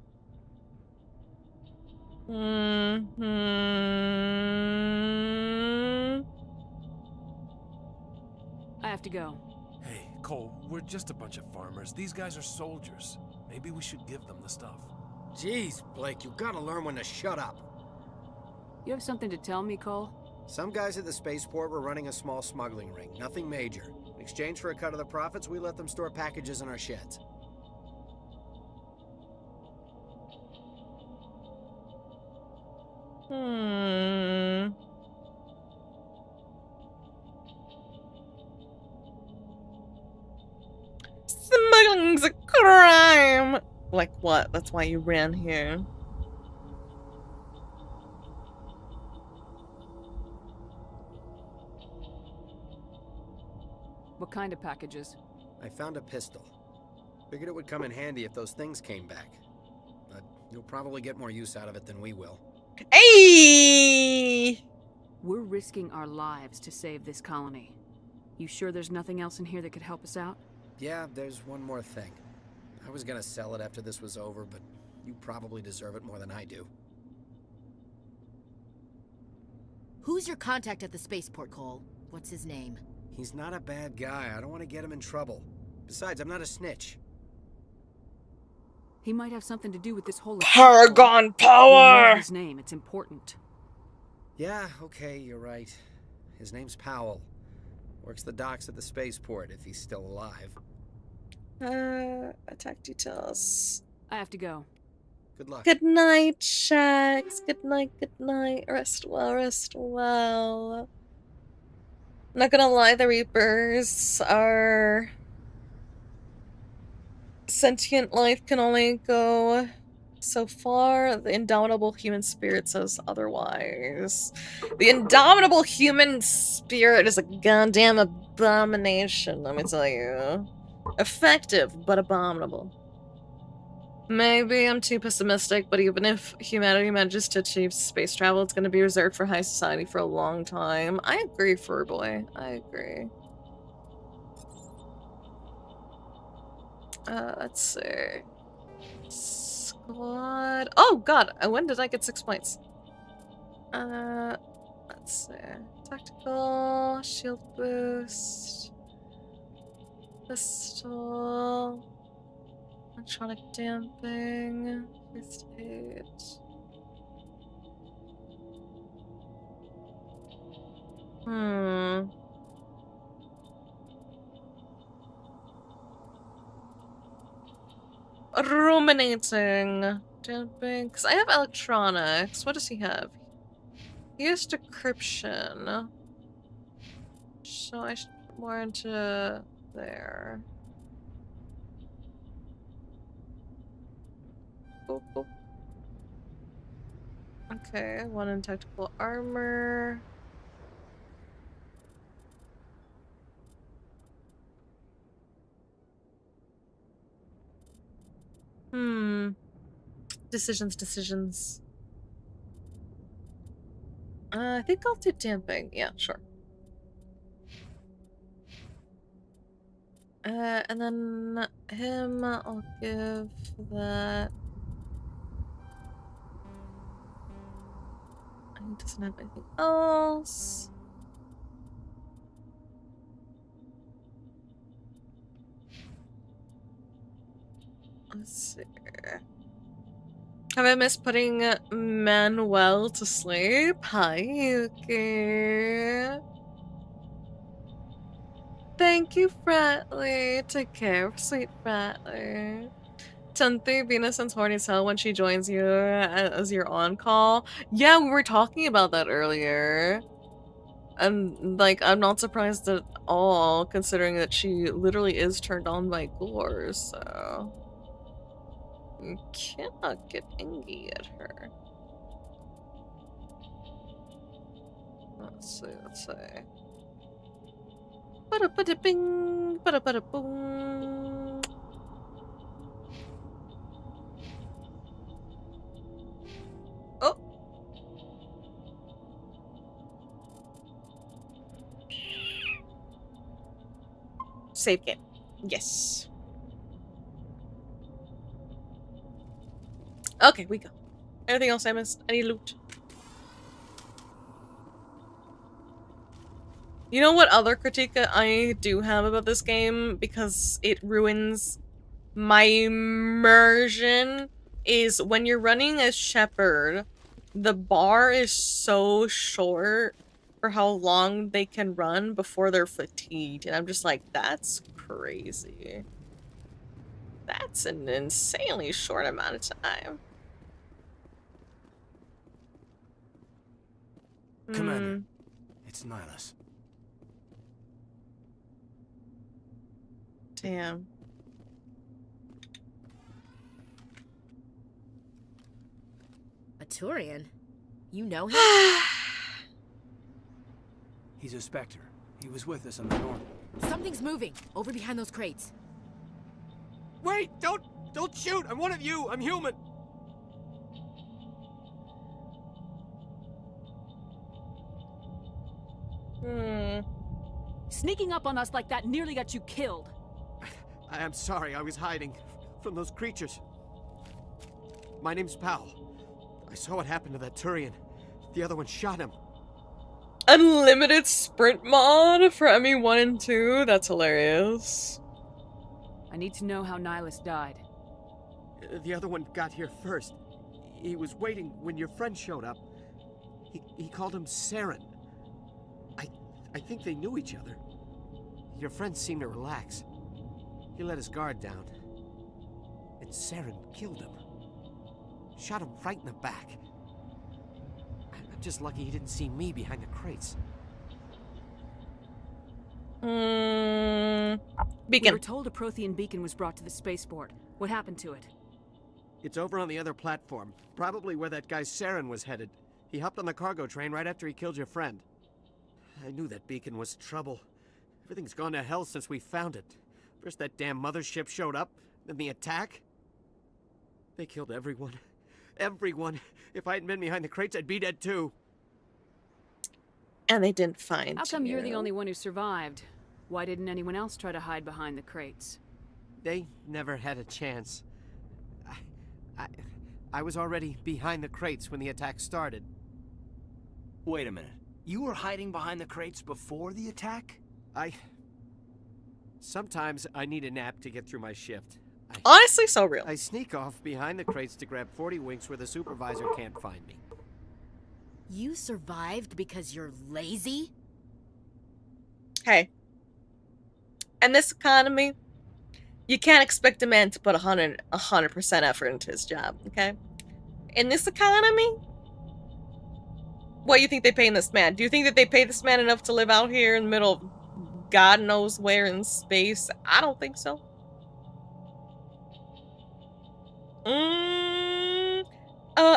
I have to go. Hey, Cole, we're just a bunch of farmers. These guys are soldiers. Maybe we should give them the stuff. Jeez, Blake, you gotta learn when to shut up. You have something to tell me, Cole? Some guys at the spaceport were running a small smuggling ring, nothing major. In exchange for a cut of the profits, we let them store packages in our sheds. Smuggling's a crime! Like what? That's why you ran here. What kind of packages? I found a pistol. Figured it would come in handy if those things came back. But you'll probably get more use out of it than we will. Hey! We're risking our lives to save this colony. You sure there's nothing else in here that could help us out? Yeah, there's one more thing. I was gonna sell it after this was over, but you probably deserve it more than I do. Who's your contact at the spaceport, Cole? What's his name? He's not a bad guy. I don't want to get him in trouble. Besides, I'm not a snitch. He might have something to do with this whole Paragon power! We'll know his name. It's important. Yeah, okay, you're right. His name's Powell. Works the docks at the spaceport if he's still alive. Attack details. I have to go. Good luck. Good night, Shax. Good night, good night. Rest well, rest well. Not gonna lie, the Reapers are... Sentient life can only go so far. The indomitable human spirit says otherwise. The indomitable human spirit is a goddamn abomination, let me tell you. Effective, but abominable. Maybe I'm too pessimistic, but even if humanity manages to achieve space travel, it's going to be reserved for high society for a long time. I agree, Furboy. I agree. Let's see. Squad. Oh god, when did I get 6 points? Let's see. Tactical, shield boost, pistol, electronic damping, first aid. Ruminating. Damping. Because I have electronics. What does he have? He has decryption. So I should put more into there. Boop, boop. Okay, one in tactical armor. Decisions. I think I'll do damping. Yeah, sure. And then him, I'll give that. He doesn't have anything else. Let's see. Have I missed putting Manuel to sleep? Hi, Yuki. Thank you, Fratley. Take care, sweet Fratley. 10th, Venus sends horny as hell when she joins you as your on-call. Yeah, we were talking about that earlier. And, like, I'm not surprised at all, considering that she literally is turned on by gore, so... You cannot get angry at her. Let's see. Bada-bada-bing, bada-bada-boom. Oh! Save game. Yes. Okay, we go. Anything else I missed? Any loot? You know what other critique I do have about this game, because it ruins my immersion, is when you're running as Shepard, the bar is so short for how long they can run before they're fatigued, and I'm just like, that's crazy. That's an insanely short amount of time. Commander, it's Nihilus. Damn. A Turian? You know him? He's a Spectre. He was with us on the North. Something's moving over behind those crates. Wait! Don't shoot! I'm one of you! I'm human! Sneaking up on us like that nearly got you killed. I'm sorry, I was hiding from those creatures. My name's Powell. I saw what happened to that Turian. The other one shot him. Unlimited sprint mod for ME1 and 2? That's hilarious. I need to know how Nihilus died. The other one got here first. He was waiting when your friend showed up. He called him Saren. I think they knew each other. Your friend seemed to relax. He let his guard down. And Saren killed him. Shot him right in the back. I'm just lucky he didn't see me behind the crates. Beacon. We were told a Prothean beacon was brought to the spaceport. What happened to it? It's over on the other platform. Probably where that guy Saren was headed. He hopped on the cargo train right after he killed your friend. I knew that beacon was trouble. Everything's gone to hell since we found it. First that damn mothership showed up, then the attack. They killed everyone. Everyone. If I hadn't been behind the crates, I'd be dead too. And they didn't find How come you. you're the only one who survived? Why didn't anyone else try to hide behind the crates? They never had a chance. I was already behind the crates when the attack started. Wait a minute. You were hiding behind the crates before the attack? Sometimes I need a nap to get through my shift. Honestly, so real. I sneak off behind the crates to grab 40 winks where the supervisor can't find me. You survived because you're lazy? Hey. In this economy, you can't expect a man to put 100% effort into his job, okay? In this economy, what do you think they pay this man? Do you think that they pay this man enough to live out here in the middle of God knows where in space? I don't think so.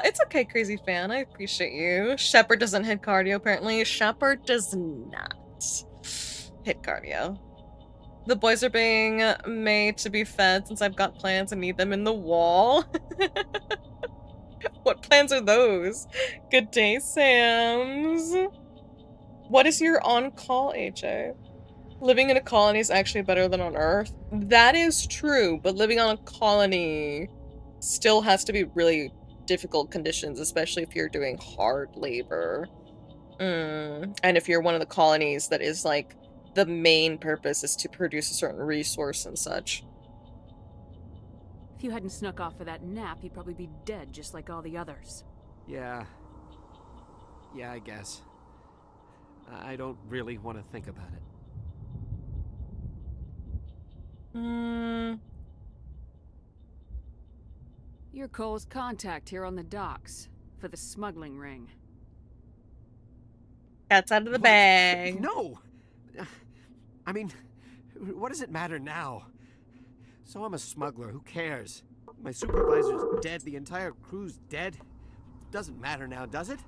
It's okay, crazy fan. I appreciate you. Shepard doesn't hit cardio, apparently. Shepard does not hit cardio. The boys are being made to be fed since I've got plans and need them in the wall. What plans are those? Good day, Sams. What is your on-call, AJ? Living in a colony is actually better than on Earth. That is true, but living on a colony still has to be really difficult conditions, especially if you're doing hard labor. And if you're one of the colonies that is like the main purpose is to produce a certain resource and such. If you hadn't snuck off for that nap, you'd probably be dead just like all the others. Yeah, I guess. I don't really want to think about it. You're Cole's contact here on the docks for the smuggling ring. Cat's out of the bag. No! I mean, what does it matter now? So I'm a smuggler, who cares? My supervisor's dead, the entire crew's dead. Doesn't matter now, does it?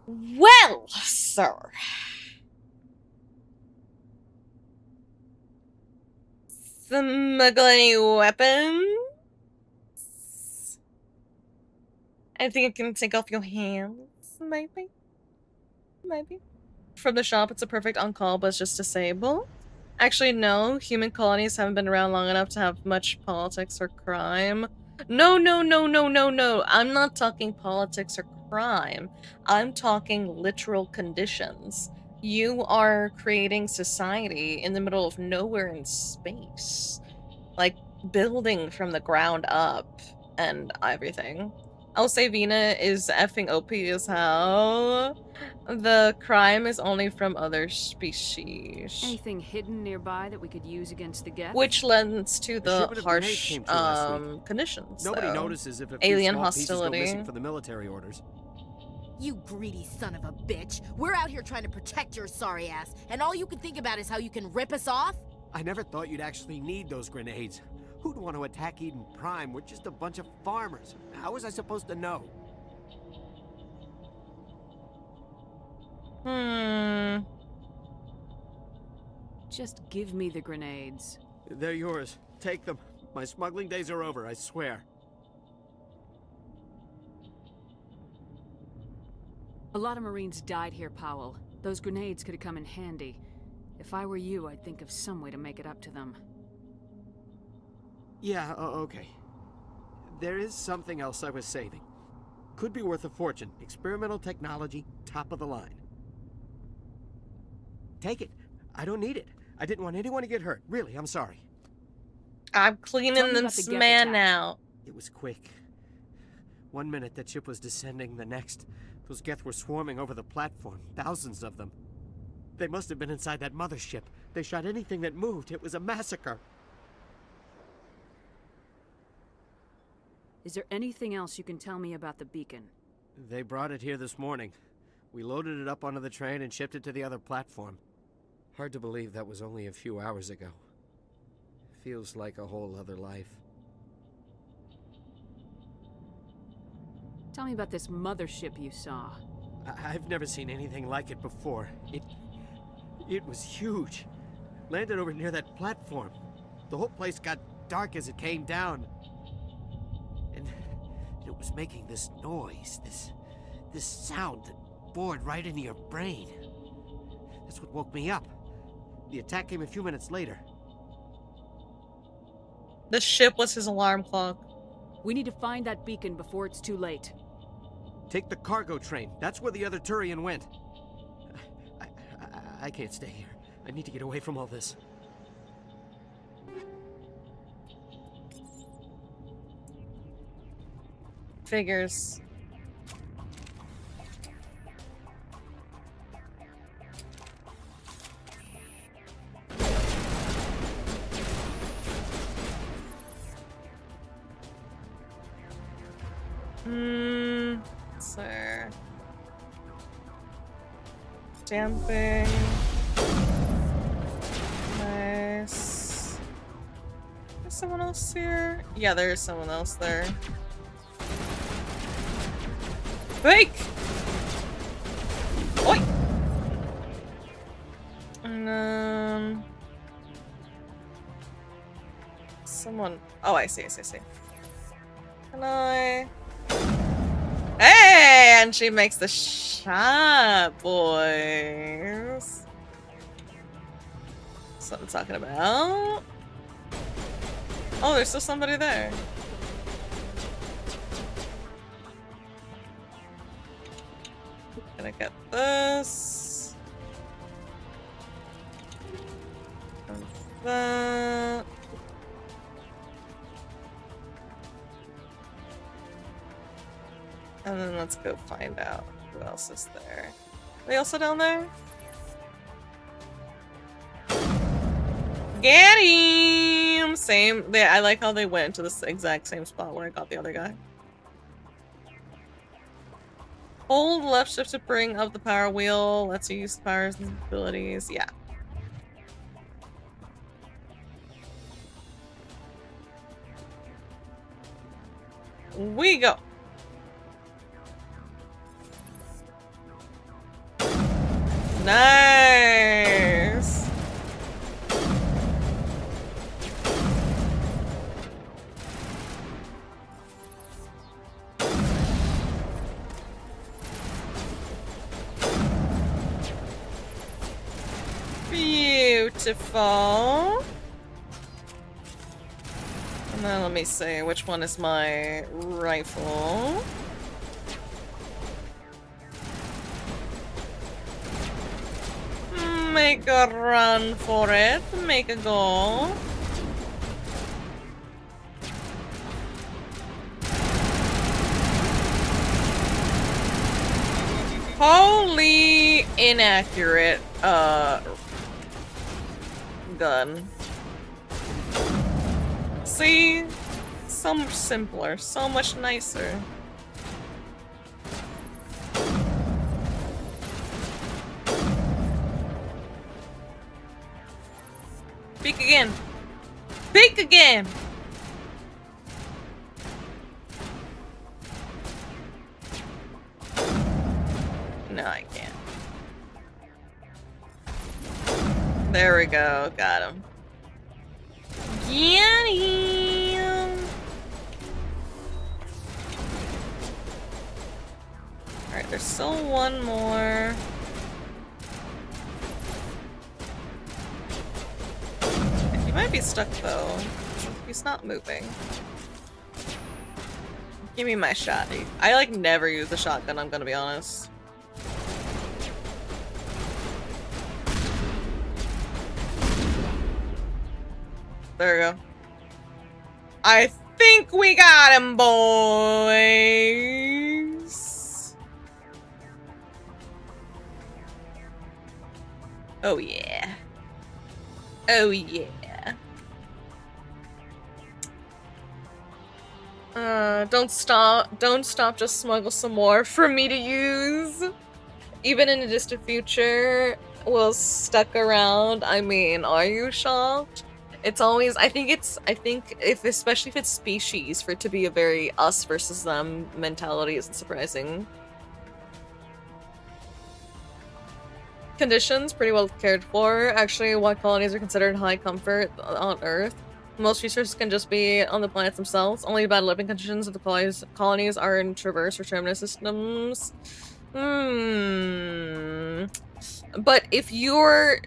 Well, sir. Smuggling weapons? I think it can take off your hands, maybe? Maybe. From the shop, it's a perfect on-call, but it's just disabled. Actually, no. Human colonies haven't been around long enough to have much politics or crime. No. I'm not talking politics or crime. I'm talking literal conditions. You are creating society in the middle of nowhere in space. Like, building from the ground up and everything. I'll say Vina is effing OP as hell. The crime is only from other species. Anything hidden nearby that we could use against the Geth? Which lends to the harsh conditions. Nobody notices if a alien few small pieces go hostility. missing from the military orders. You greedy son of a bitch. We're out here trying to protect your sorry ass, and all you can think about is how you can rip us off? I never thought you'd actually need those grenades. Who'd want to attack Eden Prime? We're just a bunch of farmers. How was I supposed to know? Just give me the grenades. They're yours. Take them. My smuggling days are over, I swear. A lot of Marines died here, Powell. Those grenades could have come in handy. If I were you, I'd think of some way to make it up to them. Yeah, okay. There is something else I was saving. Could be worth a fortune. Experimental technology, top of the line. Take it. I don't need it. I didn't want anyone to get hurt. Really, I'm sorry. I'm cleaning this man out. It was quick. 1 minute that ship was descending, the next, those Geth were swarming over the platform. Thousands of them. They must have been inside that mothership. They shot anything that moved. It was a massacre. Is there anything else you can tell me about the beacon? They brought it here this morning. We loaded it up onto the train and shipped it to the other platform. Hard to believe that was only a few hours ago. Feels like a whole other life. Tell me about this mothership you saw. I've never seen anything like it before. It was huge. Landed over near that platform. The whole place got dark as it came down. And it was making this noise, this sound that bored right into your brain. That's what woke me up. The attack came a few minutes later. The ship was his alarm clock. We need to find that beacon before it's too late. Take the cargo train. That's where the other Turian went. I can't stay here. I need to get away from all this. Figures. Sir. Damping. Nice. Is someone else here? Yeah, there's someone else there. Fake! Oi! And someone. Oh, I see. Can I? Hey! And she makes the shot, boys. That's what I'm talking about. Oh, there's still somebody there. Gonna get this. And that. And then let's go find out who else is there. Are they also down there? Get him! Same. I like how they went to the exact same spot where I got the other guy. Hold left shift to bring up the power wheel. Lets you use the powers and abilities. Yeah. We go. Nice. Beautiful. And then let me see, which one is my rifle? Make a run for it. Make a go. Holy inaccurate gun. See? So much simpler, so much nicer. Peek again. Peek again. No, I can't. There we go. Got him. Get him. Alright, there's still one more. He might be stuck though. He's not moving. Give me my shot. I like never use the shotgun, I'm gonna be honest. There we go. I think we got him, boys. Oh yeah. Oh yeah. Don't stop, just smuggle some more for me to use. Even in the distant future, will stuck around. I mean, are you shocked? It's always, I think if, especially if it's species, for it to be a very us versus them mentality isn't surprising. Conditions, pretty well cared for. Actually, what colonies are considered high comfort on Earth? Most researchers can just be on the planets themselves. Only bad living conditions of the colonies are in traverse or terminus systems. But if you're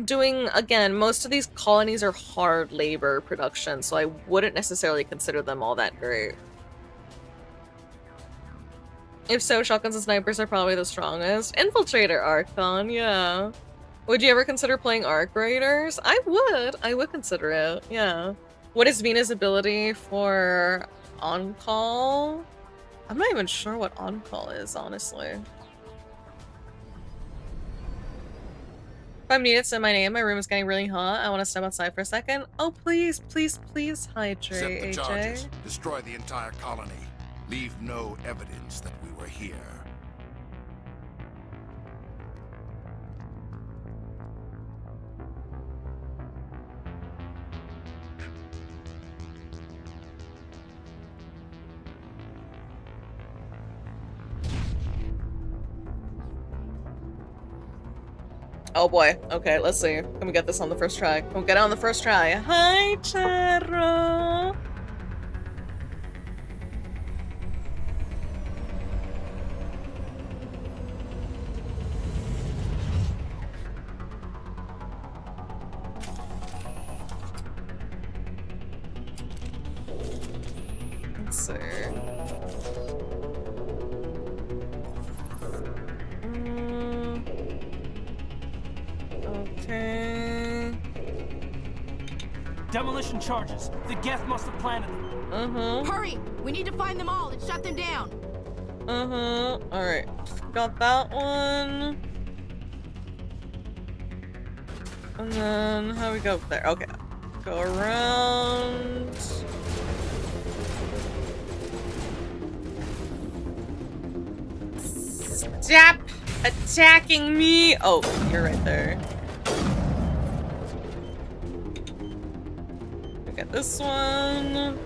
doing, again, most of these colonies are hard labor production, so I wouldn't necessarily consider them all that great. If so, shotguns and snipers are probably the strongest. Infiltrator Archon, yeah. Would you ever consider playing Arc Raiders? I would consider it, yeah. What is Vina's ability for on-call? I'm not even sure what on-call is, honestly. If I'm needed, say my name. My room is getting really hot. I want to step outside for a second. Oh, please, please, please hydrate, Accept the AJ. charges. Destroy the entire colony. Leave no evidence that we were here. Oh boy. Okay, let's see. Can we get this on the first try? Can we get it on the first try? Hi, Charo. Let's see. Okay. Demolition charges. The Geth must have planted them. Hurry! We need to find them all and shut them down. Alright. Got that one. And then, how do we go up there? Okay. Go around. Stop attacking me! Oh, you're right there. Get this one.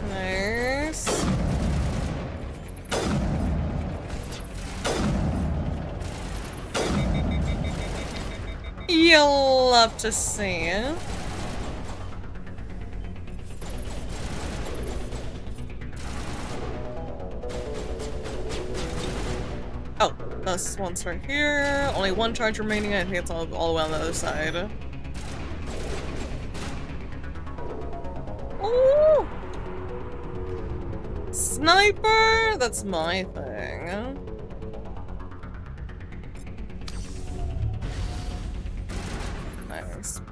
Nice. You'll love to see it. Oh, this one's right here. Only one charge remaining. I think it's all the way on the other side. Ooh! Sniper! That's my thing.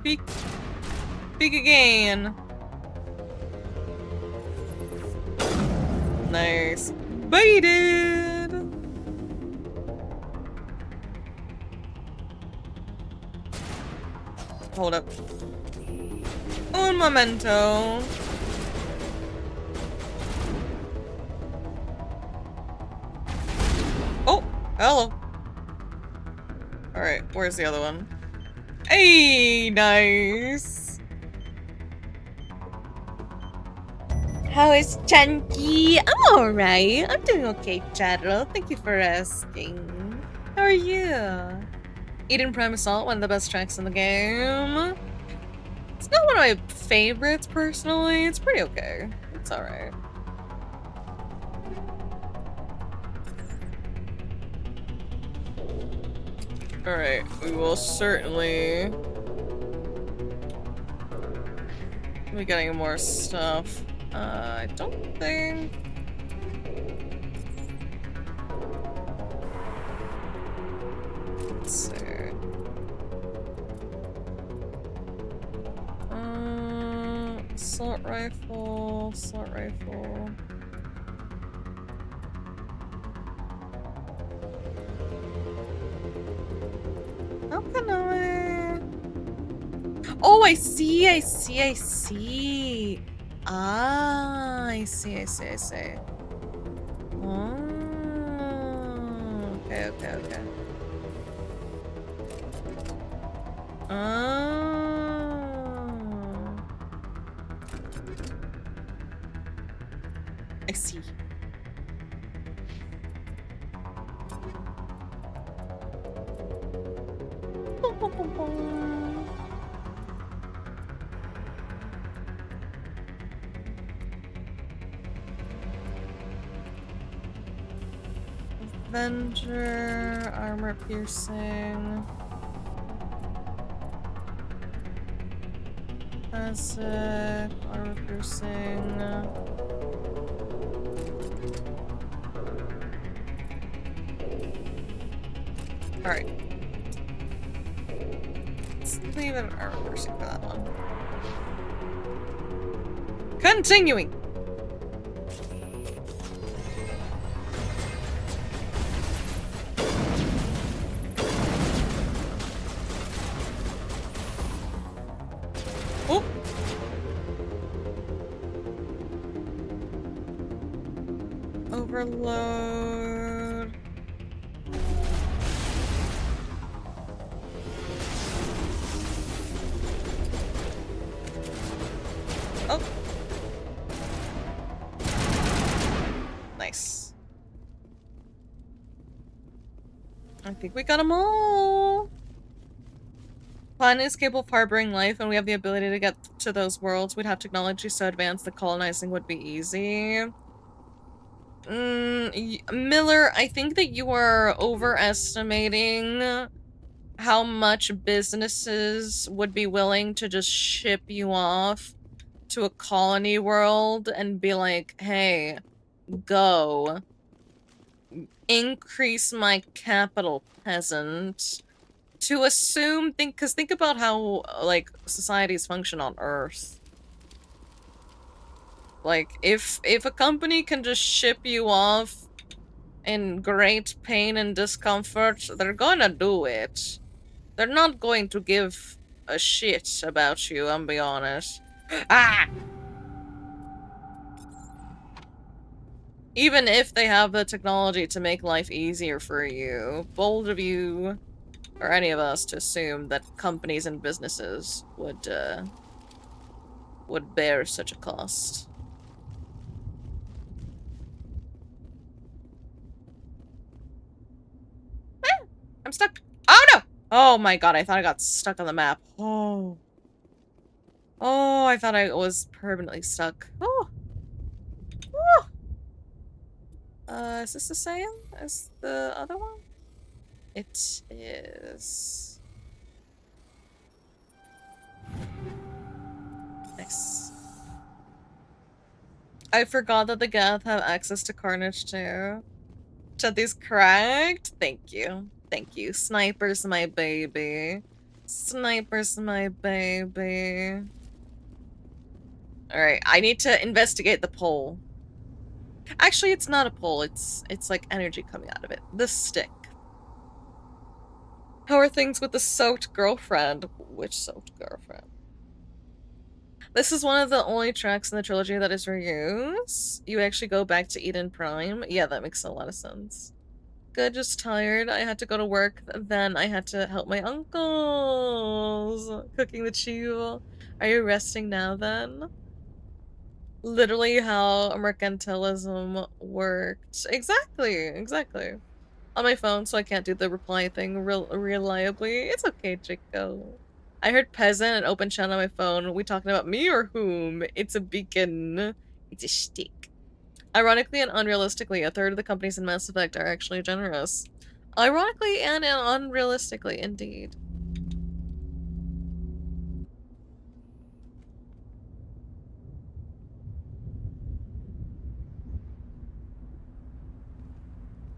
Speak again. Nice. Baited. Hold up. Un momento. Oh, hello. All right, where's the other one? Hey, nice. How is Chanti? I'm alright. I'm doing okay, Chadro. Thank you for asking. How are you? Eden Prime Assault, one of the best tracks in the game. It's not one of my favorites, personally. It's pretty okay. It's alright. Alright, we will certainly be getting more stuff. I don't think... Let's see. Assault rifle, assault rifle. How can I... Oh, I see. Ah, I see. Oh, okay. I see. Avenger, armor piercing. Classic, armor piercing. Alright. Let's leave it at armor piercing for that one. Continuing! Oh! Overload. Oh. Nice. I think we got them all. Planet is capable of harboring life, and we have the ability to get to those worlds. We'd have technology so advanced that colonizing would be easy. Miller, I think that you are overestimating how much businesses would be willing to just ship you off to a colony world and be like, hey, go. Increase my capital, peasant. To assume, think about how, like, societies function on Earth. Like, if a company can just ship you off in great pain and discomfort, they're gonna do it. They're not going to give a shit about you, I'm be honest. Ah! Even if they have the technology to make life easier for you, bold of you, or any of us, to assume that companies and businesses would bear such a cost. Ah, I'm stuck. Oh no! Oh my god, I thought I got stuck on the map. Oh. Oh, I thought I was permanently stuck. Oh. Oh. Is this the same as the other one? It is. Nice. I forgot that the Goth have access to Carnage too. Chanti's correct. Thank you. Thank you. Sniper's my baby. Sniper's my baby. Alright, I need to investigate the pole. Actually, it's not a pole. It's like energy coming out of it. The stick. How are things with the soaked girlfriend? Which soaked girlfriend? This is one of the only tracks in the trilogy that is reused. You actually go back to Eden Prime. Yeah, that makes a lot of sense. Good, just tired. I had to go to work. Then I had to help my uncles cooking the chivo. Are you resting now then? Literally how mercantilism worked. Exactly. On my phone, so I can't do the reply thing reliably. It's okay, Chico. I heard peasant and open chat on my phone. Are we talking about me or whom? It's a beacon. It's a shtick. Ironically and unrealistically, a third of the companies in Mass Effect are actually generous. Ironically and unrealistically, indeed.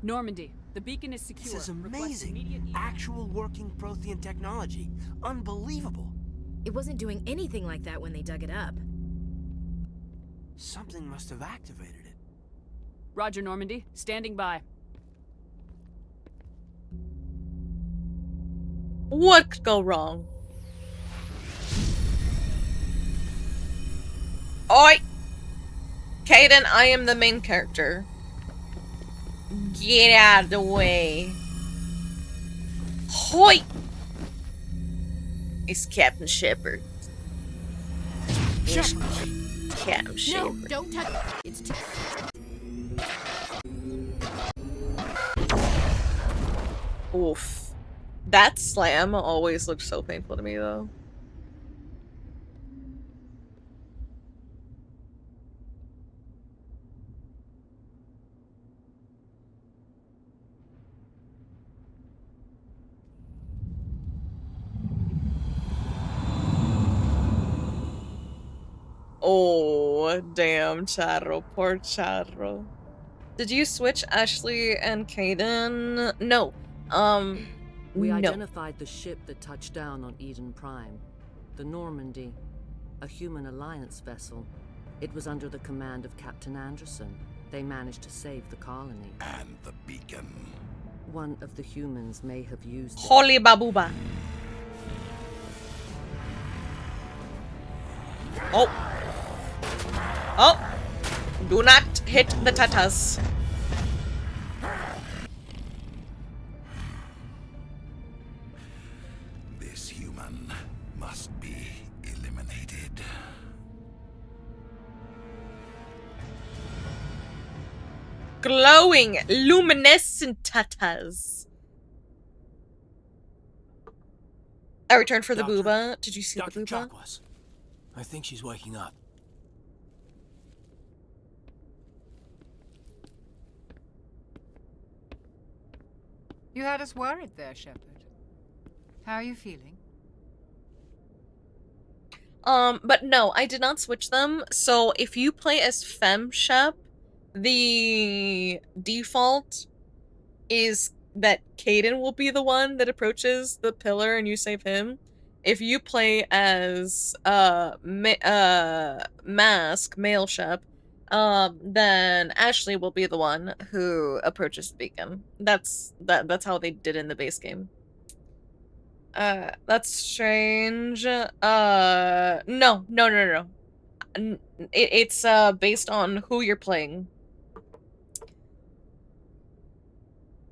Normandy, the beacon is secure. This is Request immediate amazing. Actual working Prothean technology. Unbelievable. It wasn't doing anything like that when they dug it up. Something must have activated it. Roger, Normandy. Standing by. What could go wrong? Oi! Kaden, I am the main character. Get out of the way. Hoi! It's Captain Shepard. It's Captain Shepard. No, don't touch it. It's too... Oof. That slam always looks so painful to me, though. Oh, damn, Charro. Poor Charro. Did you switch Ashley and Kaden? No. We no. identified the ship that touched down on Eden Prime. The Normandy. A human alliance vessel. It was under the command of Captain Anderson. They managed to save the colony. And the beacon. One of the humans may have used it. Holy babuba. Oh. Oh. Do not hit the tatas. This human must be eliminated. Glowing, luminescent tatas. I returned for the booba. Did you see the booba? Chakwas. I think she's waking up. You had us worried there, Shepard. How are you feeling? But no, I did not switch them. So if you play as Fem Shep, the default is that Kaden will be the one that approaches the pillar and you save him. If you play as Mask, male Shep, then Ashley will be the one who approaches the beacon. That's how they did in the base game. That's strange. No. It's based on who you're playing.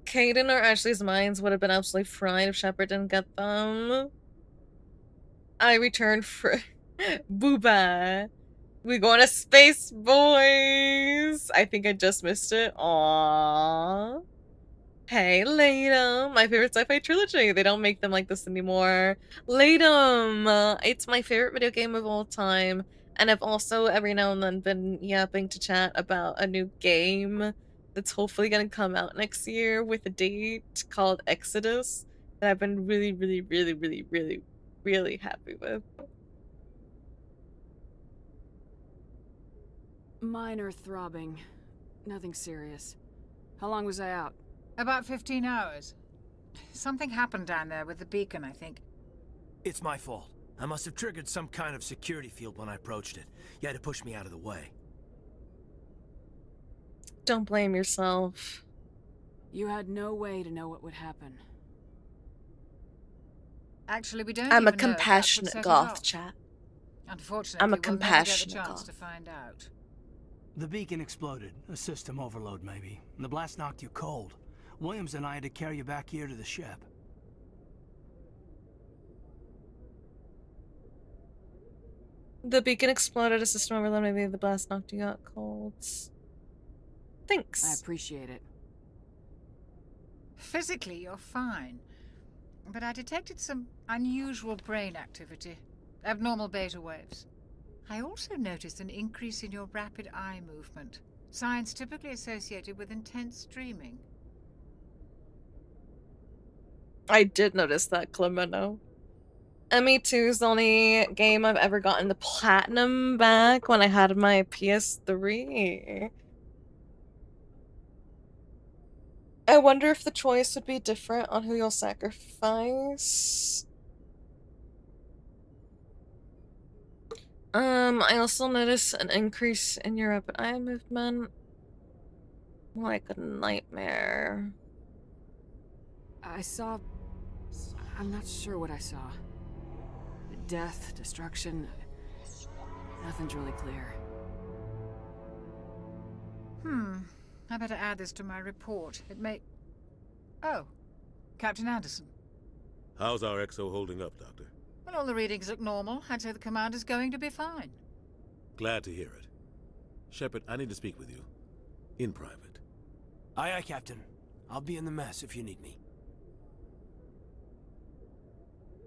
Kaden or Ashley's minds would have been absolutely fried if Shepard didn't get them. I returned for Booba. We going to space, boys. I think I just missed it. Aww. Hey, Latum. My favorite sci-fi trilogy. They don't make them like this anymore. Latum. It's my favorite video game of all time. And I've also every now and then been yapping to chat about a new game that's hopefully going to come out next year with a date called Exodus that I've been really happy with. Minor throbbing. Nothing serious. How long was I out? About 15 hours. Something happened down there with the beacon, I think. It's my fault. I must have triggered some kind of security field when I approached it. You had to push me out of the way. Don't blame yourself. You had no way to know what would happen. Actually, we don't I'm a even know if that's what compassionate set it goth, off. chat. Unfortunately, I'm a we'll never get compassionate the chance goth. to find out. The beacon exploded. A system overload, maybe. The blast knocked you cold. Williams and I had to carry you back here to the ship. The beacon exploded, a system overload, maybe the blast knocked you out cold. Thanks. I appreciate it. Physically, you're fine. But I detected some unusual brain activity. Abnormal beta waves. I also noticed an increase in your rapid eye movement. Signs typically associated with intense dreaming. I did notice that, Clemeno. ME2 is the only game I've ever gotten the platinum back when I had my PS3. I wonder if the choice would be different on who you'll sacrifice. I also noticed an increase in your rapid eye movement. Like a nightmare. I saw... I'm not sure what I saw. Death, destruction... Nothing's really clear. I better add this to my report. It may... Oh, Captain Anderson. How's our XO holding up, Doctor? Well, all the readings look normal. I'd say the commander's going to be fine. Glad to hear it. Shepard, I need to speak with you. In private. Aye, aye, Captain. I'll be in the mess if you need me.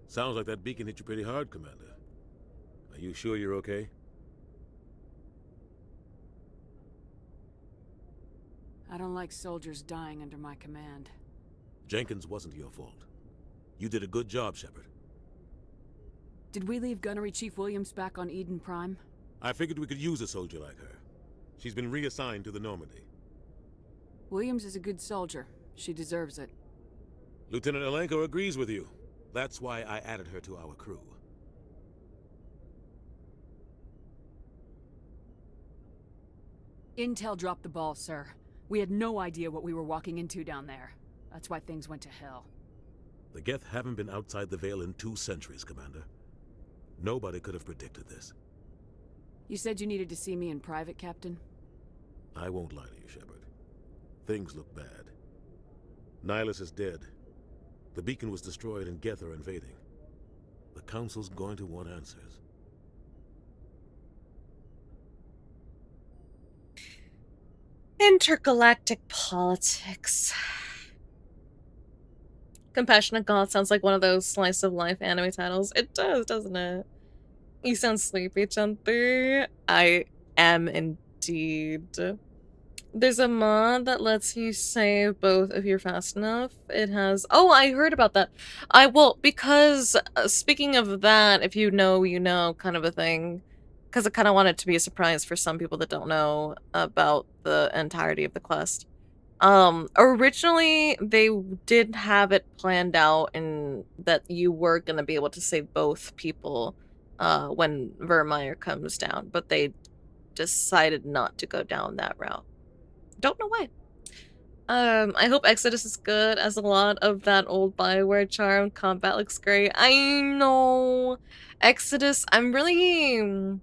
Sounds like that beacon hit you pretty hard, Commander. Are you sure you're okay? I don't like soldiers dying under my command. Jenkins wasn't your fault. You did a good job, Shepard. Did we leave Gunnery Chief Williams back on Eden Prime? I figured we could use a soldier like her. She's been reassigned to the Normandy. Williams is a good soldier. She deserves it. Lieutenant Alenko agrees with you. That's why I added her to our crew. Intel dropped the ball, sir. We had no idea what we were walking into down there. That's why things went to hell. The Geth haven't been outside the Veil in 2 centuries, Commander. Nobody could have predicted this. You said you needed to see me in private, Captain? I won't lie to you, Shepard. Things look bad. Nihilus is dead. The beacon was destroyed and Geth are invading. The Council's going to want answers. Intergalactic politics. Compassionate Goth sounds like one of those slice of life anime titles. It does, doesn't it? You sound sleepy, Chanti. I am indeed. There's a mod that lets you save both if you're fast enough. It has... Oh, I heard about that. I will, because speaking of that, if you know, you know, kind of a thing. Because I kind of want it to be a surprise for some people that don't know about the entirety of the quest. Originally, they did have it planned out and that you were going to be able to save both people when Vermeer comes down, but they decided not to go down that route. Don't know why. I hope Exodus is good, as a lot of that old Bioware charm. Combat looks great. I know. Exodus, I'm really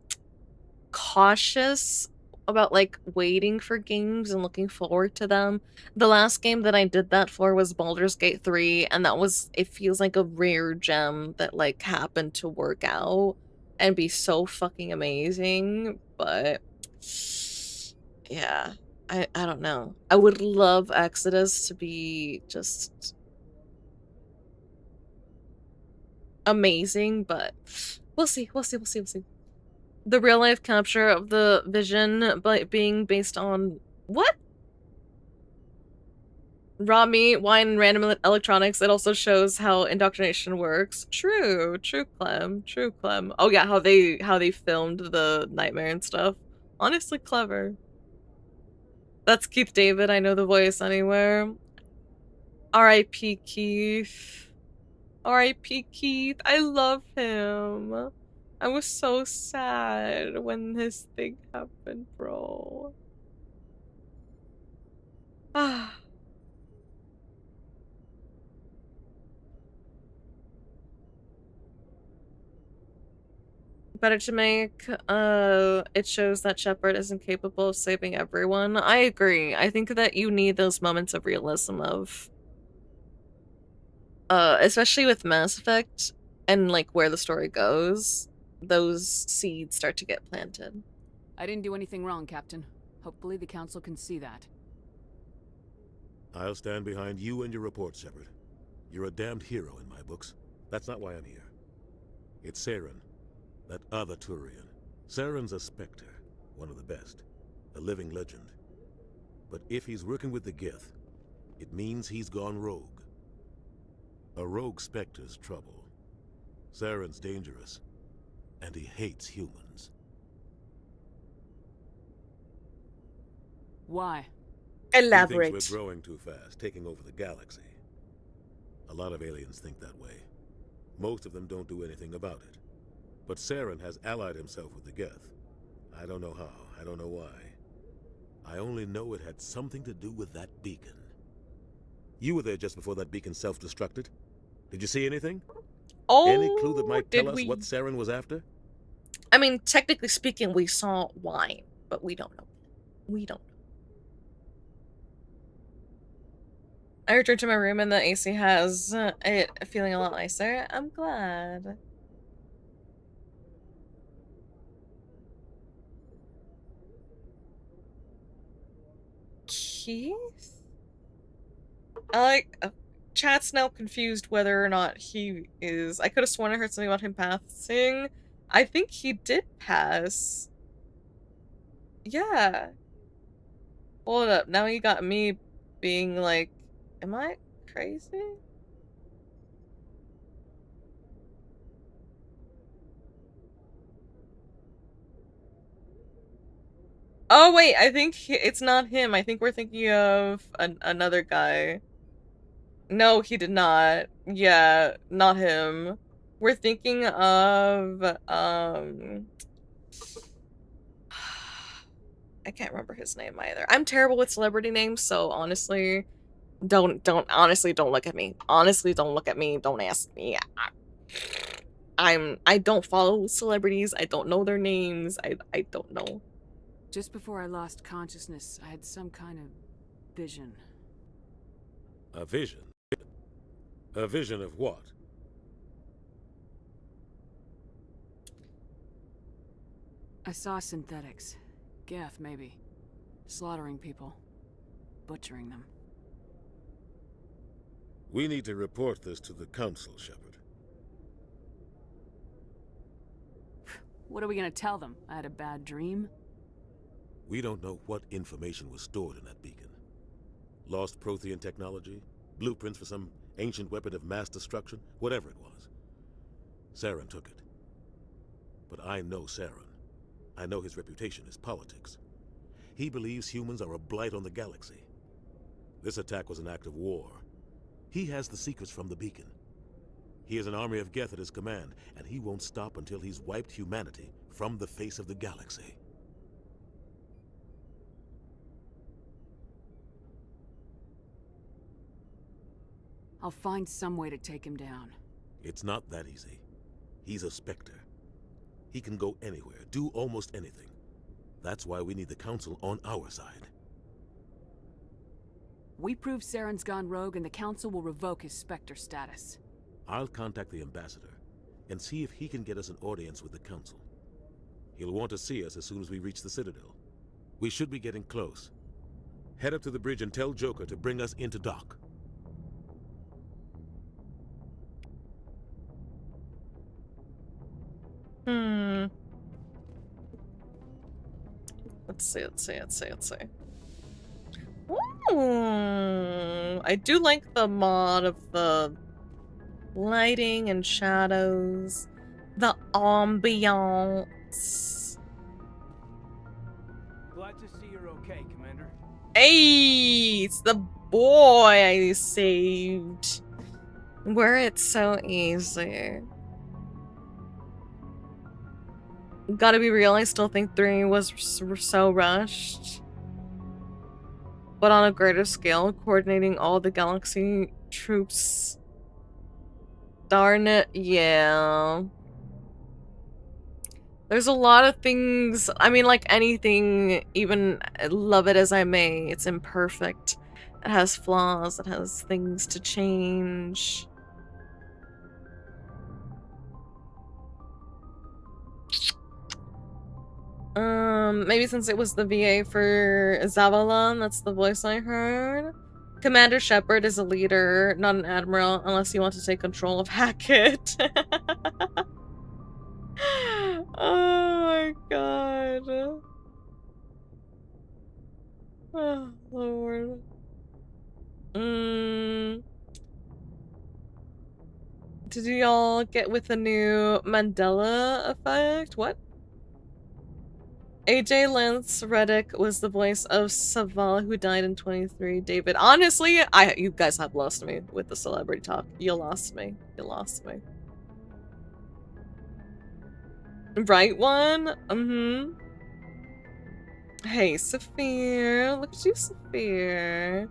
cautious about like waiting for games and looking forward to them. The last game that I did that for was Baldur's Gate 3, and that was, it feels like a rare gem that like happened to work out and be so fucking amazing. But yeah, I don't know. I would love Exodus to be just amazing, but we'll see. The real life capture of the vision being based on what? Raw meat, wine, and random electronics. It also shows how indoctrination works. True, Clem. Oh yeah, how they filmed the nightmare and stuff. Honestly clever. That's Keith David, I know the voice anywhere. R.I.P. Keith. R.I.P. Keith. I love him. I was so sad when this thing happened, bro. Ah. Better to make, it shows that Shepard isn't capable of saving everyone. I agree. I think that you need those moments of realism of, especially with Mass Effect and like where the story goes. those seeds start to get planted. I didn't do anything wrong, Captain. Hopefully the Council can see that. I'll stand behind you and your report, Shepard. You're a damned hero in my books. That's not why I'm here. It's Saren, that other Turian. Saren's a Spectre, one of the best, a living legend. But if he's working with the Gith, it means he's gone rogue. A rogue Spectre's trouble. Saren's dangerous, and he hates humans. Why? Elaborate. He thinks we're growing too fast, taking over the galaxy. A lot of aliens think that way. Most of them don't do anything about it. But Saren has allied himself with the Geth. I don't know how, I don't know why. I only know it had something to do with that beacon. You were there just before that beacon self-destructed. Did you see anything? Oh, any clue that might tell us we... what Saren was after? I mean, technically speaking, we saw wine, but we don't know. We don't know. I returned to my room and the AC has it feeling a lot nicer. I'm glad. Keith? Chat's now confused whether or not he is. I could have sworn I heard something about him passing. I think he did pass. Yeah. Hold up. Now you got me being like, am I crazy? Oh wait, I think it's not him. I think we're thinking of another guy. No, he did not. Yeah, not him. We're thinking of I can't remember his name either. I'm terrible with celebrity names, so honestly, don't look at me. Honestly, don't look at me. Don't ask me. I don't follow celebrities. I don't know their names. I don't know. Just before I lost consciousness, I had some kind of vision. A vision? A vision of what? I saw synthetics. Geth, maybe. Slaughtering people. Butchering them. We need to report this to the Council, Shepard. What are we gonna tell them? I had a bad dream? We don't know what information was stored in that beacon. Lost Prothean technology? Blueprints for some ancient weapon of mass destruction? Whatever it was. Saren took it. But I know Saren. I know his reputation is politics. He believes humans are a blight on the galaxy. This attack was an act of war. He has the secrets from the beacon. He has an army of Geth at his command, and he won't stop until he's wiped humanity from the face of the galaxy. I'll find some way to take him down. It's not that easy. He's a Spectre. He can go anywhere, do almost anything. That's why we need the Council on our side. We prove Saren's gone rogue and the Council will revoke his Spectre status. I'll contact the Ambassador and see if he can get us an audience with the Council. He'll want to see us as soon as we reach the Citadel. We should be getting close. Head up to the bridge and tell Joker to bring us into dock. Let's see. Ooh, I do like the mod of the lighting and shadows, the ambiance. Glad to see you're okay, Commander. Hey, it's the boy I saved. Were it so easy. Gotta be real, I still think 3 was so rushed. But on a greater scale, coordinating all the galaxy troops. Darn it, yeah. There's a lot of things, I mean, like anything, even love it as I may, it's imperfect. It has flaws, it has things to change. Maybe since it was the VA for Zavalon, that's the voice I heard. Commander Shepard is a leader, not an admiral, unless you want to take control of Hackett. Oh my god. Oh, Lord. Did y'all get with the new Mandela effect? What? AJ Lance Reddick was the voice of Saval, who died in 23. David, honestly, you guys have lost me with the celebrity talk. You lost me. You lost me. Right one? Mm-hmm. Hey, Saphir. Look at you, Saphir.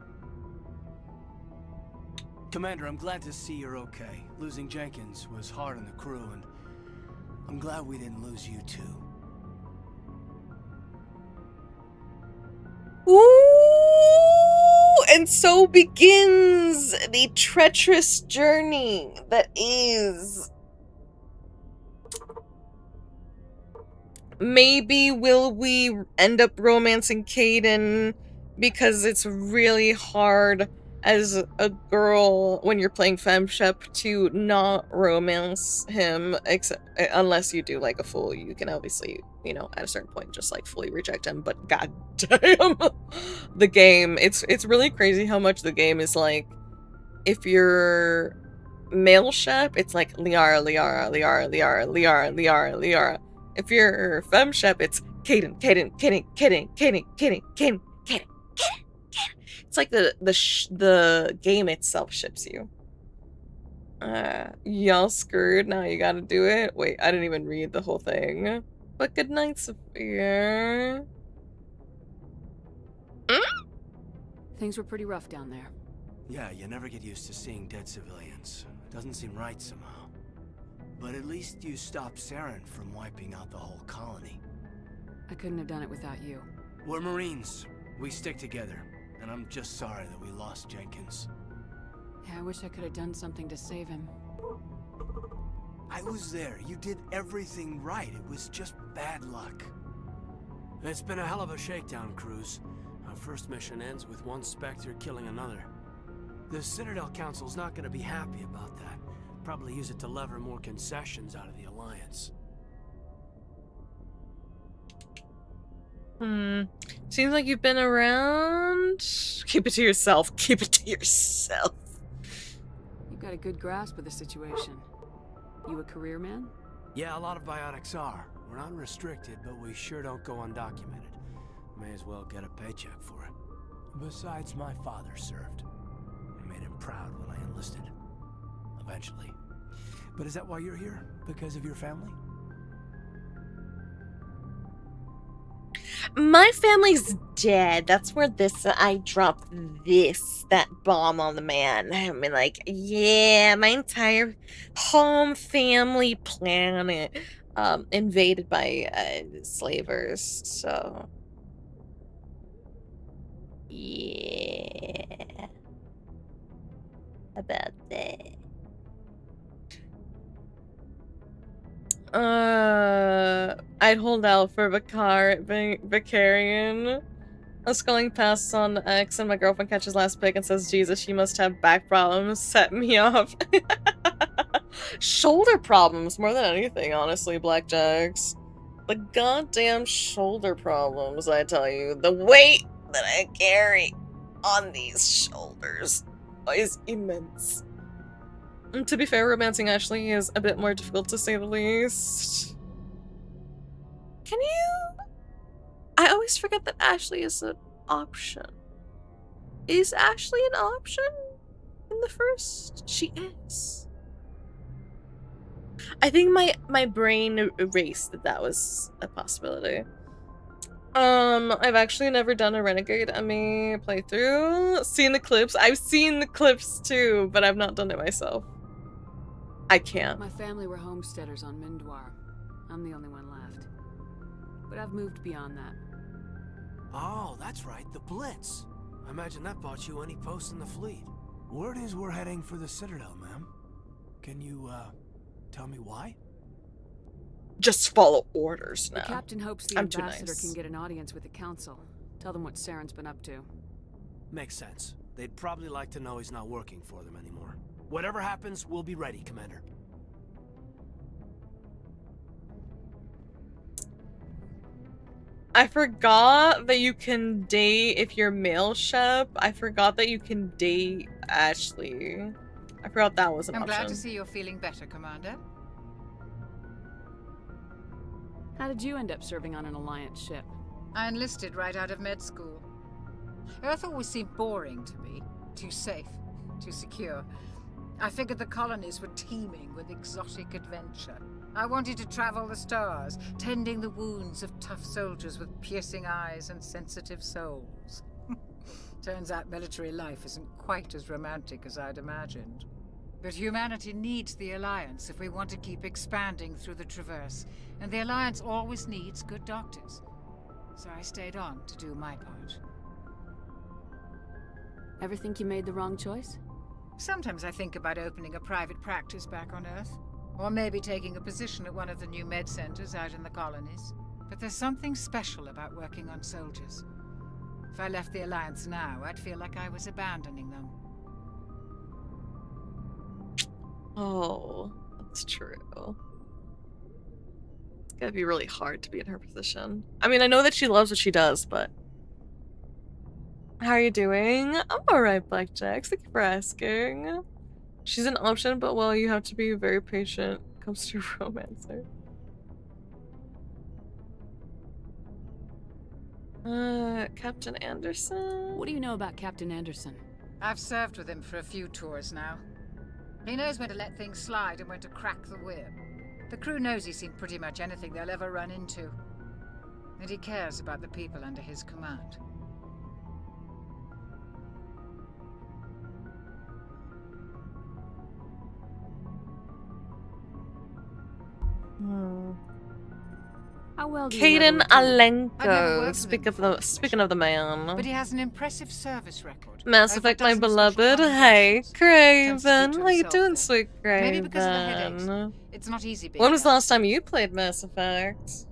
Commander, I'm glad to see you're okay. Losing Jenkins was hard on the crew, and I'm glad we didn't lose you too. Ooh, and so begins the treacherous journey that is. Maybe will we end up romancing Caden because it's really hard as a girl when you're playing FemShep to not romance him, unless you do like a full, you can obviously, you know, at a certain point just like fully reject him, but god damn, the game, it's really crazy how much the game is like, if you're male shep, it's like Liara, Liara, Liara, Liara, Liara, Liara, Liara. If you're FemShep, it's Caden, Caden, Caden, Caden, Caden, Caden, Caden, Caden. It's like the game itself ships you. Y'all screwed, now you gotta do it. Wait, I didn't even read the whole thing. But good night, Sophia. Things were pretty rough down there. Yeah, you never get used to seeing dead civilians. It doesn't seem right somehow. But at least you stopped Saren from wiping out the whole colony. I couldn't have done it without you. We're Marines. We stick together. And I'm just sorry that we lost Jenkins. Yeah, I wish I could have done something to save him. I was there. You did everything right. It was just bad luck. It's been a hell of a shakedown, Cruz. Our first mission ends with one Spectre killing another. The Citadel Council's not going to be happy about that. Probably use it to lever more concessions out of the Alliance. Seems like you've been around. Keep it to yourself. Keep it to yourself. You've got a good grasp of the situation. You a career man? Yeah, a lot of biotics are. We're not restricted, but we sure don't go undocumented. May as well get a paycheck for it. Besides, my father served. I made him proud when I enlisted. Eventually. But is that why you're here? Because of your family? My family's dead. That's where I dropped that bomb on the man. I mean, like, yeah, my entire home family planet, invaded by, slavers, so. Yeah. About that. I'd hold out for Vicarian. I was scrolling past on X and my girlfriend catches last pic and says, Jesus, she must have back problems. Set me off. Shoulder problems more than anything, honestly, Blackjacks. The goddamn shoulder problems, I tell you. The weight that I carry on these shoulders is immense. And to be fair, romancing Ashley is a bit more difficult to say the least. Can you? I always forget that Ashley is an option. Is Ashley an option in the first? She is. I think my brain erased that was a possibility. I've actually never done a Renegade ME playthrough. Seen the clips. I've seen the clips too, but I've not done it myself. I can't. My family were homesteaders on Mindwar. I'm the only one left. But I've moved beyond that. Oh, that's right, the Blitz. I imagine that bought you any post in the fleet. Word is we're heading for the Citadel, ma'am. Can you, tell me why? just follow orders now. The captain hopes the I'm too ambassador nice. can get an audience with the council. Tell them what Saren's been up to. Makes sense. They'd probably like to know he's not working for them anymore. Whatever happens, we'll be ready, Commander. I forgot that you can date if you're male ship. I forgot that you can date Ashley. I forgot that was an I'm option. glad to see you're feeling better, Commander. How did you end up serving on an Alliance ship? I enlisted right out of med school. Earth always seemed boring to me. Too safe, too secure. I figured the colonies were teeming with exotic adventure. I wanted to travel the stars, tending the wounds of tough soldiers with piercing eyes and sensitive souls. Turns out military life isn't quite as romantic as I'd imagined. But humanity needs the Alliance if we want to keep expanding through the Traverse, and the Alliance always needs good doctors. So I stayed on to do my part. Ever think you made the wrong choice? Sometimes I think about opening a private practice back on Earth. Or maybe taking a position at one of the new med centers out in the colonies. But there's something special about working on soldiers. If I left the Alliance now, I'd feel like I was abandoning them. Oh, that's true. It's gotta be really hard to be in her position. I mean, I know that she loves what she does, but... How are you doing? I'm alright, Blackjack. Thank you for asking. She's an option, but well, you have to be very patient when it comes to romancer. Captain Anderson? What do you know about Captain Anderson? I've served with him for a few tours now. He knows when to let things slide and when to crack the whip. The crew knows he's seen pretty much anything they'll ever run into. And he cares about the people under his command. How well do you know Caden the Latina? Alenko. Speaking of the man. But he has an impressive service record. Mass Over a Effect, my dozen special beloved. Hey, Craven. Tends to keep to How you himself, doing, though. sweet Craven? Maybe because of the headaches. It's not easy being When was the last time you played Mass Effect?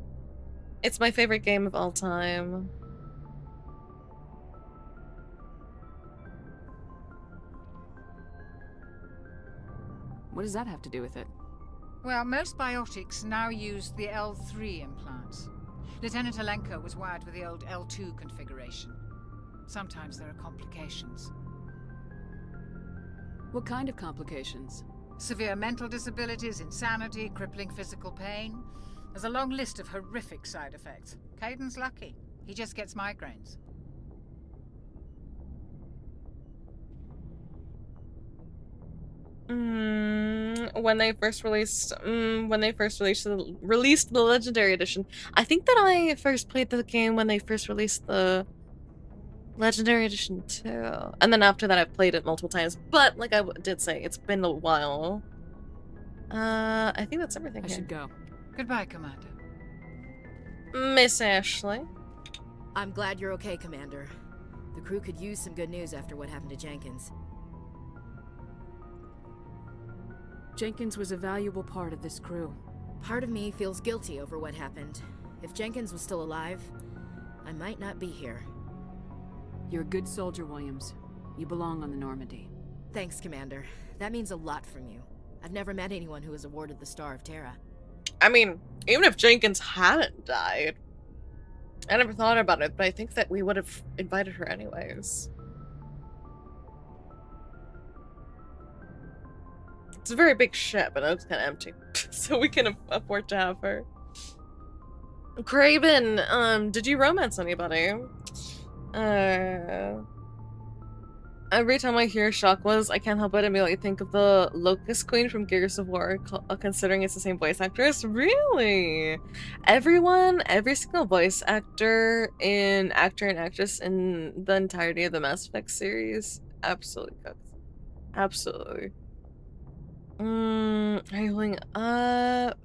It's my favorite game of all time. What does that have to do with it? Well, most biotics now use the L3 implants. Lieutenant Alenko was wired with the old L2 configuration. Sometimes there are complications. What kind of complications? Severe mental disabilities, insanity, crippling physical pain. There's a long list of horrific side effects. Caden's lucky. He just gets migraines. When they first released the Legendary Edition. I think that I first played the game when they first released the Legendary Edition too. And then after that I've played it multiple times. But like I did say, it's been a while. I think that's everything I here. should go. Goodbye, Commander. Miss Ashley. I'm glad you're okay, Commander. The crew could use some good news after what happened to Jenkins. Jenkins was a valuable part of this crew. Part of me feels guilty over what happened. If Jenkins was still alive, I might not be here. You're a good soldier, Williams. You belong on the Normandy. Thanks, Commander. That means a lot from you. I've never met anyone who was awarded the Star of Terra. I mean, even if Jenkins hadn't died, I never thought about it, but I think that we would have invited her anyways. It's a very big ship, and it's kind of empty, so we can afford to have her. Craven, did you romance anybody? Every time I hear Shockwave, I can't help but immediately think of the Locust Queen from Gears of War, considering it's the same voice actress. Really? Every single voice actor and actress in the entirety of the Mass Effect series absolutely cooks. Absolutely. Are you holding up?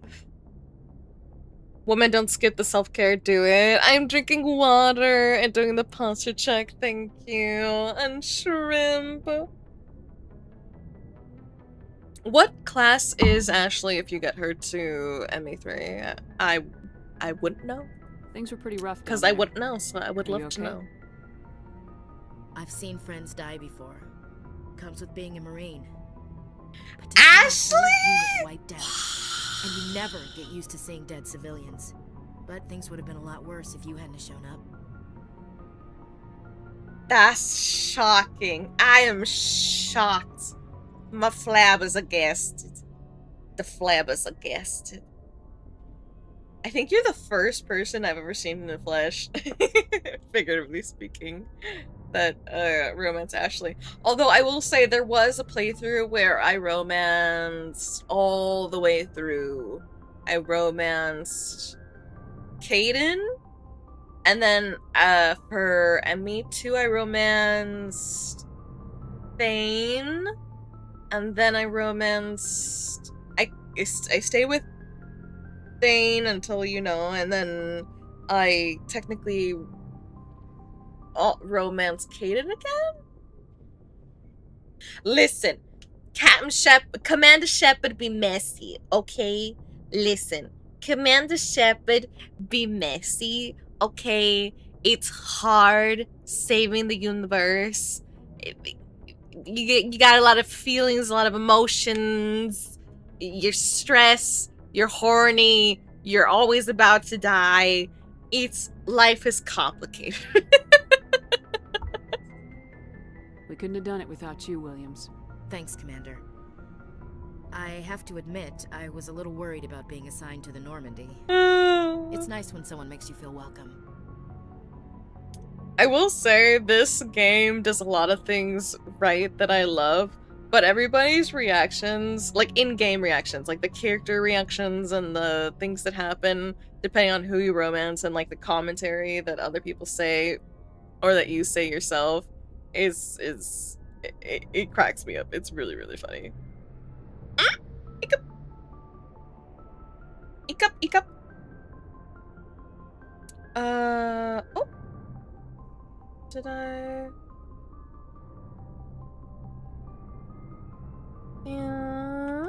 Women, don't skip the self-care, do it. I'm drinking water and doing the posture check, thank you. And shrimp. What class is Ashley if you get her to ME3? I wouldn't know. Things were pretty rough. Because I wouldn't know, so I would Are you love to okay? know. I've seen friends die before. Comes with being a Marine. Ashley! Wiped out. And you never get used to seeing dead civilians. But things would have been a lot worse if you hadn't shown up. That's shocking. I am shocked. My flab is aghast. The flab is aghast. I think you're the first person I've ever seen in the flesh, figuratively speaking, that romance Ashley. Although I will say there was a playthrough where I romanced all the way through. I romanced Caden, and then for ME2 I romanced Thane, and then I romanced I stayed with Thane until, you know, and then I technically romanced Caden again? Listen, Commander Shepard be messy, okay? Listen, Commander Shepard be messy, okay? It's hard saving the universe. You got a lot of feelings, a lot of emotions. You're stressed. You're horny. You're always about to die. Life is complicated. We couldn't have done it without you, Williams. Thanks, Commander. I have to admit, I was a little worried about being assigned to the Normandy. It's nice when someone makes you feel welcome. I will say this game does a lot of things right that I love, but everybody's reactions, like in-game reactions, like the character reactions and the things that happen depending on who you romance and like the commentary that other people say or that you say yourself it cracks me up. It's really, really funny. Eekup. Oh. Did I? Yeah.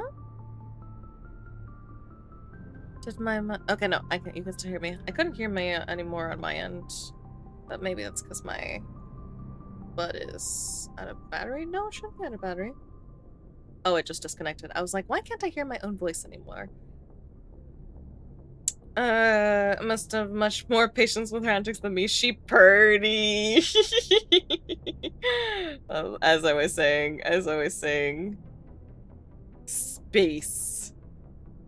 Did my okay, no, you can still hear me. I couldn't hear me anymore on my end, but maybe that's because my butt is out of battery. No, it shouldn't be out of battery. Oh, it just disconnected. I was like, why can't I hear my own voice anymore? I must have much more patience with her antics than me. She purdy. As I was saying, space.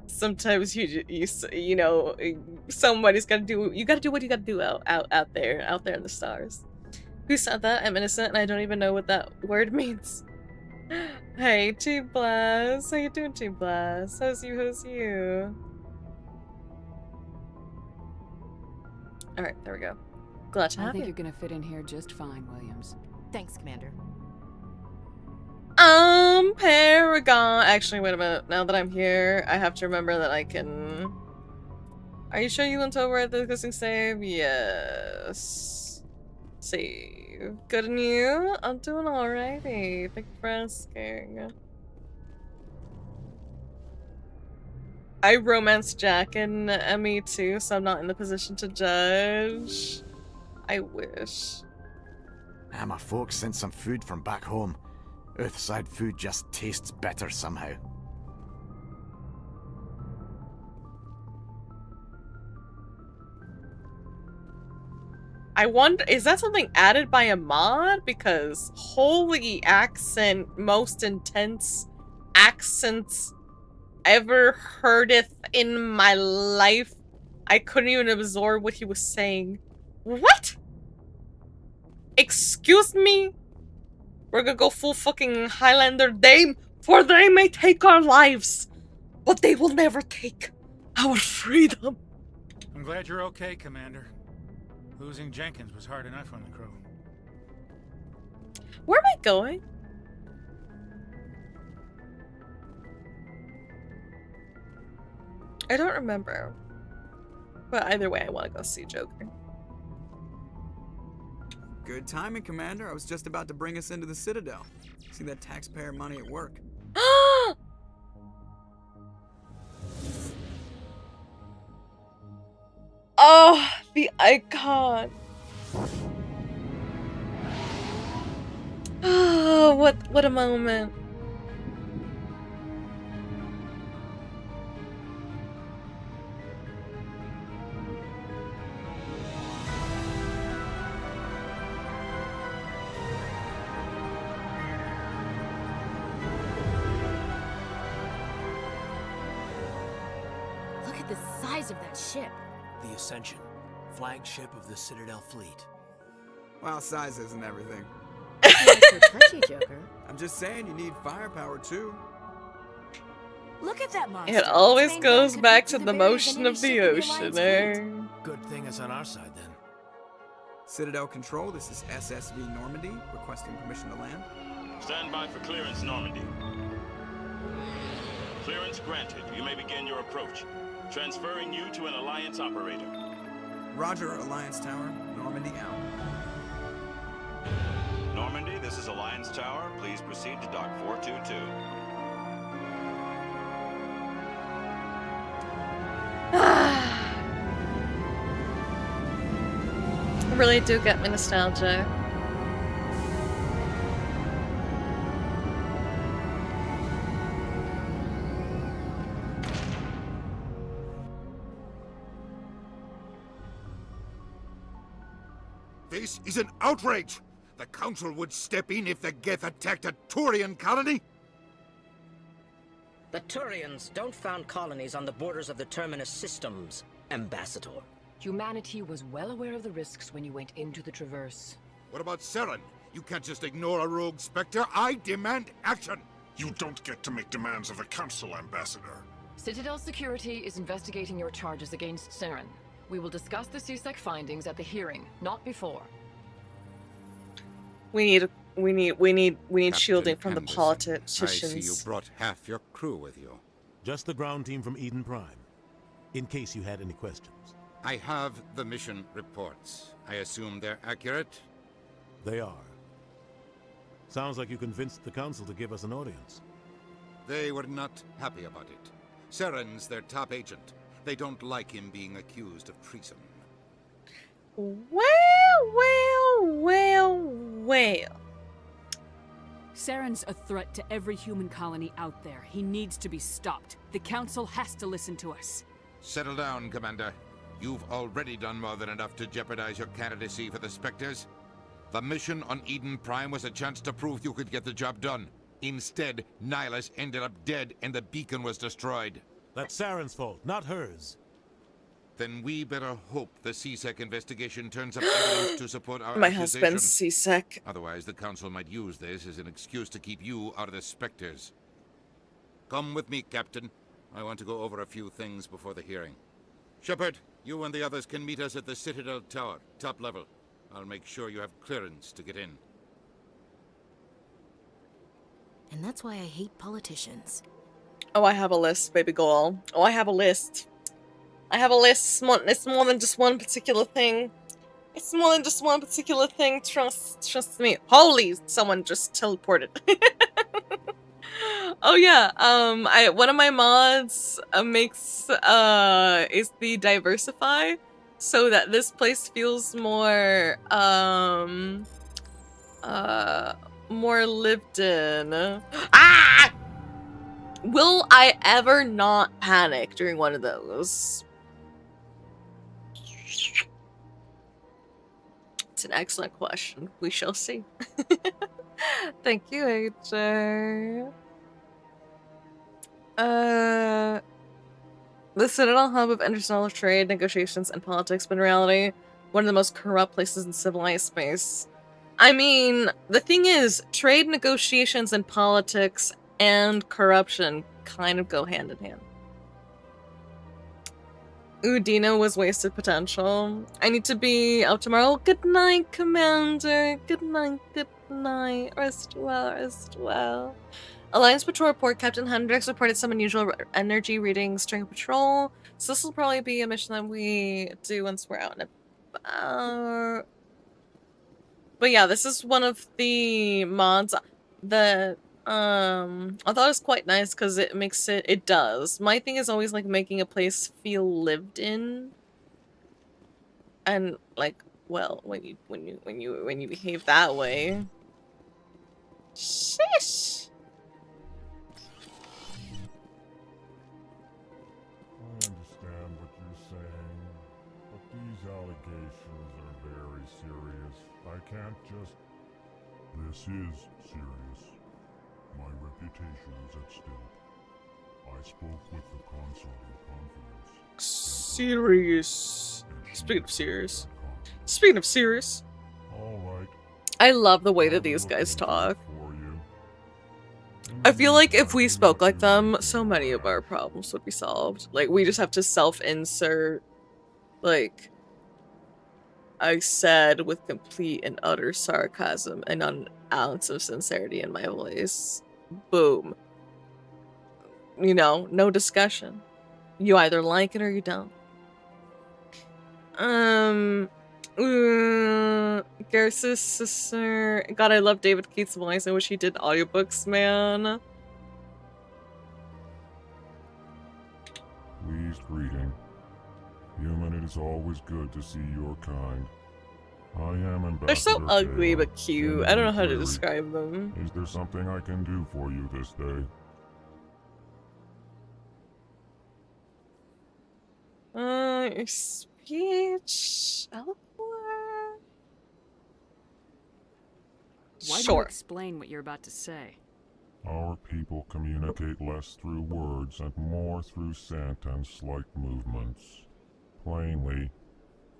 Sometimes you know, somebody's gotta do. You gotta do what you gotta do out there in the stars. Who said that? I'm innocent and I don't even know what that word means. Hey, Team Blast. How you doing, Team Blast? How's you? Alright, there we go. Glad to have I think you. you're gonna fit in here just fine, Williams. Thanks, Commander. Paragon. Actually, wait a minute. Now that I'm here, I have to remember that I can... Are you sure you went over at the existing save? Yes. Save. Good and you? I'm doing alrighty. Thank you for asking. I romanced Jack in ME too, so I'm not in the position to judge. I wish. My folks sent some food from back home. Earthside food just tastes better somehow. I wonder, is that something added by a mod? Because holy accent, most intense accents ever heardeth in my life. I couldn't even absorb what he was saying. What? Excuse me? We're gonna go full fucking Highlander. For they may take our lives, but they will never take our freedom. I'm glad you're okay, Commander. Losing Jenkins was hard enough on the crew. Where am I going? I don't remember. But either way, I want to go see Joker. Good timing, Commander. I was just about to bring us into the Citadel. See that taxpayer money at work. Oh, the icon. Oh, what a moment. Look at the size of that ship. The Ascension, flagship of the Citadel fleet. Well, size isn't everything. You're so touchy, Joker. I'm just saying you need firepower too. Look at that monster. It always Its main goes gun could back reach to the the barriers motion in any of the ship in ocean, Alliance fleet. Good thing it's on our side then. Citadel Control, this is SSV Normandy, requesting permission to land. Stand by for clearance, Normandy. Clearance granted. You may begin your approach. Transferring you to an Alliance operator. Roger, Alliance Tower. Normandy out. Normandy, this is Alliance Tower. Please proceed to Dock 422. Really do get me nostalgia. This is an outrage! The Council would step in if the Geth attacked a Turian colony? The Turians don't found colonies on the borders of the Terminus systems, Ambassador. Humanity was well aware of the risks when you went into the Traverse. What about Seren? You can't just ignore a rogue Spectre. I demand action! You don't get to make demands of the Council, Ambassador. Citadel Security is investigating your charges against Seren. We will discuss the CSEC findings at the hearing, not before. We need Captain shielding from the Henderson, politicians. I see you brought half your crew with you. Just the ground team from Eden Prime, in case you had any questions. I have the mission reports. I assume they're accurate? They are. Sounds like you convinced the Council to give us an audience. They were not happy about it. Seren's their top agent. They don't like him being accused of treason. Well. Saren's a threat to every human colony out there. He needs to be stopped. The Council has to listen to us. Settle down, Commander. You've already done more than enough to jeopardize your candidacy for the Spectres. The mission on Eden Prime was a chance to prove you could get the job done. Instead, Nihilus ended up dead and the beacon was destroyed. That's Saren's fault, not hers. Then we better hope the CSEC investigation turns up evidence to support our My accusation. husband's CSEC. Otherwise, the Council might use this as an excuse to keep you out of the Spectres. Come with me, Captain. I want to go over a few things before the hearing. Shepard, you and the others can meet us at the Citadel Tower, top level. I'll make sure you have clearance to get in. And that's why I hate politicians. Oh, I have a list, baby girl. Oh, I have a list. I have a list. It's more than just one particular thing. It's more than just one particular thing. Trust me. Holy, someone just teleported. Oh yeah. One of my mods makes is the diversify, so that this place feels more more lived in. Ah! Will I ever not panic during one of those? It's an excellent question. We shall see. Thank you, AJ. The Citadel hub of interstellar trade, negotiations, and politics, but in reality, one of the most corrupt places in civilized space. I mean, the thing is, trade, negotiations, and politics and corruption kind of go hand in hand. Udina was wasted potential. I need to be out tomorrow. Good night, Commander. Good night, good night. Rest well, rest well. Alliance Patrol report. Captain Hendricks reported some unusual energy readings during patrol. So this will probably be a mission that we do once we're out and about. But yeah, this is one of the mods that I thought it was quite nice because it makes it does. My thing is always like making a place feel lived in. And like, well, when you behave that way. Shish. I understand what you're saying, but these allegations are very serious. I can't just... This is serious. My reputation is at stake. I spoke with the consort in confidence. Serious. Speaking of serious. Speaking of serious. All right. I love the way that these guys talk. I feel like if we spoke like them, so many of our problems would be solved. Like, we just have to self-insert, like, I said with complete and utter sarcasm and an ounce of sincerity in my voice. Boom. You know, no discussion. You either like it or you don't. Garcis's sister. God, I love David Keith's voice. I wish he did audiobooks, man. Pleased greeting. Human, it is always good to see your kind. I am Ambassador They're so ugly Taylor. but cute. I don't know how to describe them. Is there something I can do for you this day? Your speech, eloquent. Why don't you Sure. explain what you're about to say? Our people communicate less through words and more through scent and slight movements. Plainly,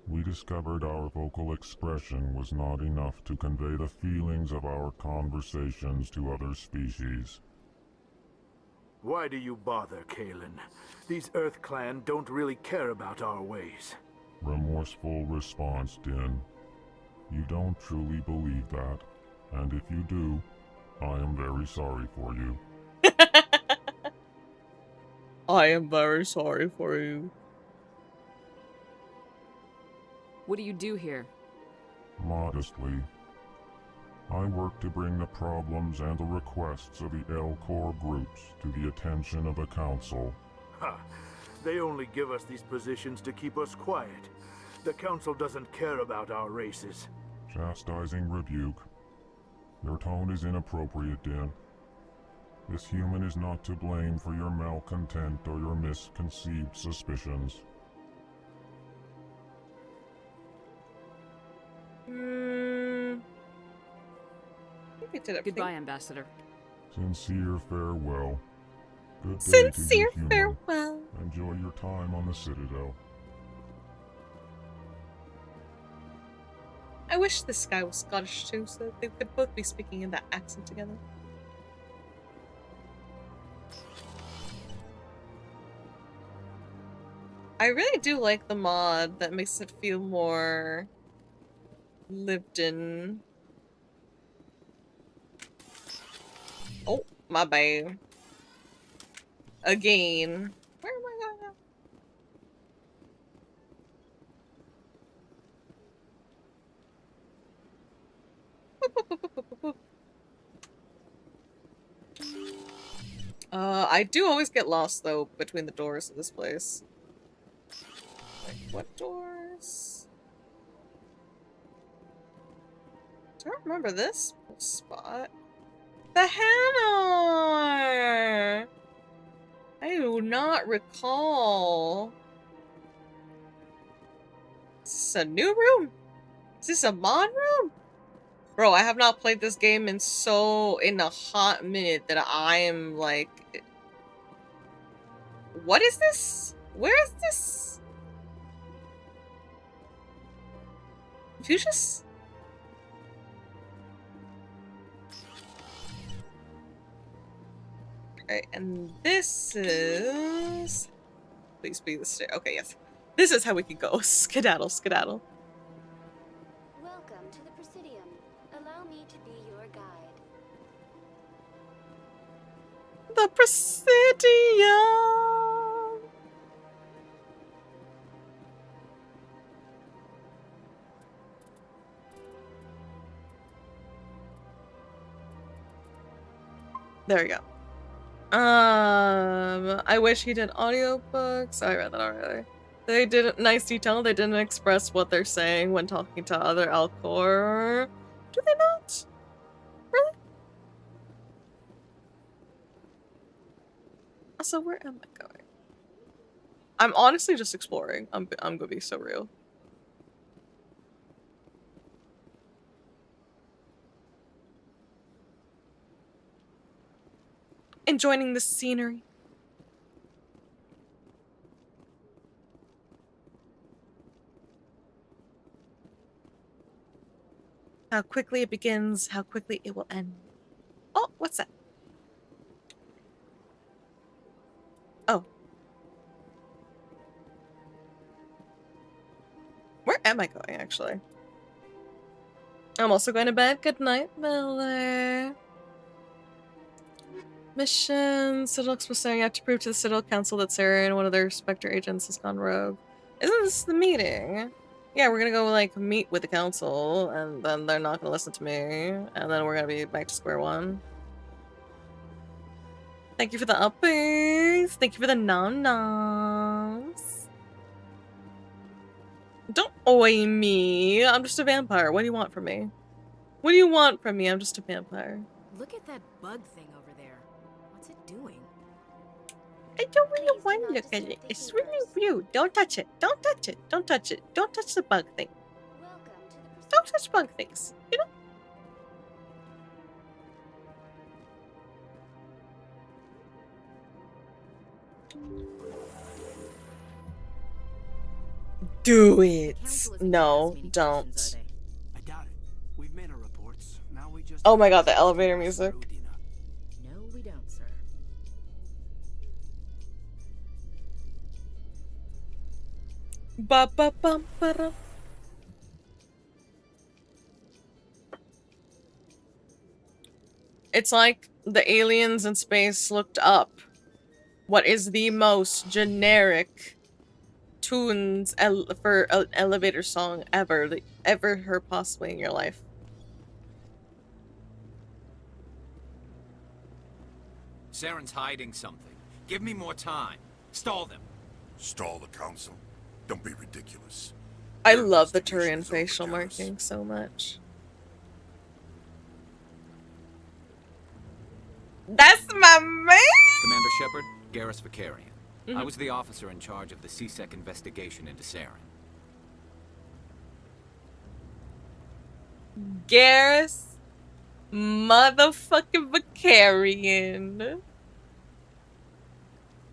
we discovered our vocal expression was not enough to convey the feelings of our conversations to other species. Why do you bother, Kalen? These Earth Clan don't really care about our ways. Remorseful response, Din. You don't truly believe that, and if you do, I am very sorry for you. I am very sorry for you. What do you do here? Modestly, I work to bring the problems and the requests of the L-Corps groups to the attention of the Council. Ha! They only give us these positions to keep us quiet. The Council doesn't care about our races. Chastising rebuke. Your tone is inappropriate, Din. This human is not to blame for your malcontent or your misconceived suspicions. Goodbye, Ambassador. Sincere farewell. Good day Sincere to you, human. farewell. Enjoy your time on the Citadel. I wish this guy was Scottish too, so that they could both be speaking in that accent together. I really do like the mod that makes it feel more lived in. Oh, my bad. Again. Where am I going now? I do always get lost though between the doors of this place. Like, what doors? Do I remember this spot? The Hannah! I do not recall. Is this a new room? Is this a mod room? Bro, I have not played this game in a hot minute that I am like... What is this? Where is this? Confucius? Alright, and this is... Please be the stair. Okay, yes. This is how we can go. Skedaddle, skedaddle. Welcome to the Presidium. Allow me to be your guide. The Presidium! There we go. I wish he did audiobooks. Oh, I read that already. They didn't, nice detail, they didn't express what they're saying when talking to other Alcor. Do they not? Really? Also, where am I going? I'm honestly just exploring. I'm gonna be so real. Enjoying the scenery. How quickly it begins, how quickly it will end. Oh, what's that? Oh. Where am I going, actually? I'm also going to bed. Good night, Miller. Mission. Citadel Expo saying you have to prove to the Citadel Council that Sarah and one of their Spectre agents has gone rogue. Isn't this the meeting? Yeah, we're gonna go, like, meet with the council, and then they're not gonna listen to me, and then we're gonna be back to square one. Thank you for the uppies. Thank you for the nom-noms. Don't oi me. I'm just a vampire. What do you want from me? What do you want from me? I'm just a vampire. Look at that bug thing over there. What's it doing? I don't really want to look at it. It's really rude. Don't touch it. Don't touch it. Don't touch it. Don't touch the bug thing. Don't touch bug things. You know? Do it. No, don't. I doubt it. We've made our reports. Now we just Oh my god, the elevator music. No, we don't, sir. Ba ba bum ba da. It's like the aliens in space looked up what is the most generic tunes for an elevator song ever that ever heard possibly in your life. Saren's hiding something. Give me more time. Stall them. Stall the council? Don't be ridiculous. I love the Turian facial marking so much. That's my man! Commander Shepard, Garrus Vicarian. I Mhm. was the officer in charge of the CSEC investigation into Saren. Garrus motherfucking Vicarian.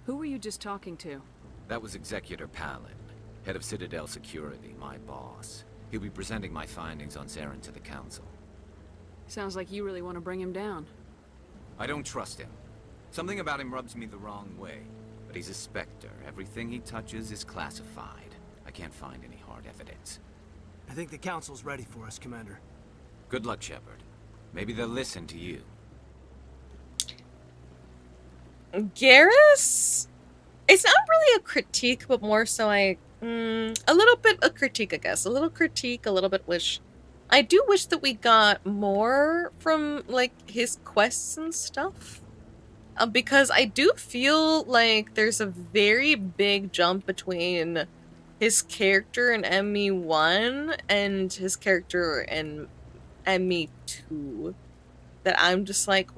Who were you just talking to? That was Executor Palin, head of Citadel Security, my boss. He'll be presenting my findings on Saren to the council. Sounds like you really want to bring him down. I don't trust him. Something about him rubs me the wrong way. But he's a Spectre. Everything he touches is classified. I can't find any hard evidence. I think the council's ready for us, Commander. Good luck, Shepard. Maybe they'll listen to you. Garrus? It's not really a critique, but more so a little bit a critique, I guess. A little critique, a little bit wish. I do wish that we got more from, like, his quests and stuff. Because I do feel like there's a very big jump between his character in ME1 and his character in ME2. That I'm just like...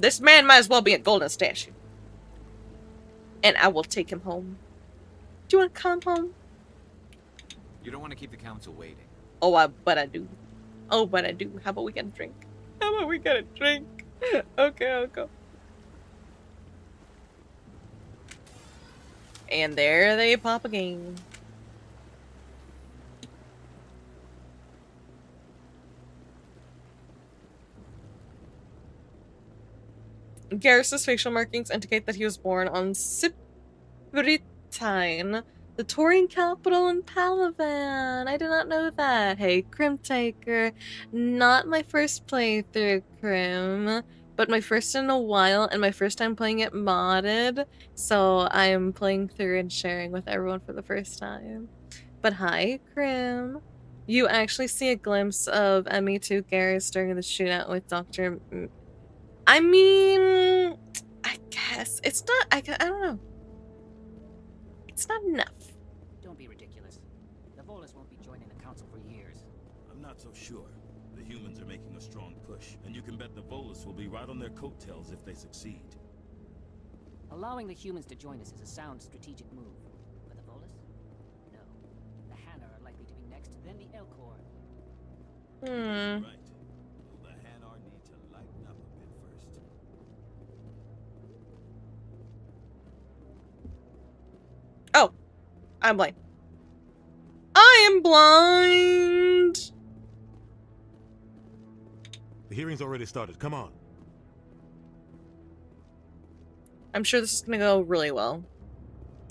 This man might as well be a golden statue. And I will take him home. Do you want to come home? You don't want to keep the council waiting. Oh, but I do. Oh, but I do. How about we get a drink? How about we get a drink? Okay, I'll go. And there they pop again. Garrus's facial markings indicate that he was born on Cipritine, the Taurian capital in Palavan. I did not know that. Hey, Crim Taker. Not my first playthrough, Crim, but my first in a while, and my first time playing it modded. So I'm playing through and sharing with everyone for the first time. But hi, Crim. You actually see a glimpse of ME2 Garrus during the shootout with Dr. I mean, I guess. It's not, I don't know. It's not enough. Don't be ridiculous. The Volus won't be joining the council for years. I'm not so sure. The humans are making a strong push, and you can bet the Volus will be right on their coattails if they succeed. Allowing the humans to join us is a sound strategic move. But the Volus? No. The Hanna are likely to be next, then the Elcor. Hmm. Right. The Hanar need to lighten up a bit first. Oh, I'm blind. I am blind. The hearing's already started. Come on. I'm sure this is gonna go really well.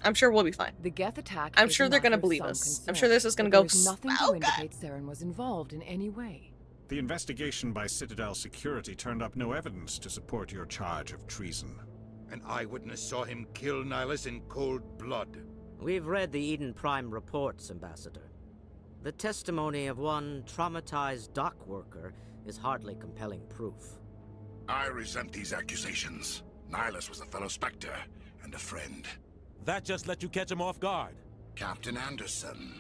I'm sure we'll be fine. The Geth attack. I'm is sure a they're gonna matter of believe some us. I'm concern, sure this is gonna but go there's nothing so to good. indicate Saren was involved in any way. The investigation by Citadel Security turned up no evidence to support your charge of treason. An eyewitness saw him kill Nihilus in cold blood. We've read the Eden Prime reports, Ambassador. The testimony of one traumatized dock worker is hardly compelling proof. I resent these accusations. Nihilus was a fellow Spectre and a friend. That just let you catch him off guard. Captain Anderson,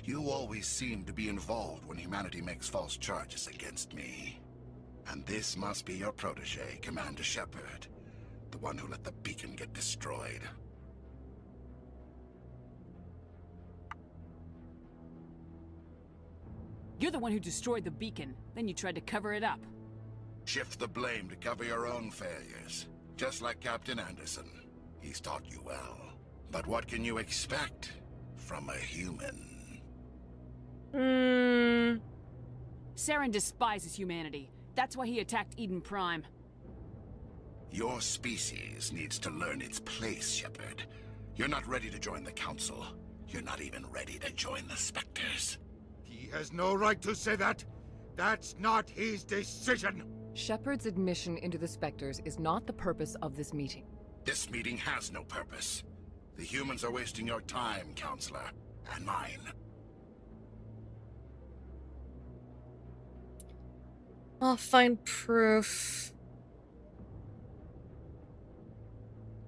you always seem to be involved when humanity makes false charges against me. And this must be your protege, Commander Shepard. The one who let the beacon get destroyed. You're the one who destroyed the beacon, then you tried to cover it up. Shift the blame to cover your own failures. Just like Captain Anderson. He's taught you well. But what can you expect from a human? Saren despises humanity. That's why he attacked Eden Prime. Your species needs to learn its place, Shepard. You're not ready to join the Council. You're not even ready to join the Spectres. He has no right to say that. That's not his decision. Shepard's admission into the Spectres is not the purpose of this meeting. This meeting has no purpose. The humans are wasting your time, Counselor, and mine. I'll find proof.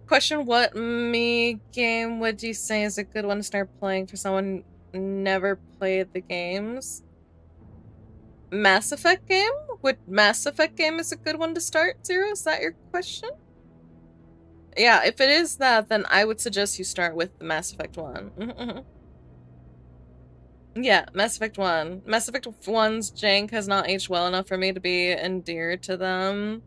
Question: what game would you say is a good one to start playing for someone who never played the games? Mass Effect game? Would Mass Effect game is a good one to start, Zero? Is that your question? Yeah, if it is that, then I would suggest you start with the Mass Effect 1. Yeah, Mass Effect 1. Mass Effect 1's jank has not aged well enough for me to be endeared to them.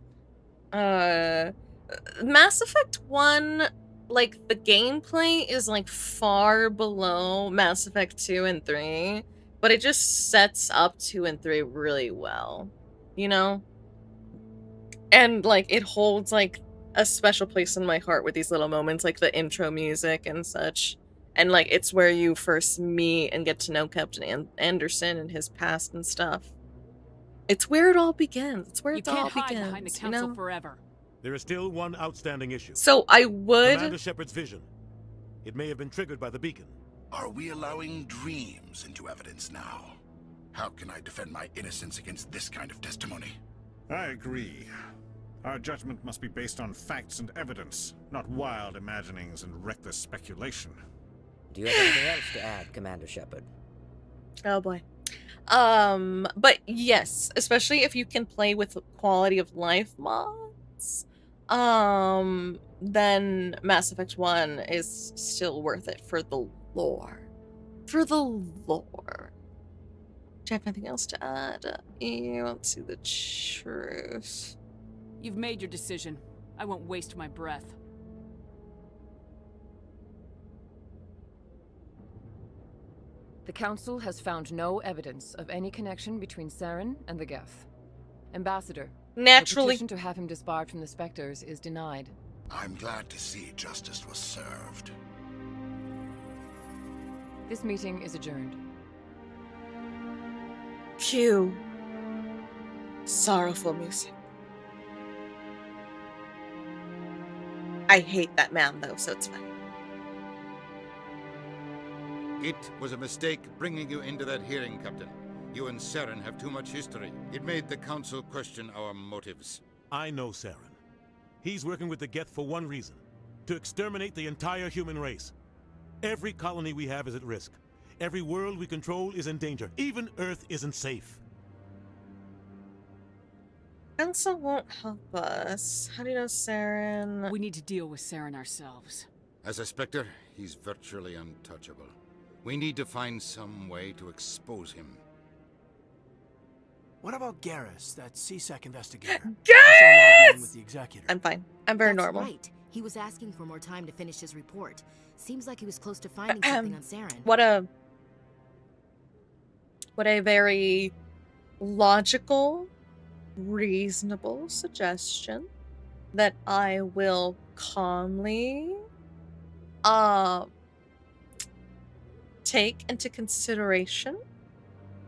Mass Effect 1, like, the gameplay is, like, far below Mass Effect 2 and 3, but it just sets up 2 and 3 really well, you know? And, like, it holds, like, a special place in my heart with these little moments, like the intro music and such. And, like, it's where you first meet and get to know Captain Anderson and his past and stuff. It's where it all begins. It's where it all begins. You can't hide behind the council forever. There is still one outstanding issue. So I would... Commander Shepard's vision. It may have been triggered by the beacon. Are we allowing dreams into evidence now? How can I defend my innocence against this kind of testimony? I agree. Our judgment must be based on facts and evidence, not wild imaginings and reckless speculation. Do you have anything else to add, Commander Shepard? Oh boy. But yes, especially if you can play with quality of life mods, then Mass Effect 1 is still worth it for the lore. For the lore. Do you have anything else to add? Let's see the truth. You've made your decision. I won't waste my breath. The Council has found no evidence of any connection between Saren and the Geth. Ambassador, naturally, the petition to have him disbarred from the Spectres is denied. I'm glad to see justice was served. This meeting is adjourned. Cue sorrowful music. I hate that man though, so it's fine. It was a mistake bringing you into that hearing, Captain. You and Saren have too much history. It made the Council question our motives. I know Saren. He's working with the Geth for one reason. To exterminate the entire human race. Every colony we have is at risk. Every world we control is in danger. Even Earth isn't safe. Council won't help us. How do you know Saren? We need to deal with Saren ourselves. As a Spectre, he's virtually untouchable. We need to find some way to expose him. What about Garrus, that CSEC investigator? Garrus! With the executor. I'm fine. I'm very That's normal. Right. He was asking for more time to finish his report. Seems like he was close to finding something on Saren. What a very logical, reasonable suggestion that I will calmly take into consideration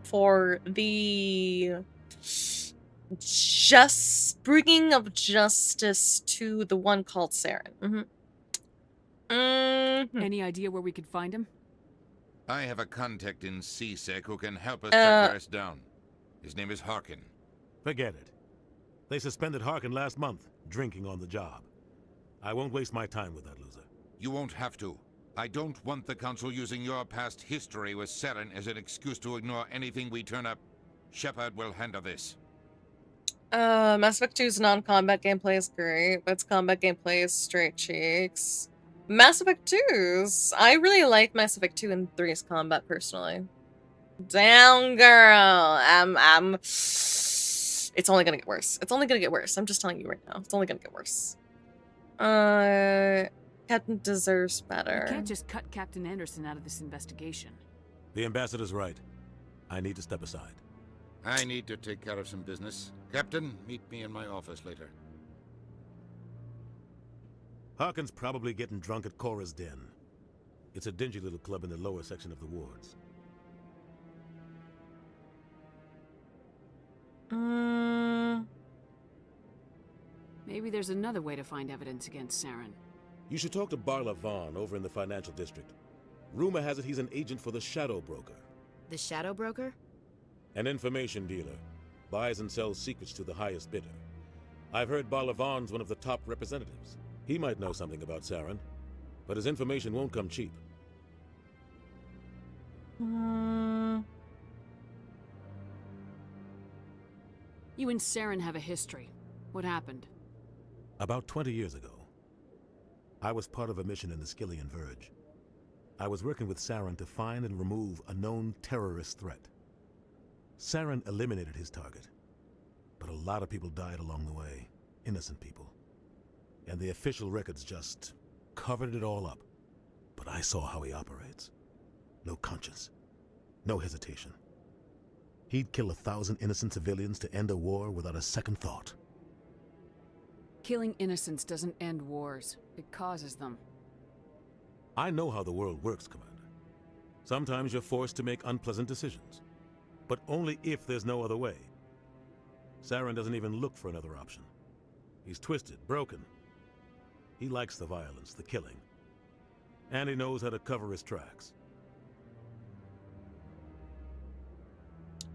for the just bringing of justice to the one called Saren. Any idea where we could find him? I have a contact in CSEC who can help us track Garrus down. His name is Harkin. Forget it. They suspended Harkin last month, drinking on the job. I won't waste my time with that loser. You won't have to. I don't want the Council using your past history with Saren as an excuse to ignore anything we turn up. Shepard will handle this. Mass Effect 2's non-combat gameplay is great, but its combat gameplay is straight cheeks. Mass Effect 2's... I really like Mass Effect 2 and 3's combat, personally. Down, girl! It's only gonna get worse. It's only gonna get worse. I'm just telling you right now. It's only gonna get worse. Captain deserves better. You can't just cut Captain Anderson out of this investigation. The ambassador's right. I need to step aside. I need to take care of some business. Captain, meet me in my office later. Harkin's probably getting drunk at Cora's Den. It's a dingy little club in the lower section of the wards. Maybe there's another way to find evidence against Saren. You should talk to Barla Vaughn over in the financial district. Rumor has it he's an agent for the Shadow Broker. The Shadow Broker? An information dealer. Buys and sells secrets to the highest bidder. I've heard Barla Vaughn's one of the top representatives. He might know something about Saren, but his information won't come cheap. You and Saren have a history. What happened? About 20 years ago, I was part of a mission in the Skillian Verge. I was working with Saren to find and remove a known terrorist threat. Saren eliminated his target, but a lot of people died along the way, innocent people. And the official records just covered it all up. But I saw how he operates. No conscience, no hesitation. He'd kill 1,000 innocent civilians to end a war without a second thought. Killing innocents doesn't end wars. It causes them. I know how the world works, Commander. Sometimes you're forced to make unpleasant decisions, but only if there's no other way. Saren doesn't even look for another option. He's twisted, broken. He likes the violence, the killing. And he knows how to cover his tracks.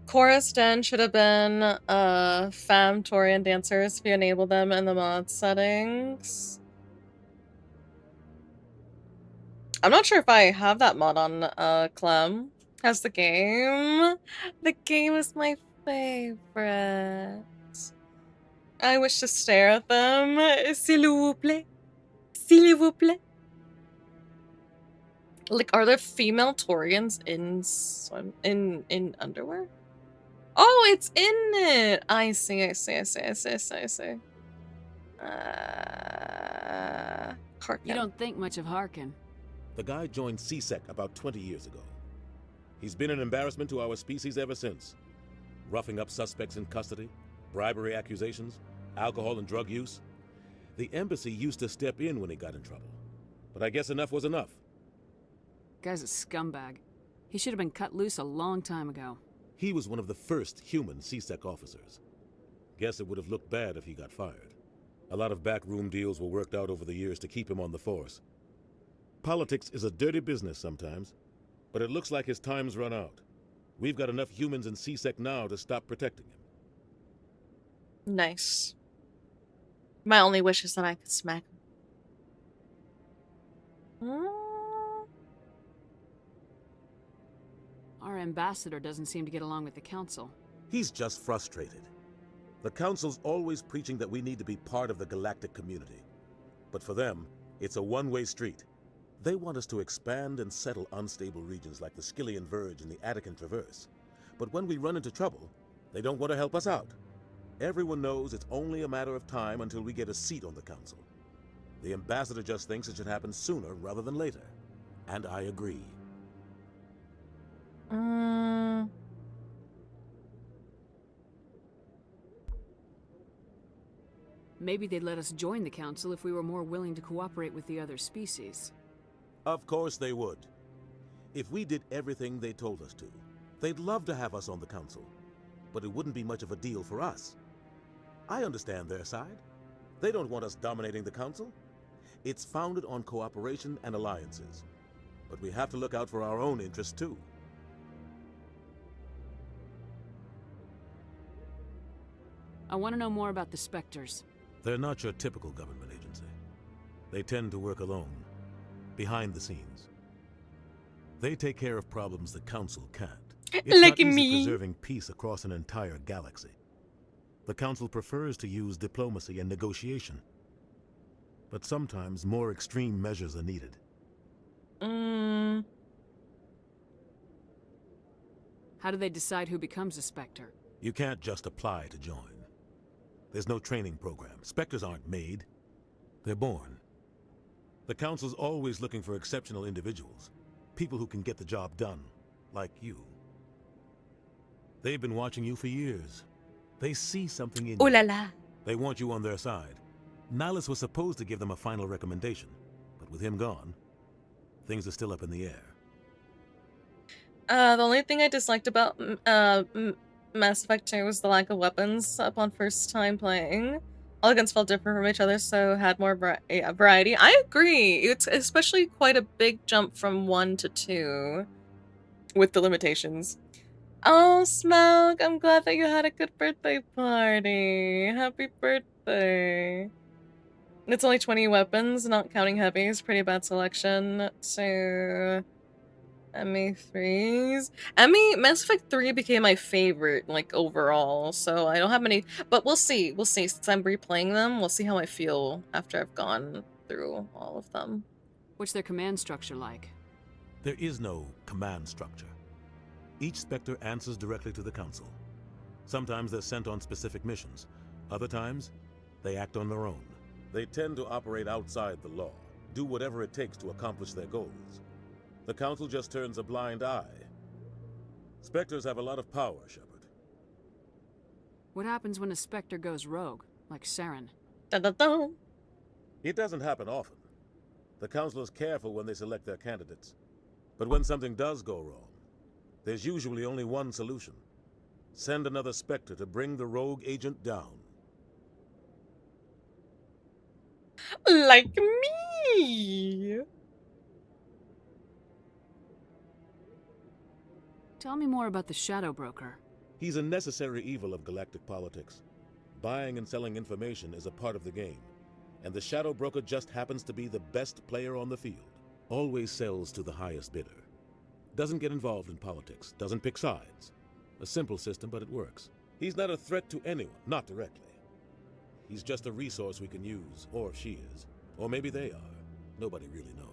Chorus Den should have been femme Torian dancers if you enable them in the mod settings. I'm not sure if I have that mod on Clem. How's the game? The game is my favorite. I wish to stare at them. S'il vous plaît. S'il vous plaît. Like, are there female Torians in underwear? Oh, it's in it! I see. Harkin. You don't think much of Harkin. The guy joined CSEC about 20 years ago. He's been an embarrassment to our species ever since. Roughing up suspects in custody, bribery accusations, alcohol and drug use. The embassy used to step in when he got in trouble. But I guess enough was enough. Guy's a scumbag. He should have been cut loose a long time ago. He was one of the first human CSEC officers. Guess it would have looked bad if he got fired. A lot of backroom deals were worked out over the years to keep him on the force. Politics is a dirty business sometimes. But it looks like his time's run out. We've got enough humans in C-Sec now to stop protecting him. Nice. My only wish is that I could smack him. Our ambassador doesn't seem to get along with the council. He's just frustrated. The council's always preaching that we need to be part of the galactic community. But for them, it's a one-way street. They want us to expand and settle unstable regions like the Skillian Verge and the Attican Traverse. But when we run into trouble, they don't want to help us out. Everyone knows it's only a matter of time until we get a seat on the council. The ambassador just thinks it should happen sooner rather than later. And I agree. Maybe they'd let us join the council if we were more willing to cooperate with the other species. Of course they would. If we did everything they told us to, they'd love to have us on the council. But it wouldn't be much of a deal for us. I understand their side. They don't want us dominating the council. It's founded on cooperation and alliances. But we have to look out for our own interests too. I want to know more about the Spectres. They're not your typical government agency. They tend to work alone, behind the scenes. They take care of problems the council can't. It's Look not at easy me. preserving peace across an entire galaxy. The council prefers to use diplomacy and negotiation. But sometimes more extreme measures are needed. How do they decide who becomes a Spectre? You can't just apply to join. There's no training program. Spectres aren't made. They're born. The council's always looking for exceptional individuals. People who can get the job done, like you. They've been watching you for years. They see something in you. Ooh la la. They want you on their side. Nihilus was supposed to give them a final recommendation, but with him gone, things are still up in the air. The only thing I disliked about Mass Effect 2 was the lack of weapons upon first time playing. All guns felt different from each other, so had more variety. I agree. It's especially quite a big jump from 1 to 2 with the limitations. Oh, Smoke, I'm glad that you had a good birthday party. Happy birthday. It's only 20 weapons, not counting heavies. Pretty bad selection. So... ME3s. Mass Effect 3 became my favorite, like, overall, so I don't have many, but we'll see, since I'm replaying them, we'll see how I feel after I've gone through all of them. What's their command structure like? There is no command structure. Each Spectre answers directly to the Council. Sometimes they're sent on specific missions. Other times, they act on their own. They tend to operate outside the law, do whatever it takes to accomplish their goals. The Council just turns a blind eye. Spectres have a lot of power, Shepard. What happens when a Spectre goes rogue, like Saren? Da-da-da. It doesn't happen often. The Council is careful when they select their candidates. But when something does go wrong, there's usually only one solution. Send another Spectre to bring the rogue agent down. Like me! Tell me more about the Shadow Broker. He's a necessary evil of galactic politics. Buying and selling information is a part of the game, and the Shadow Broker just happens to be the best player on the field. Always sells to the highest bidder. Doesn't get involved in politics, doesn't pick sides. A simple system, but it works. He's not a threat to anyone, not directly. He's just a resource we can use, or she is. Or maybe they are. Nobody really knows.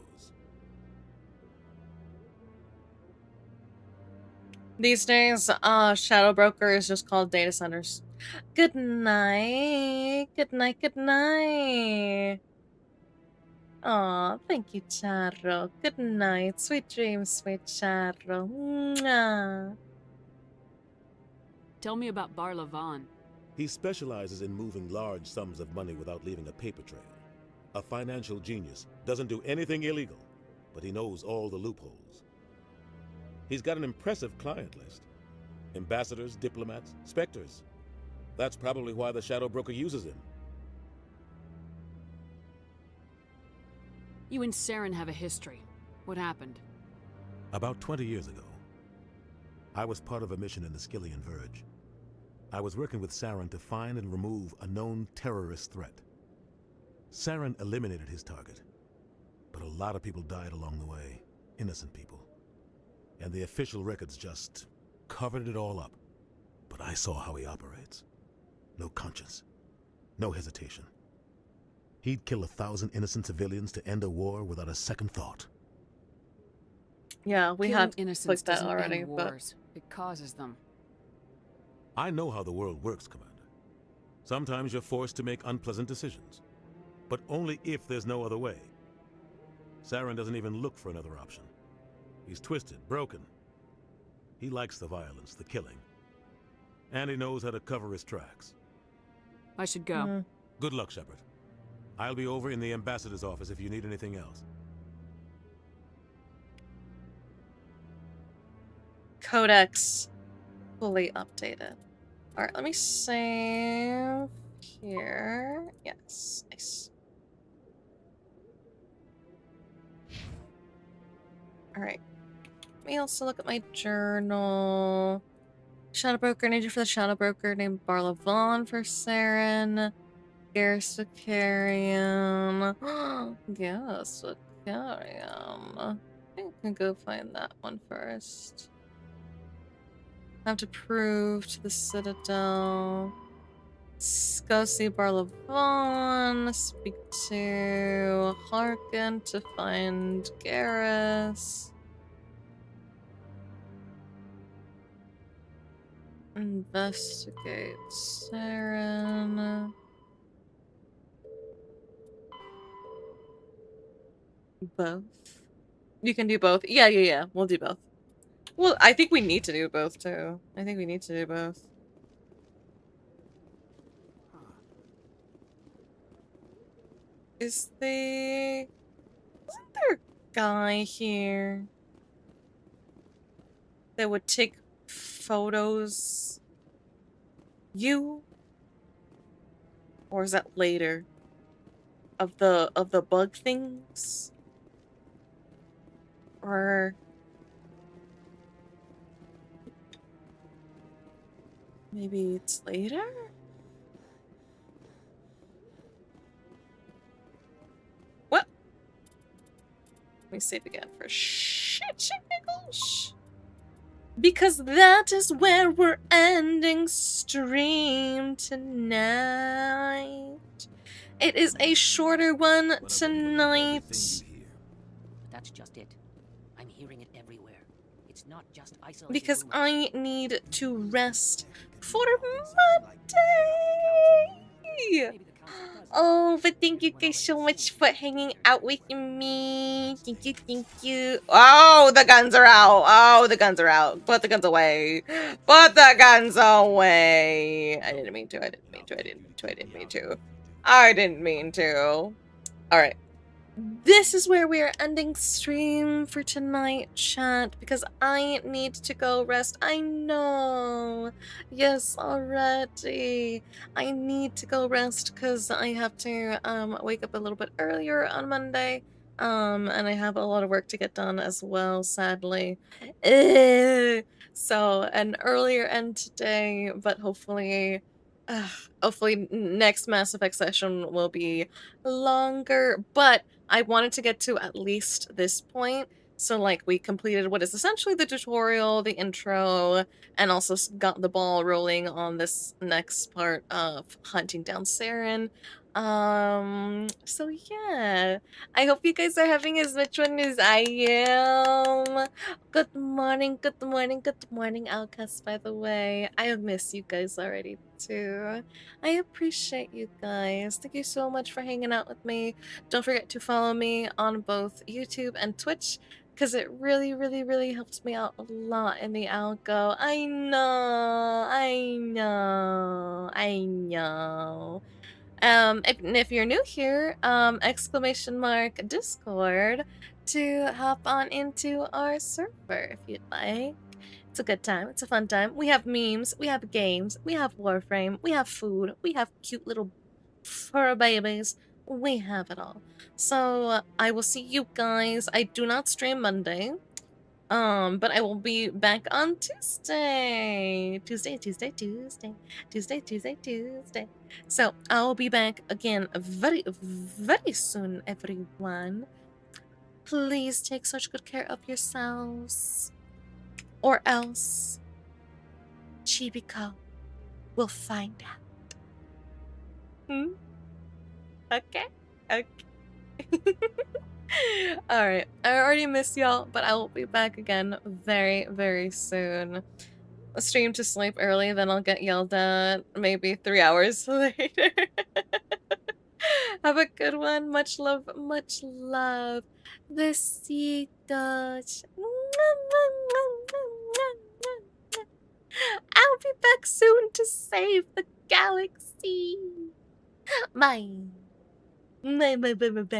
These days, Shadow Broker is just called data centers. Good night. Good night, good night. Aw, thank you, Charro. Good night. Sweet dreams, sweet Charro. Mwah. Tell me about Bar Lavan. He specializes in moving large sums of money without leaving a paper trail. A financial genius, doesn't do anything illegal, but he knows all the loopholes. He's got an impressive client list. Ambassadors, diplomats, Spectres. That's probably why the Shadow Broker uses him. You and Saren have a history. What happened? About 20 years ago, I was part of a mission in the Skillian Verge. I was working with Saren to find and remove a known terrorist threat. Saren eliminated his target, but a lot of people died along the way, innocent people. And the official records just covered it all up. But I saw how he operates. No conscience, no hesitation. He'd kill 1,000 innocent civilians to end a war without a second thought. Yeah, we Killing have innocents clicked that doesn't already, end but wars. It causes them. I know how the world works, Commander. Sometimes you're forced to make unpleasant decisions, but only if there's no other way. Saren doesn't even look for another option. He's twisted, broken. He likes the violence, the killing. And he knows how to cover his tracks. I should go. Good luck, Shepard. I'll be over in the ambassador's office if you need anything else. Codex fully updated. Alright, let me save here. Yes, nice. Alright. Let me also look at my journal. Shadow Broker, need you for the Shadow Broker named Barla Vaughn for Saren. Garrus Vicarium. Yes, Vicarium. I think I can go find that one first. I have to prove to the Citadel. Go see Barla Vaughn. Speak to Harkin to find Garrus. Investigate Saren. Both? You can do both? Yeah. We'll do both. Well, I think we need to do both, too. I think we need to do both. Isn't there a guy here that would take photos? You? Or is that later? Of the bug things? Or maybe it's later? What? Let me save again for shit pickles. Because that is where we're ending stream tonight. It is a shorter one tonight. But that's just it. I'm hearing it everywhere. It's not just isolated Because rumors. I need to rest for Monday. Oh, but thank you guys so much for hanging out with me. Thank you. Oh, the guns are out. Oh, the guns are out. Put the guns away. Put the guns away. I didn't mean to. I didn't mean to. Alright. This is where we are ending stream for tonight, chat, because I need to go rest. I know. Yes, already. I need to go rest because I have to wake up a little bit earlier on Monday. And I have a lot of work to get done as well, sadly. So an earlier end today, but hopefully next Mass Effect session will be longer, but I wanted to get to at least this point. So, like, we completed what is essentially the tutorial, the intro, and also got the ball rolling on this next part of hunting down Saren. So yeah. I hope you guys are having as much fun as I am. Good morning, Outcast, by the way. I have missed you guys already, too. I appreciate you guys. Thank you so much for hanging out with me. Don't forget to follow me on both YouTube and Twitch, because it really, really, really helps me out a lot in the algo. I know. If you're new here, exclamation mark Discord to hop on into our server if you'd like. It's a good time. It's a fun time. We have memes. We have games. We have Warframe. We have food. We have cute little fur babies. We have it all. So I will see you guys. I do not stream Monday. But I will be back on Tuesday. Tuesday. So I'll be back again very, very soon, everyone. Please take such good care of yourselves, or else Chibico will find out. Okay. Alright, I already miss y'all, but I will be back again very, very soon. A stream to sleep early, then I'll get yelled at maybe 3 hours later. Have a good one. Much love, much love. Besitos. I'll be back soon to save the galaxy. Bye. Bye.